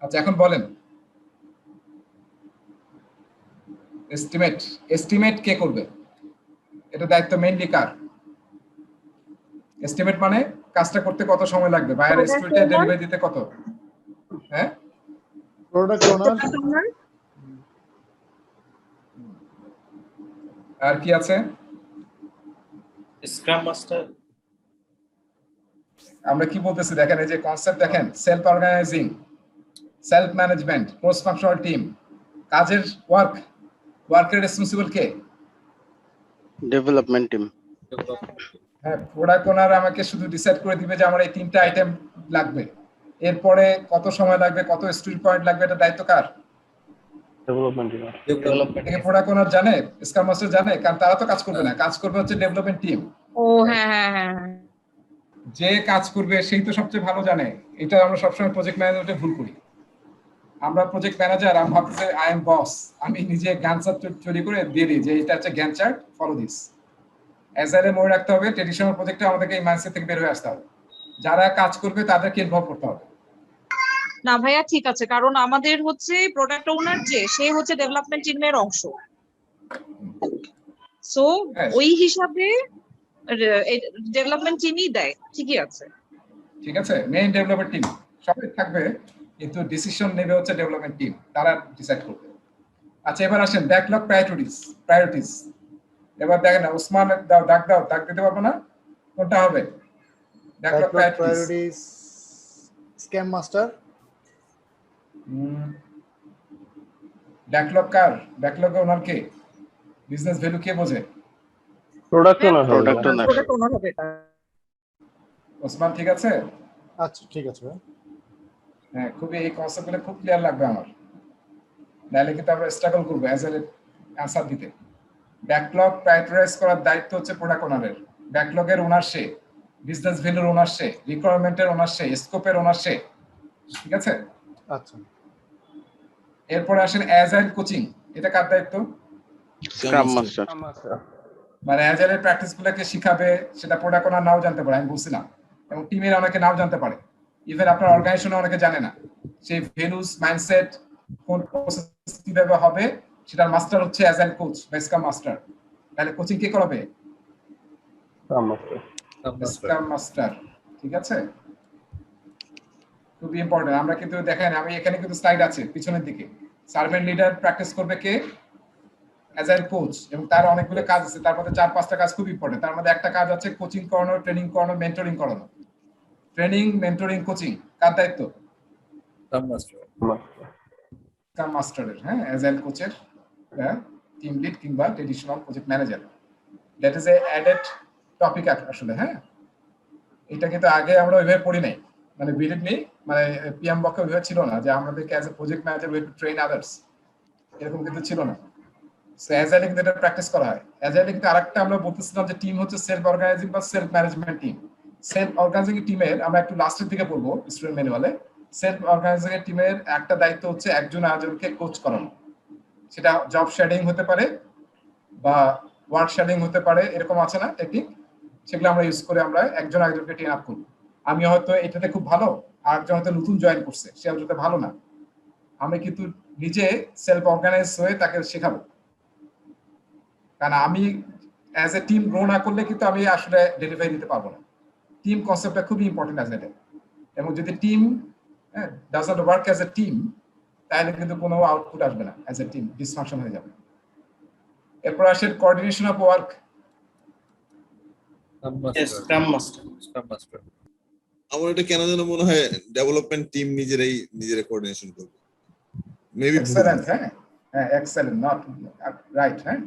আচ্ছা, এখন বলেন estimate কে করবে? এটা দায়িত্ব মেইনলি কার? এস্টিমেট মানে কাজটা করতে কত সময় লাগবে, বায়ার এস্টিমেটে ডেলিভারি দিতে কত? হ্যাঁ, প্রোডাক্ট ওনার। আর কি আছে? স্ক্রাম মাস্টার আমরা কি বলতেছি দেখেন, এই যে কনসেপ্ট দেখেন, self organizing, self management, cross functional team, কাজের ওয়ার্কের রেসপন্সিবল কে? Development team. হ্যাঁ, প্রোডাক্ট ওনার আমাকে শুধু ডিসাইড করে দিবে যে আমার এই 3টা আইটেম লাগবে, এরপরে কত সময় লাগবে, কত স্টোরি পয়েন্ট লাগবে, এটা দায়িত্ব কার? Development team. এটাকে প্রোডাক্ট ওনার জানে, স্ক্রাম মাস্টার জানে? কারণ তারা তো কাজ করবে না, কাজ করবে হচ্ছে ডেভেলপমেন্ট টিম। ও হ্যাঁ হ্যাঁ হ্যাঁ হ্যাঁ। যে কাজ করবে সেই তো সবচেয়ে ভালো জানে। এটা আমরা সবসময় প্রজেক্ট ম্যানেজমেন্টে ভুল করি। আমরা প্রজেক্ট ম্যানেজার, আমি ভাবছি আই এম বস, আমি নিজে গ্যান্ট চার্ট তৈরি করে দিয়ে দিই যে এটা হচ্ছে গ্যান্ট চার্ট, ফলো দিস। অ্যাজাইলে মনে রাখতে হবে, ট্রেডিশনাল প্রজেক্টে আমাদেরকে এই মাইন্ডসেট থেকে বের হয়ে আসতে হবে, যারা কাজ করবে তাদেরকে ইনভলভ করতে হবে। না ভাইয়া ঠিক আছে, কারণ আমাদের হচ্ছে প্রোডাক্ট ওনার যে সে হচ্ছে ডেভেলপমেন্ট টিমের অংশ, সো ওই হিসাবে ডেভেলপমেন্ট টিমই দেয়। ঠিকই আছে, ঠিক আছে, মেইন ডেভেলপমেন্ট টিম সবাই থাকবে, কিন্তু ডিসিশন নেবে হচ্ছে ডেভেলপমেন্ট টিম, তারা ডিসাইড করবে। আচ্ছা, এবার আসেন ব্যাকলগ প্রায়োরিটিস। এবার দেখেন না, ওসমান দাগ দিতে পারবো না, কোনটা হবে? Backlog priorities, scrum master. Backlog কার? ব্যাকলগ ওনার কে? বিজনেস ভ্যালু কে বোঝে? প্রোডাক্ট ওনার। প্রোডাক্ট ওনার হবে এটা। ওসমান ঠিক আছে? আচ্ছা ঠিক আছে ভাই। হ্যাঁ, খুবই এই কনসেপ্টগুলো খুব ক্লিয়ার লাগবে আমার, নাহলে কিন্তু আমরা স্ট্রাগল করবো অ্যাজ এ অ্যান্সার দিতে। ব্যাকলগ প্রায়োরিটাইজ করার দায়িত্ব হচ্ছে প্রোডাক্ট ওনারের। ব্যাকলগের ওনার সে, বিজনেস ভ্যালুর ওনার সে, রিকোয়ারমেন্টের ওনার সে, স্কোপের ওনার সে। ঠিক আছে? আচ্ছা, এরপরে আসেন অ্যাজাইল কোচিং, এটা কার দায়িত্ব? Scrum master. মানে অ্যাজাইলের প্র্যাকটিস গুলোকে শিখাবে, সেটা প্রোডাক্ট ওনার নাও জানতে পারে, আমি বলছিলাম, এবং টিমের অনেকে নাও জানতে পারে, ইভেন আপনার অর্গানাইজেশনে অনেকে জানে না। সেই ভ্যালুস, মাইন্ডসেট, কোন প্রসেস কিভাবে হবে, সেটার মাস্টার হচ্ছে অ্যাজাইল কোচ বা স্ক্রাম মাস্টার। তাহলে কোচিং কে করাবে? Scrum master. ঠিক আছে, খুবই ইম্পর্টেন্ট। আমরা কিন্তু দেখেন, আমি এখানে কিন্তু স্লাইড আছে পিছনের দিকে, সার্ভেন্ট লিডার প্র্যাকটিস করবে কে? অ্যাজাইল কোচ, এবং তার অনেকগুলো কাজ আছে, তার মধ্যে 4-5টা কাজ খুব ইম্পর্টেন্ট। তার মধ্যে একটা কাজ আছে কোচিং করানো, ট্রেনিং করানো, মেন্টরিং করানো। ট্রেনিং, মেন্টরিং, কোচিং কার দায়িত্ব? স্ক্রাম মাস্টারের। হ্যাঁ, অ্যাজাইল কোচের, টিম লিড কিংবা traditional project manager. That is a added topic আসলে। হ্যাঁ, এটা কিন্তু আগে আমরা ওইভাবে পড়ি নাই, মানে বিলিভ মি, মানে পিএম বকে ওইভাবে ছিল না যে আমাদেরকে as a project manager we have to train others, এরকম কিন্তু ছিল না। সো অ্যাজাইলে কিন্তু এটা প্র্যাকটিস করা হয়। অ্যাজাইলে কিন্তু আরেকটা আমরা বলতেছিলাম যে টিম হচ্ছে সেলফ অর্গানাইজিং বা self management team. Self organizing টিমের আমরা একটু লাস্টের দিকে পড়বো স্টুডেন্ট ম্যানুয়ালে। সেলফ অর্গানাইজিং টিমের একটা দায়িত্ব হচ্ছে একজন আরেকজনকে কোচ করানো। সেটা জব শেডিং হতে পারে বা ওয়ার্ক শেডিং হতে পারে, এরকম আছে না টেকনিক, সেগুলো আমরা ইউজ করে আমরা একজন আরেকজনকে ট্রেন আপ করবো। আমি হয়তো এটাতে খুব ভালো, আর একজন হয়তো নতুন জয়েন করছে, সে হয়তো ভালো না, আমি কিন্তু নিজে সেলফ অর্গানাইজ হয়ে তাকে শেখাবো। কারণ আমি অ্যাজ এ টিম গ্রো না করলে কিন্তু আমি আসলে ডেলিভারি দিতে পারবো না। টিম কনসেপ্টটা খুবই ইম্পর্টেন্ট অ্যাজ এ, এবং যদি team does not work as a team, তাহলে কিন্তু কোনো আউটপুট আসবে না, অ্যাজ এ টিম ডিসফাংশন হয়ে যাবে। এরপর আসেন coordination of work. Scrum master. আমার এটা কেন যেন মনে হয় ডেভেলপমেন্ট টিম নিজেরাই কোঅর্ডিনেশন করবে, মেবি। এক্সেলেন্ট। হ্যাঁ হ্যাঁ, এক্সেলেন্ট, নট রাইট। হ্যাঁ,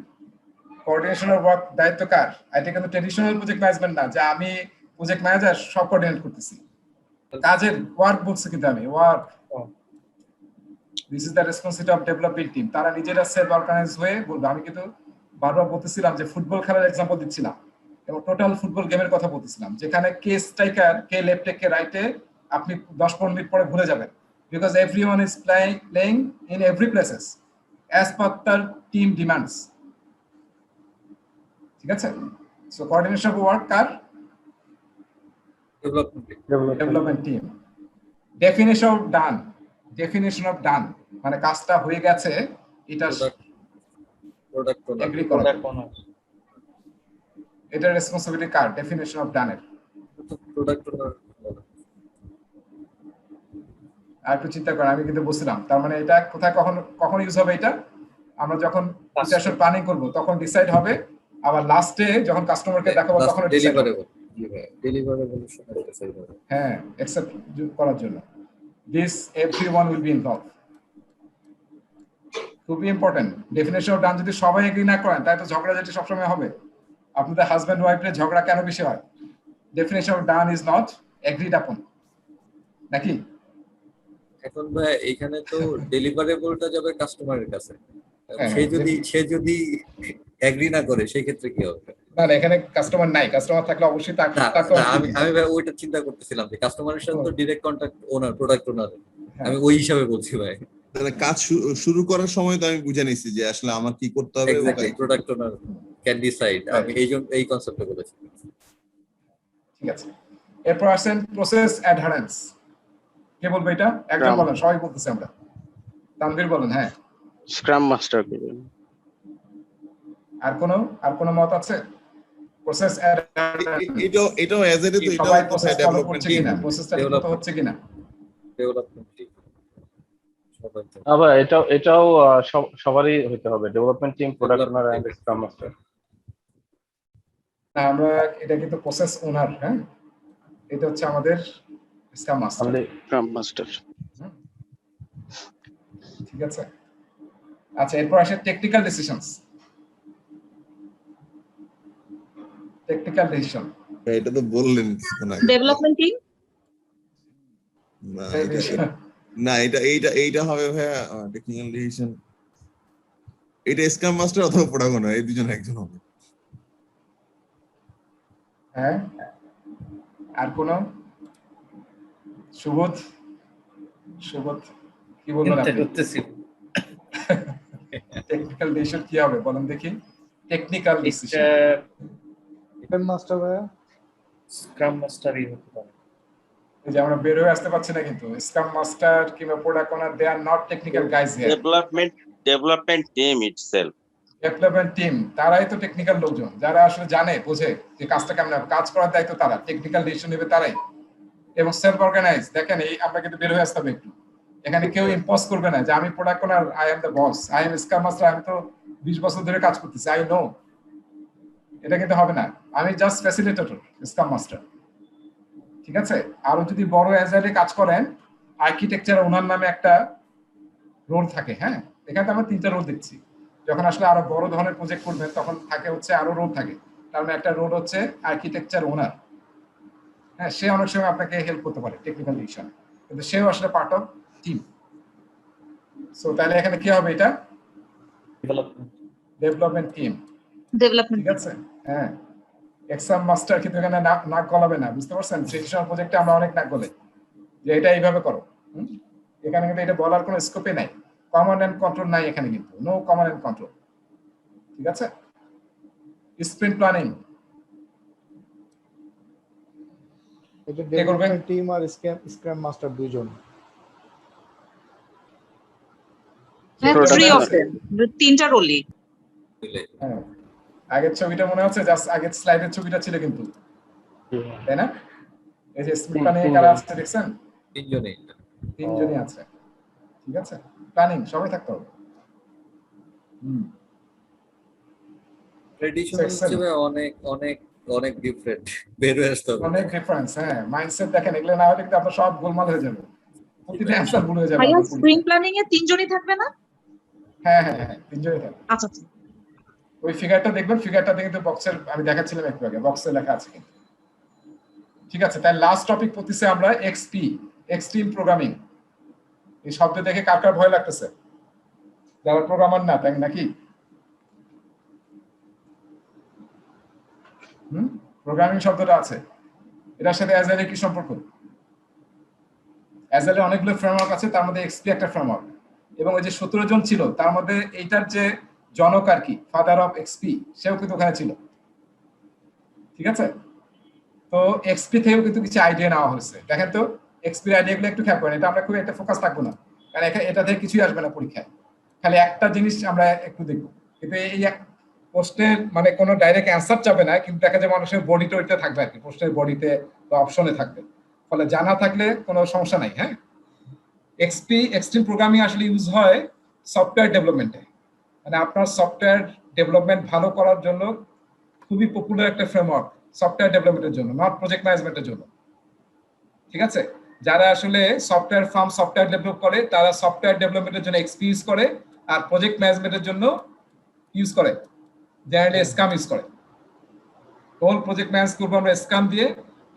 কোঅর্ডিনেশন অফ ওয়ার্ক দায়িত্ব কার? এটা কিন্তু ট্রেডিশনাল প্রজেক্ট ম্যানেজমেন্ট না যে আমি প্রজেক্ট ম্যানেজার সব কোঅর্ডিনেট করতেছি, কাজের ওয়ার্ক বলছি কিন্তু আমি, work. This is the responsibility of development team. তারা নিজেরা সেলফ অর্গানাইজ হয়ে বলবে। আমি কিন্তু বারবার বলতেছিলাম যে ফুটবল খেলার এক্সাম্পল দিচ্ছিলাম, এবং টোটাল ফুটবল গেমের কথা বলতেছিলাম, যেখানে কে স্ট্রাইকার, কে লেফটে, কে রাইটে, আপনি 10-15 মিনিট পরে ভুলে যাবেন, because everyone is playing in every places as per তার টিম ডিমান্ডস। ঠিক আছে, সো কোঅর্ডিনেশন অফ ওয়ার্ক কার? Development team. Definition of done মানে কাজটা হয়ে গেছে, এটা এগ্রি করা, এটা রেসপন্সিবিলিটি কার? ডেফিনেশন অফ ডানের। আর একটু চিন্তা করেন, আমি কিন্তু বলছিলাম, তার মানে এটা কোথায় কখন ইউজ হবে? এটা আমরা যখন প্ল্যানিং করব তখন ডিসাইড হবে আবার লাস্টে যখন কাস্টমারকে দেখাবো তখন ডেলিভারেবল ডেলিভারেবল শোনাতে চাই হ্যাঁ অ্যাকসেপ্ট করার জন্য this everyone will be involve খুবই ইম্পর্টেন্ট ডেফিনেশন অফ ডান যদি সবাই এগ্রি না করেন তাই তো ঝগড়াঝাটি সবসময় হবে আপনাদের হাজব্যান্ড ওয়াইফের ঝগড়া কেন বেশি হয় definition of done is not agreed আপন নাকি এখন ভাই এখানে তো ডেলিভারেবলটা যাবে কাস্টমারের কাছে হ্যাঁ, সে যদি এগ্রি না করে সেই ক্ষেত্রে কি হবে না না এখানে কাস্টমার নাই কাস্টমার থাকলে অবশ্যই না, তাকে না, আমি ভাই ওইটা চিন্তা করতেছিলাম যে কাস্টমারের সাথে তো ডিরেক্ট কন্টাক্ট ওনার প্রোডাক্ট ওনার হ্যাঁ। আমি ওই হিসাবে বলছি ভাই তাহলে কাজ শুরু করার সময় তো আমি বুঝে নিছি যে আসলে আমার কি করতে হবে এবং exactly product owner can decide আমি এই কনসেপ্টে বলেছি ঠিক আছে এরপর আসেন প্রসেস অ্যাডহারেন্স কে বলবে এটা একজন বলেন সবাই বলতেছে আমরা তানভীর বলেন হ্যাঁ স্ক্রাম মাস্টার আর কোনো মত আছে প্রসেস এটাও এজ এ তো সবাই এটাও প্রসেস ফলো ডেভেলপমেন্ট করছে কিনা প্রসেসটা ঠিকমতো হচ্ছে কিনা ডেভেলপমেন্ট টিম সবাই তো আবার এটাও সবারই হইতে হবে development team product owner and scrum master আমরা এটা কিন্তু প্রসেস ওনার হ্যাঁ এটা হচ্ছে আমাদের স্ক্রাম মাস্টার স্ক্রাম মাস্টার ঠিক আছে আচ্ছা এরপর আসে টেকনিক্যাল ডিসিশনস টেকনিক্যাল ডিসিশন এটা তো বললেন কিছুক্ষণ আগে ডেভেলপমেন্ট টিম না এইটা হবে ভাইয়া টেকনিক্যাল ডিসিশন এটা স্ক্রাম মাস্টার অথবা প্রোডাক্ট ওনার এই দুজন একজন হবে হ্যাঁ আর কোন সুবোধ কি বলবেন আপনি টেকনিক্যাল ডিসিশন কি হবে বলেন দেখি টেকনিক্যাল ডিসিশন স্ক্রাম মাস্টার ভাইয়া স্ক্রাম মাস্টারই হতে পারে এই যে আমরা বের হয়ে আসতে পারছি না কিন্তু স্ক্রাম মাস্টার কিংবা product owner they are not technical guys here development team itself development team তারাই তো টেকনিক্যাল লোকজন যারা আসলে জানে বোঝে যে কাজটা কেমন হবে কাজ করার দায়িত্ব তারা টেকনিক্যাল ডিসিশন নেবে তারাই এবং সেলফ অর্গানাইজ দেখেন এই আমরা কিন্তু বের হয়ে আসতে হবে একটু এখানে কেউ ইম্পোজ করবে না যে আমি product owner I am the boss I am scrum master আমি তো 20 বছর ধরে কাজ করতেছি আই নো এটা কিন্তু হবে না আমি জাস্ট ফ্যাসিলিটেটর স্ক্রাম মাস্টার ঠিক আছে আরো যদি বড় এজাইলে কাজ করেন আর্কিটেকচার ওনার নামে একটা রোল থাকে হ্যাঁ এখানে তো আমরা 3টা রোল দেখছি যখন আসলে আরো বড় ধরনের প্রজেক্ট করবেন তখন থাকে হচ্ছে আরো রোল থাকে তার মানে একটা রোল হচ্ছে আর্কিটেকচার ওনার হ্যাঁ সে অনেক সময় আপনাকে হেল্প করতে পারে টেকনিক্যাল ডিসিশন কিন্তু সেও আসলে পার্ট অফ টিম সো তাহলে এখানে কি হবে এটা ডেভেলপমেন্ট টিম ডেভেলপমেন্ট ঠিক আছে হ্যাঁ এক্সাম মাস্টার কিন্তু এখানে নাক গলাবে না বুঝতে পারছেন ট্রেডিশনাল প্রজেক্টে আমরা অনেক নাক গলে যে এটা এইভাবে করো এখানে কিন্তু এটা বলার কোনো স্কোপে নাই কমান্ড এন্ড কন্ট্রোল নাই এখানে কিন্তু নো কমান্ড এন্ড কন্ট্রোল ঠিক আছে স্প্রিন্ট প্ল্যানিং এটা ডেভেলপমেন্ট টিম আর স্ক্রাম মাস্টার দুইজন থ্রি অফ देम তিনটা রোলই হ্যাঁ আগের ছবিটা মনে হচ্ছে জাস্ট আগের স্লাইডের ছবিটা ছিল কিন্তু তাই না এই যে স্প্রিন্ট প্ল্যানিং এর কারা আছে দেখছেন তিনজনই আছে ঠিক আছে প্ল্যানিং সবাই থাকতে হবে ট্রেডিশনাল হিসেবে অনেক ডিফারেন্ট বের হয়ে আসতে হবে অনেক ডিফারেন্স হ্যাঁ মাইন্ডসেট দেখেন এগুলো না হলে কিন্তু আপনার সব গোলমাল হয়ে যাবে প্রতিটা অ্যানসার ভুল হয়ে যাবে ভাইয়া স্প্রিং প্ল্যানিং এ তিনজনই থাকবে না হ্যাঁ তিনজনই থাকবে আচ্ছা ওই ফিগারটা দেখবেন ফিগারটাতে কিন্তু বক্সের আমি দেখাচ্ছিলাম একটু আগে বক্সে লেখা আছে কিন্তু ঠিক আছে তাই লাস্ট টপিক পড়তেছে আমরা এক্সপি এক্সট্রিম প্রোগ্রামিং এই শব্দ দেখে কার কার ভয় লাগতেছে যারা প্রোগ্রামার না তাই নাকি প্রোগ্রামিং শব্দটা আছে এটার সাথে অ্যাজাইলের কি সম্পর্ক অ্যাজাইলের অনেকগুলো ফ্রেমওয়ার্ক আছে তার মধ্যে এক্সপি একটা ফ্রেমওয়ার্ক এবং ওই যে 17 জন ছিল তার মধ্যে এইটার যে জনক আর কি ফাদার অফ এক্সপি সেও কিন্তু ওখানে ছিল ঠিক আছে তো এক্সপি থেকেও কিন্তু কিছু আইডিয়া নেওয়া হয়েছে দেখেন তো এক্সপি আইডিয়াগুলো একটু খেয়াল করেন এটা আমরা খুব একটা ফোকাস থাকবো না কারণ এটা থেকে কিছুই আসবে না পরীক্ষায় খালি একটা জিনিস আমরা একটু দেখবো কিন্তু এই পোস্টের মানে কোনো ডাইরেক্ট অ্যান্সার চাবে না কিন্তু দেখা যায় মানুষের বডিতে ওইটা থাকবে আর কি পোস্টের বডিতে বা অপশনে থাকবে ফলে জানা থাকলে কোনো সমস্যা নাই হ্যাঁ এক্সপি এক্সট্রিম প্রোগ্রামিং আসলে ইউজ হয় সফটওয়্যার ডেভেলপমেন্টে মানে আপনার সফটওয়্যার ডেভেলপমেন্ট ভালো করার জন্য খুবই পপুলার একটা ফ্রেমওয়ার্ক সফটওয়্যার ডেভেলপমেন্টের জন্য, নট প্রজেক্ট ম্যানেজমেন্টের জন্য। ঠিক আছে, যারা আসলে সফটওয়্যার ফার্ম সফটওয়্যার ডেভেলপ করে তারা সফটওয়্যার ডেভেলপমেন্টের জন্য এক্সপি ইউজ করে, আর প্রজেক্ট ম্যানেজমেন্টের জন্য ইউজ করে জেনারেলি স্কাম ইউজ করে। হোল প্রজেক্ট ম্যানেজ করবো আমরা স্কাম দিয়ে,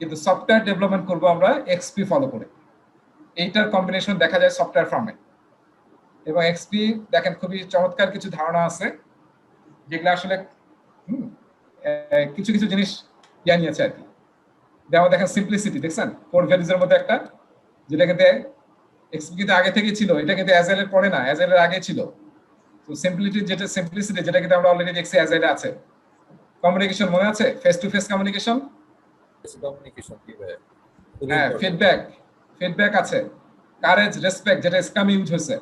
কিন্তু সফটওয়্যার ডেভেলপমেন্ট করবো আমরা এক্সপি ফলো করে। এইটার কম্বিনেশন দেখা যায় সফটওয়্যার ফার্মে। এবং এক্সপি দেখেন খুবই চমৎকার কিছু ধারণা আছে যেগুলো আসলে কিছু কিছু জিনিস জ্ঞান নিয়েছে আর কি। যেমন দেখেন সিম্পলিসিটি, দেখছেন কোর ভ্যালুজের মধ্যে একটা, যেটা কিন্তু এক্সপি কিন্তু আগে থেকে ছিল, এটা কিন্তু অ্যাজাইলের পরে না, অ্যাজাইলের আগে ছিল। তো সিম্পলিসিটি যেটা কিন্তু আমরা অলরেডি দেখছি অ্যাজাইলে আছে। কমিউনিকেশন মনে আছে, ফেস টু ফেস কমিউনিকেশন, হ্যাঁ, ফিডব্যাক আছে। কারেজ, রেসপেক্ট, যেটা স্কাম ইউজ হয়েছে,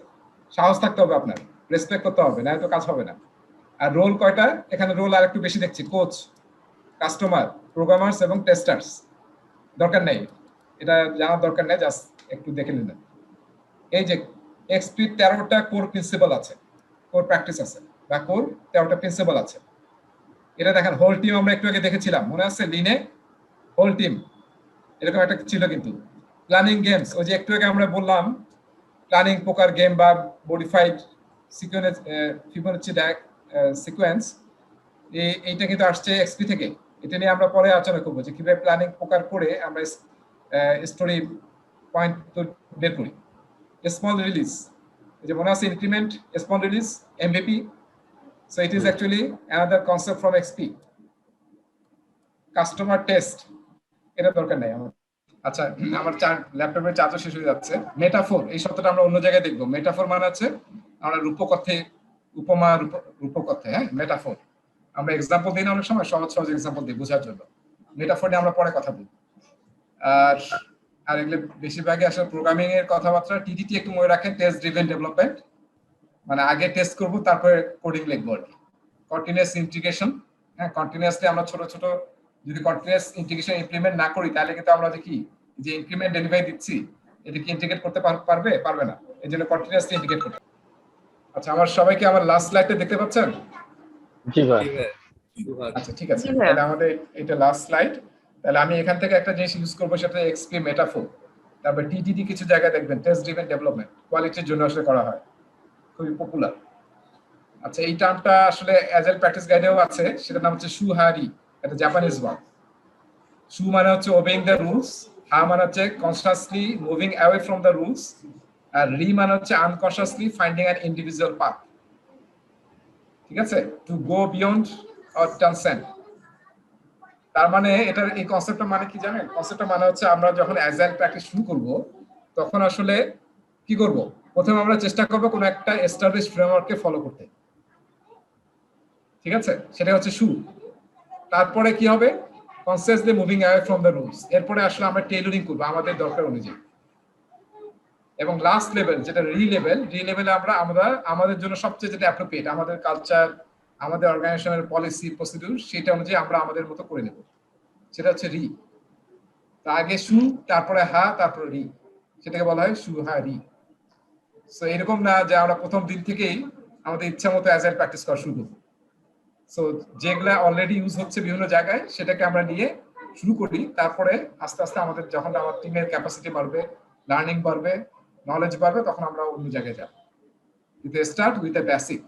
সাহস থাকতে হবে আপনার, রেসপেক্ট করতে হবে, না তো কাজ হবে না। আর রোল কয়টা এখানে, রোল আর একটু বেশি দেখছি, কোচ, কাস্টমার, প্রোগ্রামার্স এবং টেস্টার্স। দরকার নেই, এটা জানার দরকার নেই, জাস্ট একটু দেখে নিলেন। এই যে এক্সপি 13টা কোর প্রিন্সিপাল আছে, কোর প্র্যাকটিস আছে, বা কোর 13টা প্রিন্সিপাল আছে। এটা দেখেন হোল টিম আমরা একটু আগে দেখেছিলাম, মনে আছে লিনে হোল টিম এরকম একটা ছিল। কিন্তু প্ল্যানিং গেমস, ওই যে একটু আগে আমরা বললাম প্ল্যানিং পোকার গেম বা মডিফাইড ফিবোনাচি সিকোয়েন্স, এইটা কিন্তু আসছে এক্সপি থেকে। এটা নিয়ে আমরা পরে আলোচনা করবো যে কিভাবে প্ল্যানিং পোকার করে আমরা স্টোরি পয়েন্ট বের করি। স্মল রিলিজ, যে মনে আছে increment, small release, MVP. So it is actually another concept from XP. Customer test, এটা দরকার নেই আমার। আচ্ছা, আমার ল্যাপটপের চার্জও শেষ হয়ে যাচ্ছে। মেটাফোর, এই শব্দটা আমরা অন্য জায়গায় দেখবো। মেটাফোর মানে হচ্ছে আমরা রূপকথে, উপমা রূপকথে, হ্যাঁ, মেটাফোর। আমরা এক্সাম্পল দিই না অনেক সময়, সহজ সহজ এক্সাম্পল দিই বোঝার জন্য। মেটাফোর নিয়ে আমরা পরে কথা বলবো। আর এগুলো বেশিরভাগই আসলে প্রোগ্রামিং এর কথাবার্তা। টিডিটি একটু মনে রাখেন, টেস্ট ড্রিভেন ডেভেলপমেন্ট, মানে আগে টেস্ট করব তারপরে কোডিং লিখবো আর কি। কন্টিনিউয়াস ইন্টিগ্রেশন, হ্যাঁ, কন্টিনিউয়াসলি আমরা ছোট ছোট যদি কন্টিনিউয়াস ইন্টিগ্রেশন ইমপ্লিমেন্ট না করি তাহলে কিন্তু আমরা দেখি যে ইনক্রিমেন্ট ডেলিভারি দিচ্ছি, এটা কি ইন্টিগ্রেট করতে পারবে না। এই জন্য কন্টিনিউয়াসলি ইন্টিগ্রেট করতে। আচ্ছা, আমার সবাইকে আমার লাস্ট স্লাইডটা দেখতে পাচ্ছেন? জি ভাই। আচ্ছা, ঠিক আছে, তাহলে আমাদের এটা লাস্ট স্লাইড। তাহলে আমি এখান থেকে একটা জিনিস ইউজ করবো, সেটা এক্সপি মেটাফোর। তারপর টিডিডি কিছু জায়গায় দেখবেন টেস্ট ড্রিভেন ডেভেলপমেন্ট, কোয়ালিটির জন্য আসলে করা হয়, খুবই পপুলার। আচ্ছা, এই টার্মটা আসলে অ্যাজাইল প্র্যাকটিস গাইডেও আছে, সেটার নাম হচ্ছে শুহারি। এটা জাপানিজ ওয়ার্ড। শু মানে হচ্ছে ওবেইং দ্য রুলস, হা মানে হচ্ছে consciously moving away from the rules, আর রি মানে হচ্ছে unconsciously finding an individual path. ঠিক আছে, to go beyond or transcend. তার মানে এটার এই কনসেপ্টটা মানে কি জানেন? কনসেপ্টটা মানে হচ্ছে আমরা যখন অ্যাজাইল প্র্যাকটিস শুরু করব তখন আসলে কি করব, প্রথমে আমরা চেষ্টা করব কোনো একটা এস্টাবলিশ ফ্রেমওয়ার্ককে ফলো করতে। ঠিক আছে, সেটা হচ্ছে শুরু। তারপরে কি হবে, consciously moving away from the rules. এরপরে আসলে আমরা টেইলরিং করব আমাদের দরকার অনুযায়ী। এবং লাস্ট লেভেল যেটা রি লেভেলে আমরা আমাদের জন্য সবচেয়ে যেটা অ্যাপ্রোপ্রিয়েট, আমাদের কালচার, আমাদের অর্গানাইজেশনের পলিসি প্রসিডিউর, সেটা অনুযায়ী আমরা আমাদের মতো করে নেব, সেটা হচ্ছে রি। তা আগে শু, তারপরে হা, তারপরে রি, সেটাকে বলা হয় শু হা রি। সো এরকম না যে আমরা প্রথম দিন থেকেই আমাদের ইচ্ছা মতো অ্যাজাইল প্র্যাকটিস করা শুরু করব। সো যেগুলা অলরেডি ইউজ হচ্ছে বিভিন্ন জায়গায় সেটাকে আমরা নিয়ে শুরু করি, তারপরে আস্তে আস্তে আমাদের যখন আমার টিমের ক্যাপাসিটি বাড়বে, লার্নিং বাড়বে, নলেজ বাড়বে, তখন আমরা অন্য জায়গায় যাব। Start with a basic.